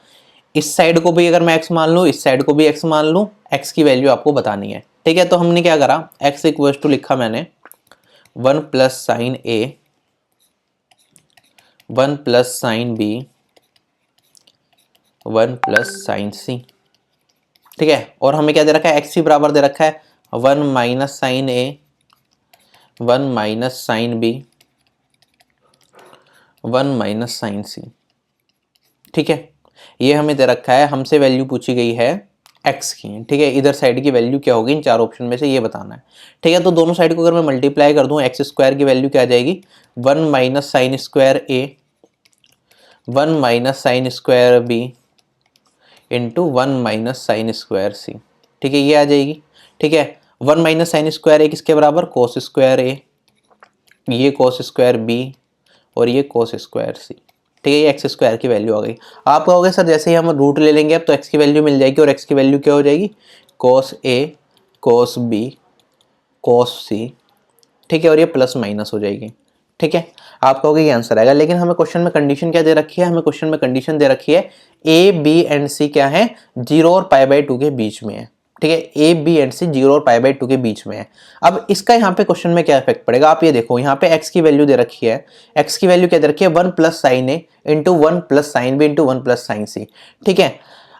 इस साइड को भी अगर मैं x मान लूं, इस साइड को भी x मान लूं, x की वैल्यू आपको बतानी है, ठीक है। तो हमने क्या करा, x इक्वल टू लिखा मैंने 1 plus sine A 1 plus sine B 1 plus sine C, ठीक है। और हमें क्या दे रखा है, x भी बराबर दे रखा है 1 minus sine A 1 minus sine B 1 minus sine C, ठीक है। ये हमें दे रखा है, हमसे वैल्यू पूछी गई है x की, ठीक है। इधर साइड की वैल्यू क्या होगी इन चार ऑप्शन में से ये बताना है, ठीक है। तो दोनों साइड को अगर मैं मल्टीप्लाई कर दूं, एक्स स्क्वायर की वैल्यू क्या आ जाएगी, 1 minus sine square A 1 minus sine square B into 1 minus sine square C, ठीक है, ये आ जाएगी, ठीक है। 1 माइनस साइन स्क्वायर ए किसके बराबर, कोस स्क्वायर ए, ये कोस स्क्वायर बी और ये कोस स्क्वायर सी, ठीक है। ये एक्स स्क्वायर की वैल्यू आ गई। आप कहोगे सर जैसे ही हम रूट ले लेंगे अब तो एक्स की वैल्यू मिल जाएगी, और एक्स की वैल्यू क्या हो जाएगी, कोस ए कोस बी कोस सी, ठीक है, और ये प्लस माइनस हो जाएगी, ठीक है। आप कहोगे ये आंसर आएगा, लेकिन हमें क्वेश्चन में कंडीशन क्या दे रखी है, हमें क्वेश्चन में कंडीशन दे रखी है ए बी एंड सी क्या है, 0 और पाई बाई 2 के बीच में है, ठीक है, ए बी एंड सी 0 और π/2 के बीच में है। अब इसका यहाँ पे क्वेश्चन में क्या इफेक्ट पड़ेगा, आप ये देखो यहाँ पे x की वैल्यू दे रखी है, x की वैल्यू क्या दे रखी है 1 + sin a into 1 + sin b into 1 + sin c। ठीक है,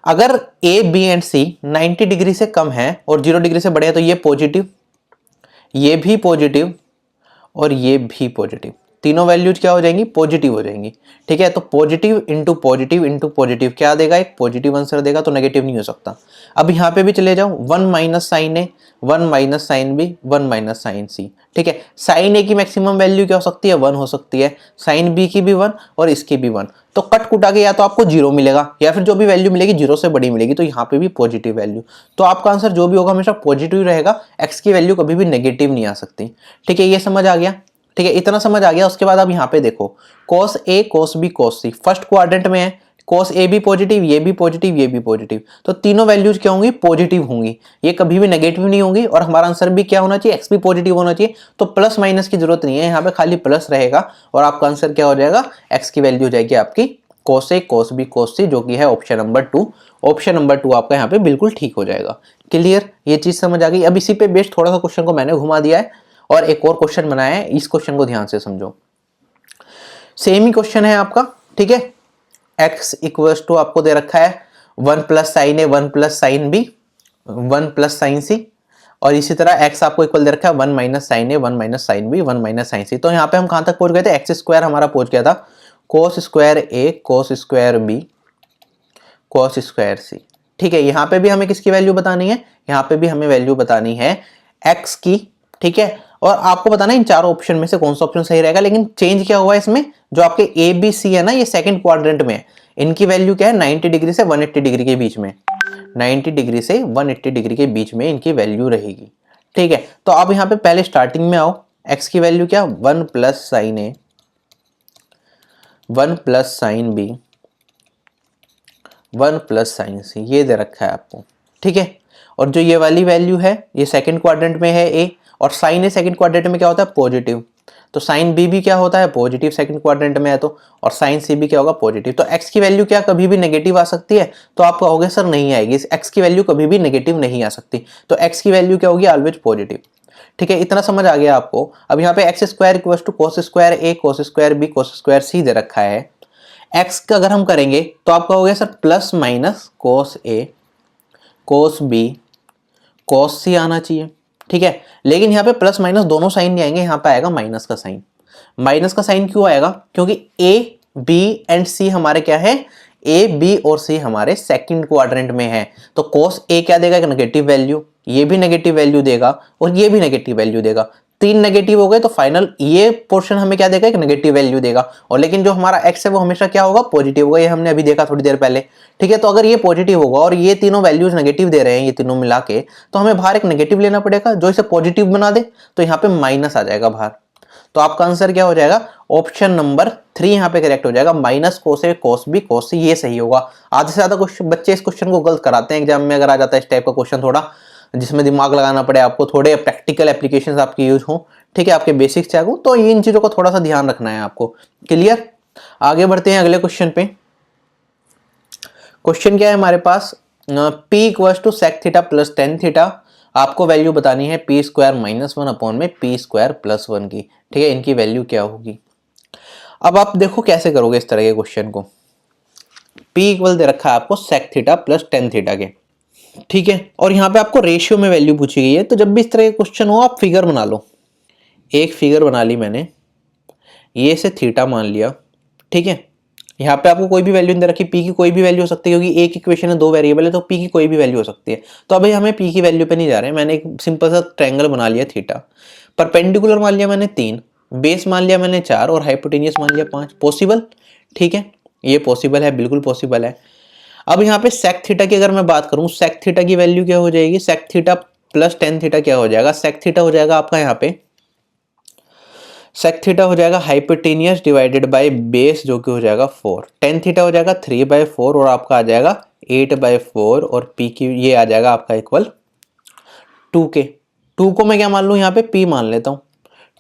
अगर a b and c 90 degree से कम है और 0 डिग्री से बड़े हैं तो ये पॉजिटिव, ये भी पॉजिटिव और ये भी पॉजिटिव, तीनों वैल्यूज क्या हो जाएंगी, पॉजिटिव हो जाएंगी। ठीक है, तो positive into positive into positive क्या देगा, एक पॉजिटिव आंसर देगा, तो नेगेटिव नहीं हो सकता। अब यहाँ पे भी चले जाओ, 1 - sin a 1 - sin b 1 - sin c। ठीक है, sin a की मैक्सिमम वैल्यू क्या हो सकती है, 1 हो सकती है, sin b की भी 1 और इसकी भी 1। तो कट कुटा के या तो आपको 0 मिलेगा या फिर जो भी वैल्यू मिलेगी 0 से बड़ी मिलेगी, तो यहाँ पे भी पॉजिटिव वैल्यू। तो आपका आंसर जो भी होगा हमेशा पॉजिटिव रहेगा, x की वैल्यू कभी भी नेगेटिव नहीं आ सकती। ठीक है, ये समझ आ गया। ठीक है, इतना समझ आ गया। उसके बाद अब यहाँ पे देखो, cos a cos b cos c first quadrant में है, cos a भी पॉजिटिव, ये भी पॉजिटिव, ये भी पॉजिटिव, तो तीनों वैल्यूज क्या होंगी, पॉजिटिव होंगी, ये कभी भी नेगेटिव नहीं होंगी। और हमारा आंसर भी क्या होना चाहिए, x भी पॉजिटिव होना चाहिए। तो प्लस माइनस की जरूरत नहीं है, यहाँ पे खाली प्लस रहेगा और आपका आंसर क्या हो जाएगा, x की वैल्यू हो जाएगी आपकी cos a cos b cos c, जो कि है ऑप्शन नंबर 2। ऑप्शन नंबर 2 आपका यहाँ पे बिल्कुल ठीक हो जाएगा। क्लियर, ये चीज समझ आ गई। अब इसी पे बेस्ड थोड़ा सा क्वेश्चन को मैंने घुमा दिया है और एक और क्वेश्चन बनाया है, इस क्वेश्चन को ध्यान से समझो। सेम ही क्वेश्चन है आपका। ठीक है, x इक्वल्स टू आपको दे रखा है 1 + sin a 1 + sin b 1 + sin c, और इसी तरह x आपको इक्वल दे रखा है 1 - sin a 1 - sin b 1 - sin c। तो यहाँ पे हम कहां तक पहुंच गए थे, x² हमारा पहुंच गया था cos² a cos² b cos² c। ठीक है, यहाँ पे भी हमें किसकी वैल्यू बतानी है, यहाँ पे भी हमें वैल्यू बतानी है x की। ठीक है, और आपको बताना है इन चारों ऑप्शन में से कौन सा ऑप्शन सही रहेगा। लेकिन चेंज क्या हुआ है इसमें, जो आपके ए बी सी है ना, ये सेकंड क्वाड्रेंट में है, इनकी वैल्यू क्या है 90 डिग्री से 180 डिग्री के बीच में, 90 डिग्री से 180 डिग्री के बीच में इनकी वैल्यू रहेगी। ठीक है, तो आप यहाँ पे पहले स्टार्टिंग में आओ, x की वैल्यू क्या 1 + sin a 1 + sin b 1 + sin c, ये दे रखा है आपको। ठीक है, और जो ये वाली वैल्यू है ये सेकंड क्वाड्रेंट में है a, और साइन ए सेकंड क्वाड्रेंट में क्या होता है, पॉजिटिव, तो साइन बी भी क्या होता है, पॉजिटिव सेकंड क्वाड्रेंट में है तो, और साइन सी भी क्या होगा, पॉजिटिव। तो x की वैल्यू क्या कभी भी नेगेटिव आ सकती है, तो आप कहोगे सर नहीं आएगी, x की वैल्यू कभी भी नेगेटिव नहीं आ सकती, तो x की वैल्यू क्या होगी, ऑलवेज पॉजिटिव। ठीक है, इतना समझ आ गया आपको। अब यहाँ पे x² = cos² a cos² b cos² c दे रखा है। x का अगर हम करेंगे तो आप कहोगे sir plus minus cos a cos b cos c आना चाहिए। ठीक है, लेकिन यहाँ पे प्लस माइनस दोनों साइन नहीं आएंगे, यहाँ पे आएगा माइनस का साइन। माइनस का साइन क्यों आएगा, क्योंकि ए बी एंड सी हमारे क्या है, ए बी और सी हमारे सेकंड क्वाड्रेंट में है, तो कोस ए क्या देगा, एक नेगेटिव वैल्यू, ये भी नेगेटिव वैल्यू देगा और ये भी नेगेटिव वैल्यू देगा, तीन नेगेटिव हो गए, तो फाइनल ये पोर्शन हमें क्या देगा, एक नेगेटिव वैल्यू देगा। और लेकिन जो हमारा एक्स है वो हमेशा क्या होगा, पॉजिटिव होगा, ये हमने अभी देखा थोड़ी देर पहले। ठीक है, तो अगर ये पॉजिटिव होगा और ये तीनों वैल्यूज नेगेटिव दे रहे हैं, ये तीनों मिला के, तो हमें बाहर एक नेगेटिव लेना पड़ेगा जो इसे पॉजिटिव बना दे, तो यहाँ पे माइनस आ जाएगा बाहर। तो आपका आंसर क्या हो जाएगा, ऑप्शन नंबर 3 यहाँ पे करेक्ट हो जाएगा, माइनस कोस ए कोस बी कोस सी, ये सही होगा। आधे से ज्यादा बच्चे इस क्वेश्चन को गलत कराते हैं एग्जाम में, अगर आ जाता है इस टाइप का क्वेश्चन थोड़ा जिसमें दिमाग लगाना पड़े आपको, थोड़े प्रैक्टिकल एप्लीकेशंस आपकी यूज हो, ठीक है, आपके बेसिक्स चाहूँ, तो इन चीजों को थोड़ा सा ध्यान रखना है आपको। क्लियर, आगे बढ़ते हैं अगले क्वेश्चन पे। क्वेश्चन क्या है हमारे पास, p = sec theta plus tan theta, आपको वैल्यू बतानी है p² - 1 में p² + 1 की। ठीक है, इनकी वैल्यू क्या होगी। अब आप देखो कैसे करोगे इस तरह के क्वेश्चन को। p इक्वल दे रखा है आपको sec theta plus tan theta के, ठीक है, और यहाँ पे आपको रेशियो में वैल्यू पूछी गई है, तो जब भी इस तरह के क्वेश्चन हो आप फिगर बना लो। एक फिगर बना ली मैंने, ये से थीटा मान लिया, ठीक है, यहाँ पे आपको कोई भी वैल्यू दे रखी, p की कोई भी वैल्यू हो सकती है, क्योंकि एक इक्वेशन है, दो वेरिएबल है, तो p की कोई भी वैल्यू हो सकती है। तो अभी हमें p की वैल्यू पे नहीं जा रहे हैं, मैंने एक सिंपल सा ट्रायंगल बना लिया थीटा, परपेंडिकुलर मान लिया मैंने 3, बेस मान लिया मैंने 4 और हाइपोटेनियस मान लिया 5। पॉसिबल, ठीक है, ये पॉसिबल है, बिल्कुल पॉसिबल है। अब यहाँ पे सेक थीटा की अगर मैं बात करूँ, सेक थीटा की वैल्यू क्या हो जाएगी, sec theta plus tan theta क्या हो जाएगा, सेक थीटा हो जाएगा आपका यहाँ पे, सेक थीटा हो जाएगा हाइपोटेनियस डिवाइडेड बाय बेस, जो कि हो जाएगा 4, टेन थीटा हो जाएगा 3/4 और आपका आ जाएगा 8/4, और p की ये आ जाएगा आपका इक्वल 2 के। 2 को मैं क्या मान लूँ यहाँ पे p मान लेता हूँ,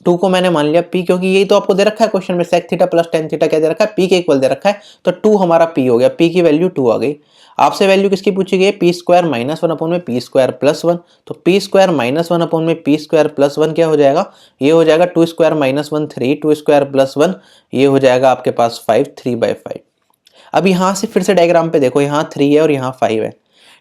2 को मैंने मान लिया p, क्योंकि यही तो आपको दे रखा है क्वेश्चन में, sec theta plus tan theta क्या दे रखा है, p के इक्वल दे रखा है, तो 2 हमारा p हो गया, p की वैल्यू 2 आ गई। आपसे वैल्यू किसकी पूछी गई है, P square minus one upon में पी स्क्वायर प्लस वन, तो P square minus one upon में पी स्क्वायर प्लस वन क्या हो जाएगा, ये हो जाएगा 2 square minus one 3, 2 square plus one ये हो जाएगा आपके पास 5, 3/5। अब यहाँ से फिर से डायग्राम पे देखो, यहाँ 3 है और यहाँ 5 है,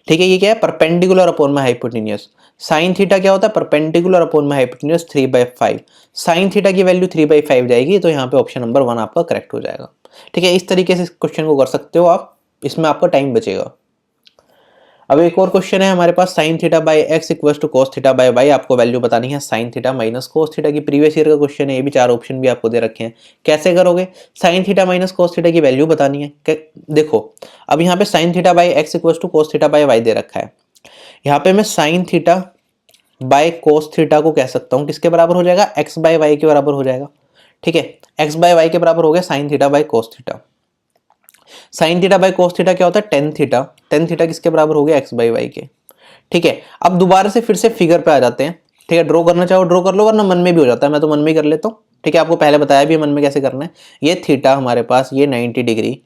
ठीक है। ये क्या है, परपेंडिकुलर अपॉन में हाइपोटेन्यूज। साइन थीटा क्या होता है, परपेंडिकुलर अपॉन में हाइपोटेन्यूज 3/5। साइन थीटा की वैल्यू 3/5 जाएगी, तो यहाँ पे ऑप्शन नंबर 1 आपका करेक्ट हो जाएगा, ठीक है। इस तरीके से क्वेश्चन को कर सकते हो आप, इसमें आपका टाइम बचेगा। अब एक और क्वेश्चन है हमारे पास, sine theta by x equal to cos theta by Y. आपको वैल्यू बतानी है sine theta minus cos theta की। प्रीवियस ईयर का क्वेश्चन है, ये भी 4 ऑप्शन भी आपको दे रखे हैं। कैसे करोगे, sine theta minus cos theta की वैल्यू बतानी है। देखो अब यहाँ पे sine theta by x equal to cos theta by y दे रखा है। यहाँ पे मैं sine theta by cos theta को कह सकता हूँ किसके बराबर हो जाएगा, एक्स बाय वाई के बराबर हो जाएगा, ठीक है। एक्स बाय वाई के बराबर हो गया sign theta by cos theta. Sign theta by cos theta क्या होता है, टेन थीटा। टेन थीटा किसके बराबर हो गया, एक्स बाय वाई के, ठीक है। अब दोबारा से फिर से फिगर पे आ जाते हैं, ठीक है। ड्रॉ करना चाहो ड्रॉ कर लो, वरना मन में भी हो जाता है, मैं तो मन में ही कर लेता हूँ, ठीक है। आपको पहले बताया भी मन में कैसे करना है। ये थीटा हमारे पास, ये 90 डिग्री,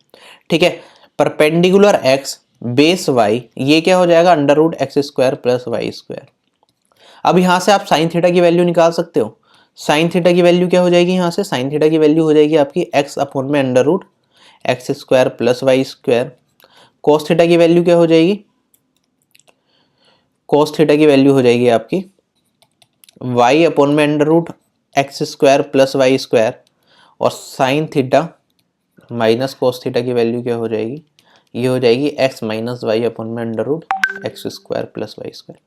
ठीक है। परपेंडिकुलर एक्स बेस वाई, ये क्या हो जाएगा, under root x square plus Y square. अब यहाँ से आप साइन थीटा की वैल्यू निकाल सकते हो। साइन थीटा की वैल्यू क्या हो जाएगी, यहाँ से साइन थीटा की वैल्यू हो जाएगी आपकी एक्स अपॉन में under root x square plus Y square. Cos theta की वैल्यू क्या हो जाएगी, कोस थीटा की वैल्यू हो जाएगी आपकी वाई अपॉन में under root x square plus Y square. और sine theta minus cos theta की वैल्यू क्या हो जाएगी, ये हो जाएगी एक्स माइनस वाई अपॉन में under root x square plus Y square,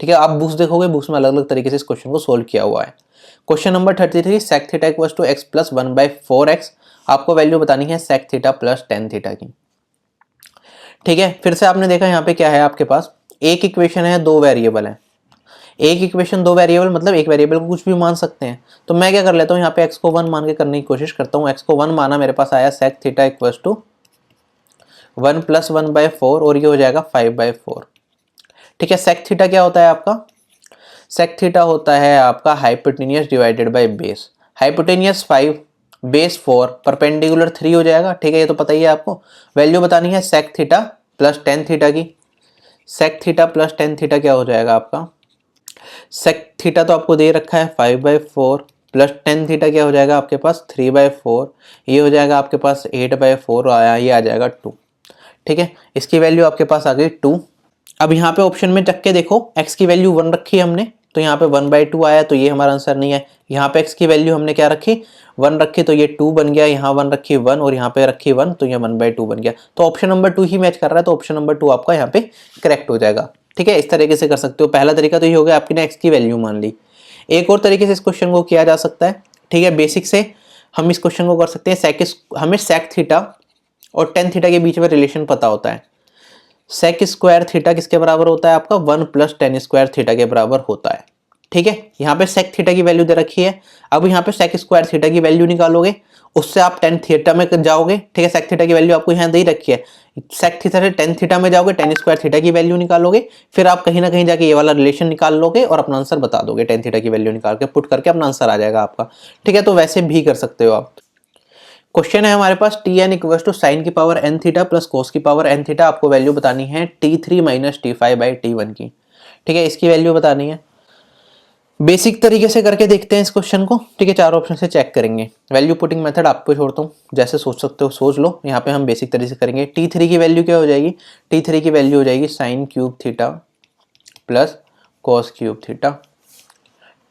ठीक है। आप बुक्स देखोगे, बुक्स में अलग अलग तरीके से इस क्वेश्चन को सोल्व किया हुआ है। Question number 33, sec theta equals to x plus 1/4x। आपको वैल्यू बतानी है sec theta plus tan theta की, ठीक है। फिर से आपने देखा यहाँ पे क्या है आपके पास, एक इक्वेशन है, 2 वेरिएबल है। एक इक्वेशन 2 वेरिएबल मतलब एक वेरिएबल को कुछ भी मान सकते हैं। तो मैं क्या कर लेता हूँ, यहाँ पे x को 1 मान के करने की कोशिश करता हूँ। x को 1 माना, मेरे पास आया सेक थीटा इक्वल्स टू 1 + 1/4 और ये हो जाएगा 5/4, ठीक है। सेक थीटा क्या होता है आपका, सेक थीटा होता है आपका hypotenuse divided by base. Hypotenuse 5, base 4, perpendicular 3 हो जाएगा, ठीक है। ये तो पता ही है आपको। वैल्यू बतानी है sec theta plus tan theta की। Sec theta plus tan theta क्या हो जाएगा आपका, सेक थीटा तो आपको दे रखा है 5/4 प्लस टेन थीटा क्या हो जाएगा आपके पास 3/4, ये हो जाएगा आपके पास 8/4 आया, ये आ जाएगा 2, ठीक है। इसकी वैल्यू आपके पास आ गई 2। अब यहाँ पे ऑप्शन में चक के देखो, x की वैल्यू 1 रखी है हमने, तो यहाँ पे 1/2 आया, तो ये हमारा आंसर नहीं है। यहाँ पे x की वैल्यू हमने क्या रखी, 1 रखी, तो ये 2 बन गया। यहाँ 1 रखी 1 और यहाँ पे रखी 1, तो ये 1/2 बन गया। तो ऑप्शन नंबर 2 ही मैच कर रहा है, तो ऑप्शन नंबर 2 आपका यहाँ पे करेक्ट हो जाएगा, ठीक है। इस तरीके से कर सकते हो। पहला तरीका तो ये हो गया, आपकी ने x की वैल्यू मान ली। एक और तरीके से इस क्वेश्चन को किया जा सकता है, ठीक है। बेसिक से हम इस क्वेश्चन को कर सकते हैं, हमें सेक थीटा और टेन थीटा के बीच में रिलेशन पता होता है। सेक स्क्वायर थीटा किसके बराबर होता है आपका, 1 + टेन स्क्वायर थीटा के बराबर होता है, ठीक है। यहाँ पे सेक थीटा की वैल्यू दे रखी है। अब यहाँ पे सेक स्क्वायर थीटा की वैल्यू निकालोगे, उससे आप टेन थीटा में जाओगे, ठीक है। सेक थीटा की वैल्यू आपको यहाँ दे रखी है, सेक थीटा से टेन थीटा में जाओगे, टेन स्क्वायर थीटा की वैल्यू निकालोगे, फिर आप कहीं ना कहीं जाके ये वाला रिलेशन निकाल लोगे और अपना आंसर बता दोगे। टेन थीटा की वैल्यू निकाल के पुट करके अपना आंसर आ जाएगा आपका, ठीक है। तो वैसे भी कर सकते हो आप। क्वेश्चन है हमारे पास, T N equals to sine की power N theta plus cos की पावर एन थीटा। आपको वैल्यू बतानी है T3 - T5/T1 की, ठीक है। इसकी वैल्यू बतानी है। बेसिक तरीके से करके देखते हैं इस क्वेश्चन को, ठीक है। 4 ऑप्शन से चेक करेंगे। वैल्यू पुटिंग मेथड आपको छोड़ता हूँ, जैसे सोच सकते हो सोच लो। यहाँ पे हम बेसिक तरीके से करेंगे। T3 की वैल्यू क्या हो जाएगी, T3 की वैल्यू हो जाएगी sign cube theta plus cos cube theta.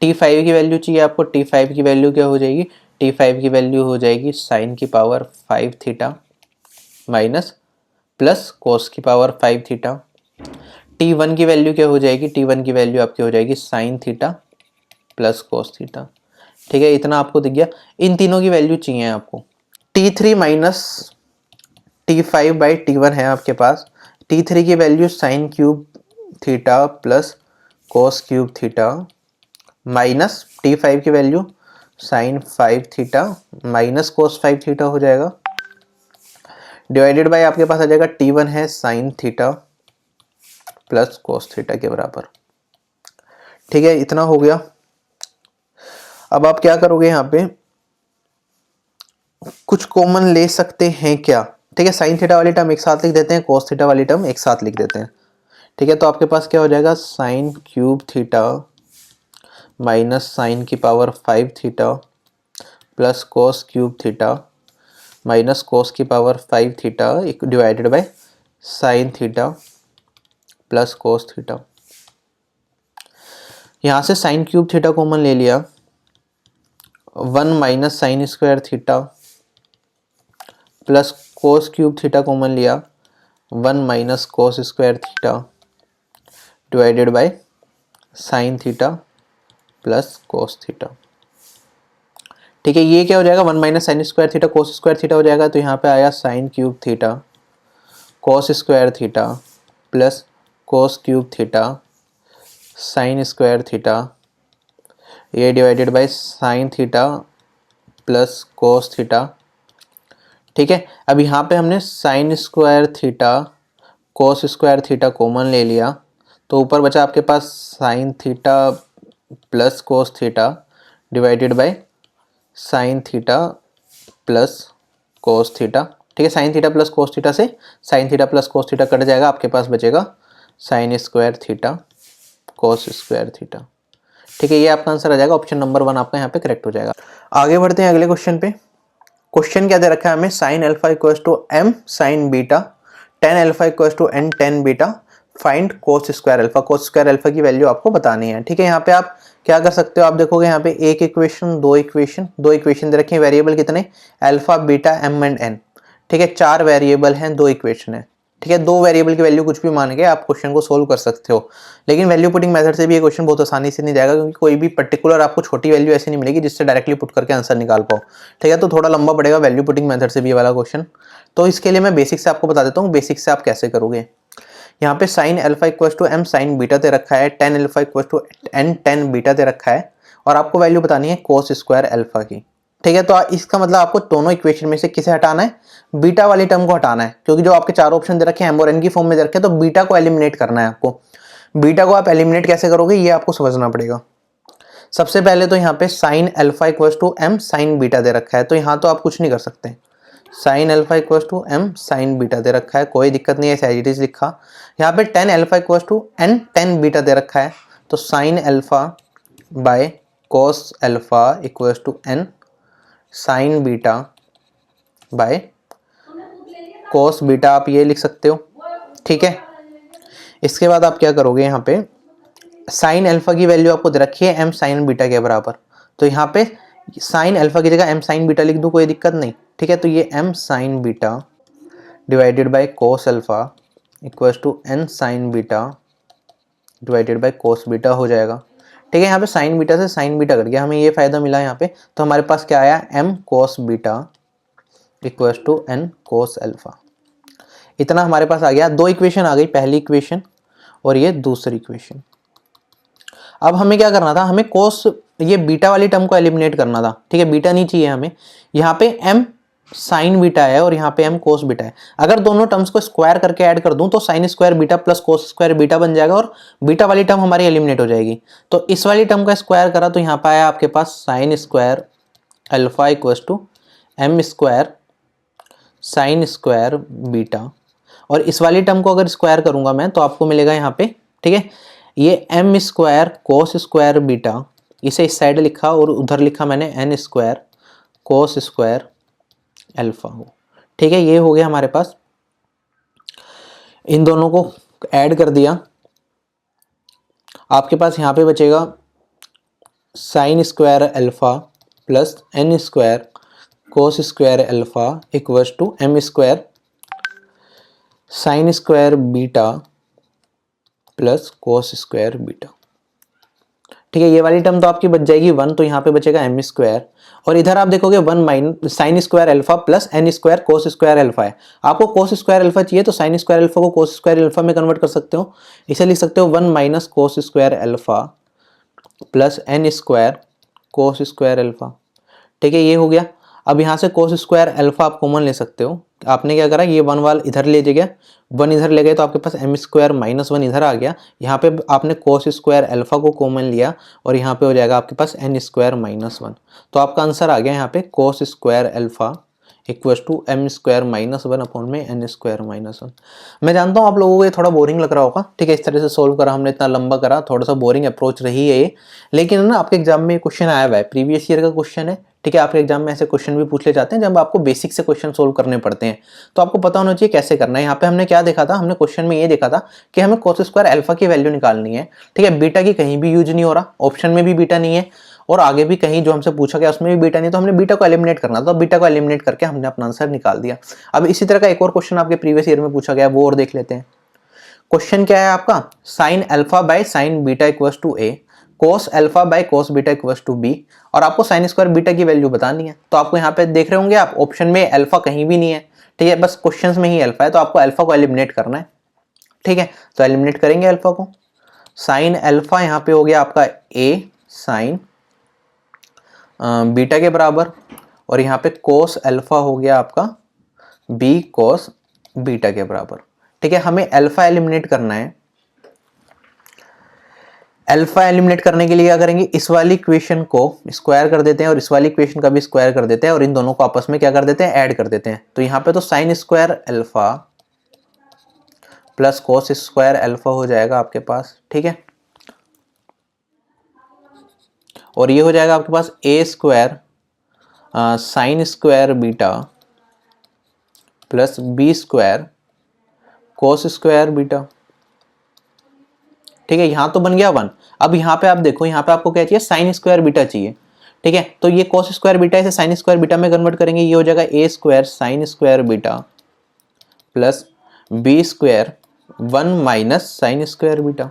T5 की वैल्यू चाहिए आपको, T5 की वैल्यू क्या हो जाएगी, T5 की वैल्यू हो जाएगी साइन की power 5 theta minus plus cos की पावर 5 थीटा। T1 की वैल्यू क्या हो जाएगी, T1 की वैल्यू आपकी हो जाएगी sign theta plus cos theta, ठीक है। इतना आपको दिख गया। इन तीनों की वैल्यू चाहिए आपको। T3 - T5/T1 है आपके पास। T3 की value sine cube theta plus cos cube theta minus T5 की value sine 5 theta minus cos 5 theta हो जाएगा, डिवाइडेड बाय आपके पास आ जाएगा T1 है sine theta plus cos theta के बराबर, ठीक है। इतना हो गया। अब आप क्या करोगे, यहाँ पे कुछ कॉमन ले सकते हैं क्या, ठीक है। साइन थीटा वाली टर्म एक साथ लिख देते हैं, कोस थीटा वाली टर्म एक साथ लिख देते हैं, ठीक है। तो आपके पास क्या हो जाएगा, sine cube theta minus sine की power 5 theta plus cos cube theta minus cos की power 5 theta divided by sine theta plus cos theta. यहाँ से साइन क्यूब थीटा कॉमन ले लिया, 1 minus sine square theta plus cos cube theta common लिया, 1 minus cos square theta divided by sine theta plus cos theta, ठीक है। ये क्या हो जाएगा, 1 minus sine square theta cos square theta हो जाएगा, तो यहाँ पे आया sine cube theta cos square theta plus cos cube theta sine square theta, ये divided by sine theta plus cos theta, ठीक है। अब यहाँ पे हमने sine square theta cos square theta common ले लिया, तो ऊपर बचा आपके पास sine theta plus cos theta divided by sine theta plus cos theta, ठीक है। Sine theta plus cos theta से sign theta plus cos theta cut जाएगा, आपके पास बचेगा sine square theta cos square theta, ठीक है। ये आपका आंसर आ जाएगा, ऑप्शन नंबर 1 आपका यहाँ पे करेक्ट हो जाएगा। आगे बढ़ते हैं अगले क्वेश्चन पे। क्वेश्चन क्या दे रखा है हमें, sine alpha equals to M sine beta, tan alpha equals to N tan beta, find cos square alpha. Cos square alpha की वैल्यू आपको बतानी है, ठीक है। यहाँ पे आप क्या कर सकते हो, आप देखोगे यहाँ पे एक इक्वेशन, दो इक्वेशन दे रखे हैं, वेरिएबल कितने, alpha beta m and n, ठीक है। 4 वेरिएबल हैं, 2 इक्वेशन है, ठीक है। 2 वेरिएबल की वैल्यू कुछ भी मान के आप क्वेश्चन को सोल्व कर सकते हो, लेकिन वैल्यू पुटिंग मेथड से भी ये क्वेश्चन बहुत आसानी से नहीं जाएगा, क्योंकि कोई भी पर्टिकुलर आपको छोटी वैल्यू ऐसी नहीं मिलेगी जिससे डायरेक्टली पुट करके आंसर निकाल पाओ, ठीक है। तो थोड़ा लंबा पड़ेगा वैल्यू पुटिंग मेथड से भी ये वाला क्वेश्चन। तो इसके लिए मैं बेसिक से आपको बता देता हूँ, बेसिक से आप कैसे करोगे। यहाँ पे sine alpha equal to M sine beta दे रखा है, tan alpha equal to N tan beta दे रखा है, और आपको वैल्यू बतानी है कोस स्क्वायर अल्फा की, ठीक है। तो इसका मतलब आपको दोनों इक्वेशन में से किसे हटाना है, बीटा वाली टर्म को हटाना है, क्योंकि जो आपके 4 ऑप्शन दे रखे हैं एम और एन की फॉर्म में दे रखे हैं, तो बीटा को एलिमिनेट करना है आपको। बीटा को आप एलिमिनेट कैसे करोगे, ये आपको समझना पड़ेगा। सबसे पहले तो यहाँ पे sine alpha equal to M sine beta दे रखा है, तो यहाँ तो आप कुछ नहीं कर सकते, sine alpha equal to M sine beta दे रखा है, कोई दिक्कत नहीं है, एज इट इज लिखा। यहाँ पे tan alpha equal to N tan beta दे रखा है, तो sine alpha by cos alpha equal to N sine beta by cos beta, आप ये लिख सकते हो, ठीक है। इसके बाद आप क्या करोगे, यहाँ पे साइन अल्फा की वैल्यू आपको दे रखी है एम साइन बीटा के बराबर, तो यहाँ पे साइन अल्फा की जगह एम साइन बीटा लिख दूँ, कोई दिक्कत नहीं, ठीक है। तो ये m sine beta divided by cos alpha equal to N sine beta divided by cos beta हो जाएगा, ठीक है। यहाँ पे साइन बीटा से साइन बीटा कट गया, हमें ये फायदा मिला यहाँ पे, तो हमारे पास क्या आया, m cos beta equal to n cos alpha, इतना हमारे पास आ गया। 2 इक्वेशन आ गई, पहली इक्वेशन और ये दूसरी इक्वेशन। अब हमें क्या करना था, हमें कोस ये बीटा वाली टर्म को एलिमिनेट करना था, ठीक है। बीटा नहीं चाहिए हमें, यहाँ पे एम साइन बीटा है और यहाँ पे एम कोस बीटा है। अगर दोनों टर्म्स को स्क्वायर करके ऐड कर दूं तो sign square beta plus cos square beta बन जाएगा, और बीटा वाली टर्म हमारी एलिमिनेट हो जाएगी। तो इस वाली टर्म का स्क्वायर करा तो यहाँ पे आया आपके पास sine square alpha equal to M square sine square beta, और इस वाली टर्म को अगर स्क्वायर करूंगा मैं तो आपको मिलेगा यहाँ पे, ठीक है, ये m square cos square beta, इसे इस साइड लिखा और उधर लिखा मैंने n square cos square alpha हो, ठीक है। ये हो गया हमारे पास, इन दोनों को ऐड कर दिया, आपके पास यहाँ पे बचेगा sine square alpha plus n square cos square alpha equals to M square sine square beta plus cos square beta, ठीक है। ये वाली टर्म तो आपकी बच जाएगी 1, तो यहाँ पे बचेगा एम स्क्वायर, और इधर आप देखोगे 1 minus sine square alpha plus n square cos square alpha है। आपको कोस स्क्वायर अल्फा चाहिए तो साइन स्क्वायर अल्फा को कोस स्क्वायर अल्फा में कन्वर्ट कर सकते हो, इसे लिख सकते हो 1 minus cos square alpha plus n square cos square alpha, ठीक है। ये हो गया। अब यहाँ से कोस स्क्वायर अल्फा आप कॉमन ले सकते हो, आपने क्या करा, ये 1 वाल इधर ले गया, 1 इधर ले गए तो आपके पास एम स्क्वायर माइनस 1 इधर आ गया। यहाँ पे आपने कोस स्क्वायर अल्फा को कॉमन लिया और यहाँ पे हो जाएगा आपके पास एन स्क्वायर माइनस 1। तो आपका आंसर आ गया यहाँ पे cos square alpha equals to M square minus 1 upon में एन स्क्वायर माइनस 1। मैं जानता हूँ आप लोगों को ये थोड़ा बोरिंग लग रहा होगा, ठीक है, इस तरह से सोल्व करा हमने, इतना लंबा करा, थोड़ा सा बोरिंग अप्रोच रही है ये, लेकिन ना आपके एग्जाम में क्वेश्चन आया हुआ है, प्रीवियस ईयर का क्वेश्चन है, ठीक है। आपके एग्जाम में ऐसे क्वेश्चन भी पूछ ले जाते हैं जब आपको बेसिक से क्वेश्चन सोल्व करने पड़ते हैं, तो आपको पता होना चाहिए कैसे करना है। यहाँ पे हमने क्या देखा था, हमने क्वेश्चन में ये देखा था कि हमें कोस स्क्वायर अल्फा की वैल्यू निकालनी है, ठीक है। बीटा की कहीं भी यूज नहीं हो रहा, ऑप्शन में भी बीटा नहीं है और आगे भी कहीं जो हमसे पूछा गया उसमें भी बीटा नहीं, तो हमने बीटा को एलिमिनेट करना था, बीटा को एलिमिनेट करके हमने अपना आंसर निकाल दिया। अब इसी तरह का एक और क्वेश्चन आपके प्रीवियस ईयर में पूछा गया, वो और देख लेते हैं। क्वेश्चन क्या है आपका, sine alpha by sine beta equals to a, cos alpha by cos beta equals to b, और आपको साइन स्क्वायर बीटा की वैल्यू बतानी है। तो आपको यहाँ पे देख रहे होंगे आप, ऑप्शन में अल्फा कहीं भी नहीं है, ठीक है, बस क्वेश्चंस में ही अल्फा है, तो आपको अल्फा को एलिमिनेट करना है, ठीक है। तो एलिमिनेट करेंगे अल्फा को, साइन अल्फा यहाँ पे हो गया आपका ए साइन बीटा के बराबर, और यहाँ पे कोस अल्फा हो गया आपका बी कोस बीटा के बराबर, ठीक है। हमें अल्फा एलिमिनेट करना है। अल्फा एलिमिनेट करने के लिए क्या करेंगे, इस वाली इक्वेशन को स्क्वायर कर देते हैं और इस वाली इक्वेशन का भी स्क्वायर कर देते हैं और इन दोनों को आपस में क्या कर देते हैं, ऐड कर देते हैं। तो यहाँ पे तो sign square alpha plus cos square alpha हो जाएगा आपके पास, ठीक है। और ये हो जाएगा आपके पास A square sine square beta plus B square cos square beta, ठीक है। यहां तो बन गया 1। अब यहाँ पे आप देखो, यहाँ पे आपको क्या चाहिए, साइन स्क्वायर बीटा चाहिए, ठीक है। तो ये कोस स्क्वायर बीटा इसे साइन स्क्वायर बीटा में कन्वर्ट करेंगे, ये हो जाएगा A square sine square beta plus B square 1 minus sine square beta,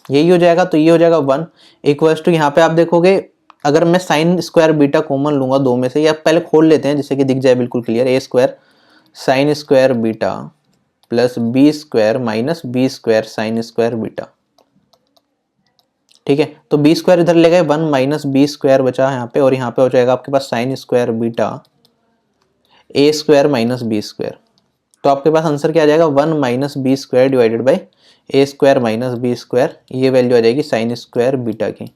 यही हो जाएगा। तो ये हो जाएगा 1 इक्वल्स टू, यहाँ पे आप देखोगे अगर मैं साइन स्क्वायर बीटा कॉमन लूंगा दो में से, या पहले खोल लेते हैं जिससे कि दिख जाए बिल्कुल clear, A square sine square beta plus B square minus B square sine square beta, ठीक है। तो बी स्क्वायर इधर ले गए, 1 माइनस बी स्क्वायर बचा यहाँ पे, और यहाँ पे हो जाएगा आपके पास sine square beta A square minus B square. तो आपके पास आंसर क्या आ जाएगा, 1 minus B square divided by A square minus B square, ये वैल्यू आ जाएगी साइन स्क्वायर बीटा की,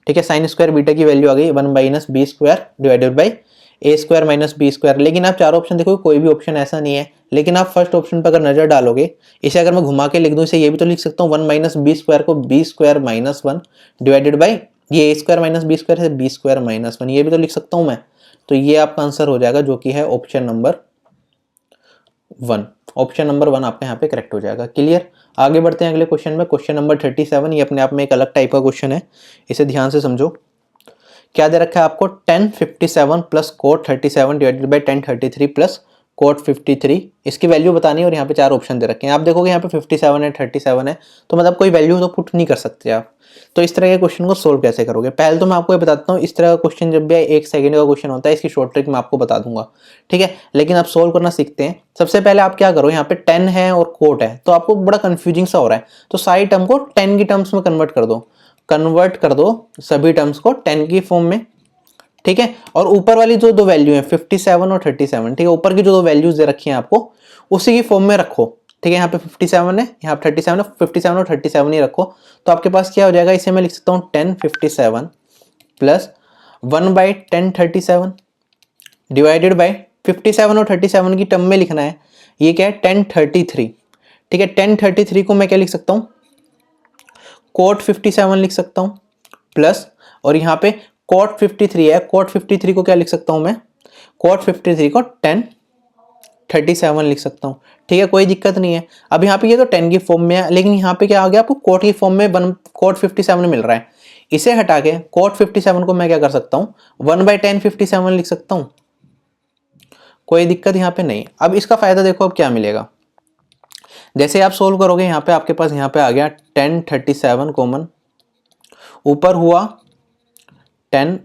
ठीक है। साइन स्क्वायर बीटा की वैल्यू आ गई 1 minus B square divided by A square minus B square. लेकिन आप चारों ऑप्शन देखो, कोई भी ऑप्शन ऐसा नहीं है, लेकिन आप फर्स्ट ऑप्शन पर अगर नजर डालोगे, इसे अगर मैं घुमा के लिख दूं, इसे ये भी तो लिख सकता हूँ 1 माइनस बी स्क्वायर को b square minus 1 divided by ये a square minus B square है बी स्क्वायर माइनस 1, ये भी तो लिख सकता हूँ मैं। तो ये आपका आंसर हो जाएगा, जो कि है ऑप्शन नंबर 1। ऑप्शन नंबर 1 आपका यहाँ पे करेक्ट हो जाएगा। क्लियर, आगे बढ़ते हैं अगले क्वेश्चन में। क्वेश्चन नंबर 37, ये अपने आप में एक अलग टाइप का क्वेश्चन है, इसे ध्यान से समझो। क्या दे रखा है आपको, tan 57 plus coat 37 divided by tan 33 plus coat 53, इसकी वैल्यू बतानी है। और यहाँ पे 4 ऑप्शन दे रखे हैं, आप देखोगे यहाँ पे 57 है 37 है, तो मतलब कोई वैल्यू तो पुट नहीं कर सकते आप। तो इस तरह के क्वेश्चन को सोल्व कैसे करोगे, पहले तो मैं आपको ये बताता हूँ, इस तरह का क्वेश्चन जब भी 1 सेकंड का क्वेश्चन होता है, इसकी शॉर्ट ट्रिक मैं आपको बता दूंगा, ठीक है। लेकिन आप सोल्व करना सीखते हैं। सबसे पहले आप क्या करो, यहाँ पे 10 है और कोट है, तो आपको बड़ा कंफ्यूजिंग सा हो रहा है, तो सारी टर्म को 10 की टर्म्स में कन्वर्ट कर दो सभी टर्म्स को 10 की फॉर्म में, ठीक है। और ऊपर वाली जो दो वैल्यू है 57 और 37, ठीक है, ऊपर की जो दो वैल्यूज दे रखी हैं आपको उसी की फॉर्म में रखो, ठीक है। यहाँ पे 57 है, यहाँ पे 37 है, 57 और 37 ही रखो। तो आपके पास क्या हो जाएगा, इसे मैं लिख सकता हूँ 10 57 प्लस 1 बाई 10 37 डिवाइडेड बाई 57 और 37 की टर्म में लिखना है, ये क्या है 10 33, ठीक है। 10 33 को मैं क्या लिख सकता हूँ, कोट 57 लिख सकता हूँ प्लस, और यहाँ पे कोट 53 है, कोट 53 को क्या लिख सकता हूं मैं, कोट 53 को 10 37 लिख सकता हूं, ठीक है, कोई दिक्कत नहीं है। अब यहाँ पे ये तो 10 की फॉर्म में है, लेकिन यहाँ पे क्या आ गया, आपको कोट की फॉर्म में कोट 57 मिल रहा है। इसे हटा के कोट 57 को मैं क्या कर सकता हूँ, 1 बाई 10 57 लिख सकता हूँ, कोई दिक्कत यहाँ पे नहीं। अब इसका फायदा देखो अब क्या मिलेगा, जैसे आप सोल्व करोगे, यहाँ पे आपके पास यहाँ पे आ गया 10 37 कॉमन, ऊपर हुआ 10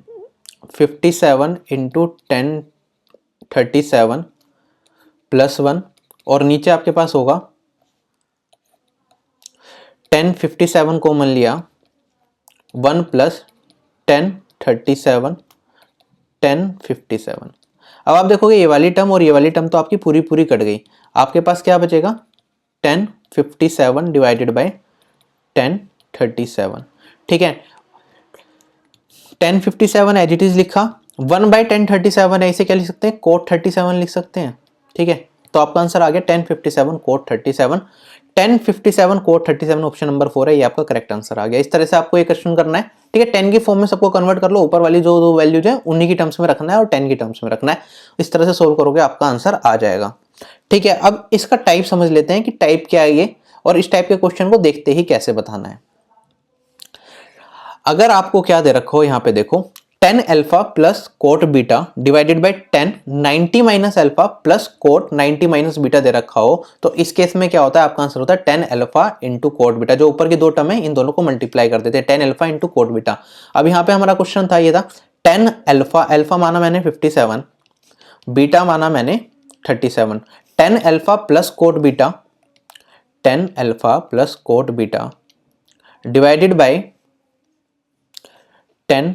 57 इंटू 10 37 प्लस 1, और नीचे आपके पास होगा 10 57 कॉमन लिया 1 प्लस 10 37 10 57। अब आप देखोगे ये वाली टर्म और ये वाली टर्म तो आपकी पूरी पूरी कट गई, आपके पास क्या बचेगा 1057 डिवाइडेड बाय 1037। ठीक है, 1057 एज इट इज लिखा, 1/1037 है, इसे क्या लिख सकते हैं कोट 37 लिख सकते हैं। ठीक है, तो आपका आंसर आ गया 1057 कोट 37। 1057 कोट 37 ऑप्शन नंबर 4 है, ये आपका करेक्ट आंसर आ गया। इस तरह से आपको ये क्वेश्चन करना है। ठीक है, 10 की फॉर्म में सबको कन्वर्ट कर लो, ऊपर वाली जो दो वैल्यूज है उन्हीं की टर्म्स में रखना है और 10 की टर्म्स में रखना है। इस तरह से सोल्व करोगे आपका आंसर आ जाएगा। ठीक है, अब इसका टाइप समझ लेते हैं कि टाइप क्या है ये, और इस टाइप के क्वेश्चन को देखते ही कैसे बताना है। अगर आपको क्या दे रखो हो, यहाँ पे देखो 10 alpha plus cot beta divided by 10 90 minus alpha plus cot 90 minus beta दे रखा हो, तो इस केस में क्या होता है, आपका आंसर होता है 10 अल्फा इंटू कोट बीटा। जो ऊपर की दो टर्म है इन दोनों को मल्टीप्लाई कर देते हैं, 10 अल्फा इंटू कोट बीटा। अब यहाँ पे हमारा क्वेश्चन था ये था 10 अल्फा, अल्फा माना मैंने 57, बीटा माना मैंने 37, 10 alpha plus cot beta, 10 alpha plus cot beta divided by 10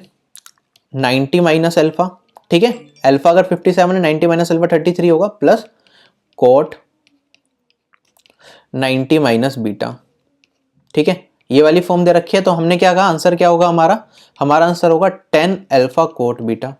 90 minus alpha. ठीक है, अल्फा अगर 57 है, 90 माइनस अल्फा 33 होगा, प्लस कोट 90 माइनस बीटा। ठीक है, ये वाली फॉर्म दे रखी है, तो हमने क्या कहा आंसर क्या होगा हमारा आंसर होगा 10 अल्फा कोट बीटा,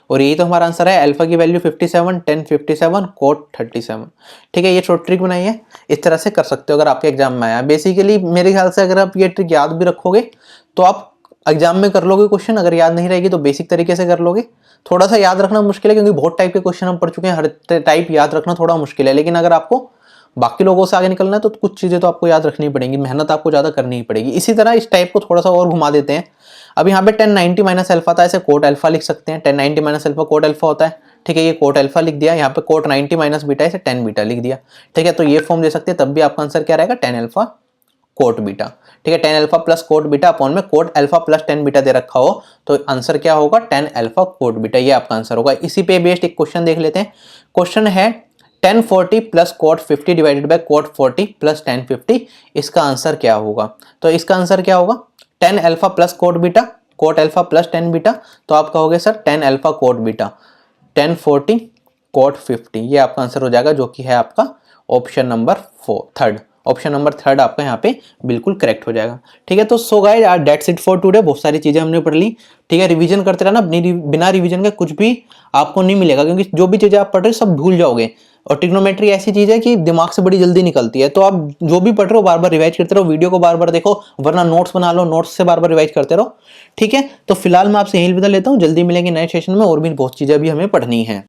और यही तो हमारा आंसर है। अल्फा की वैल्यू 57, 10 57 कोट 37। ठीक है, ये शॉर्ट ट्रिक बनाई है, इस तरह से कर सकते हो अगर आपके एग्जाम में आया। बेसिकली मेरे ख्याल से अगर आप ये ट्रिक याद भी रखोगे तो आप एग्जाम में कर लोगे क्वेश्चन, अगर याद नहीं रहेगी तो बेसिक तरीके से कर लोगे। थोड़ा सा याद रखना मुश्किल है क्योंकि बहुत टाइप के क्वेश्चन हम पढ़ चुके हैं, हर टाइप याद रखना थोड़ा मुश्किल है, लेकिन अगर आपको बाकी लोगों से आगे निकलना है तो कुछ चीजें तो आपको याद रखनी पड़ेंगी, मेहनत आपको ज्यादा करनी ही पड़ेगी। इसी तरह इस टाइप को थोड़ा सा और घुमा देते हैं। अब यहाँ पे 1090 माइनस अल्फा था, ऐसे कोट अल्फा लिख सकते हैं, 1090 माइनस अल्फा कोट अल्फा होता है। ठीक है, ये कोट अल्फा लिख दिया, यहाँ पे कोट 90 माइनस बीटा, इसे 10 बीटा लिख दिया। ठीक है, तो ये फॉर्म दे सकते हैं, तब भी आपका आंसर क्या रहेगा 10 अल्फा कोट बीटा। ठीक है, 10 alpha plus cot beta upon में कोट अल्फा प्लस 10 बीटा दे रखा हो, तो आंसर क्या होगा 10 अल्फा कोट बीटा, ये आपका आंसर होगा। इसी पे बेस्ड एक क्वेश्चन देख लेते हैं। क्वेश्चन है 1040 plus cot 50 divided by cot 40 plus 1050, इसका आंसर क्या होगा? तो इसका आंसर क्या होगा 10 alpha plus cot beta, cot alpha plus 10 beta, तो आप कहोगे sir 10 alpha cot beta, 1040 cot 50, ये आपका आंसर हो जाएगा, जो कि है आपका ऑप्शन नंबर 3। ऑप्शन नंबर 3 आपका यहाँ पे बिल्कुल करेक्ट हो जाएगा। ठीक है, तो so guys that's it for today. बहुत सारी चीजें हमने पढ़ ली। ठीक है, रिवीजन करते रहना, बिना रिवीजन के कुछ भी आपको नहीं मिलेगा, क्योंकि जो भी चीजें आप पढ़ रहे हो सब भूल जाओगे। और ट्रिग्नोमेट्री ऐसी चीज है कि दिमाग से बड़ी जल्दी निकलती है, तो आप जो भी पढ़ रहे हो बार बार रिवाइज करते रहो, वीडियो को बार बार देखो, वरना नोट्स बना लो, नोट्स से बार बार रिवाइज करते रहो। ठीक है, तो फिलहाल मैं आपसे यही विदा लेता हूँ, जल्दी मिलेंगे नए सेशन में, और भी बहुत चीजें भी हमें पढ़नी है।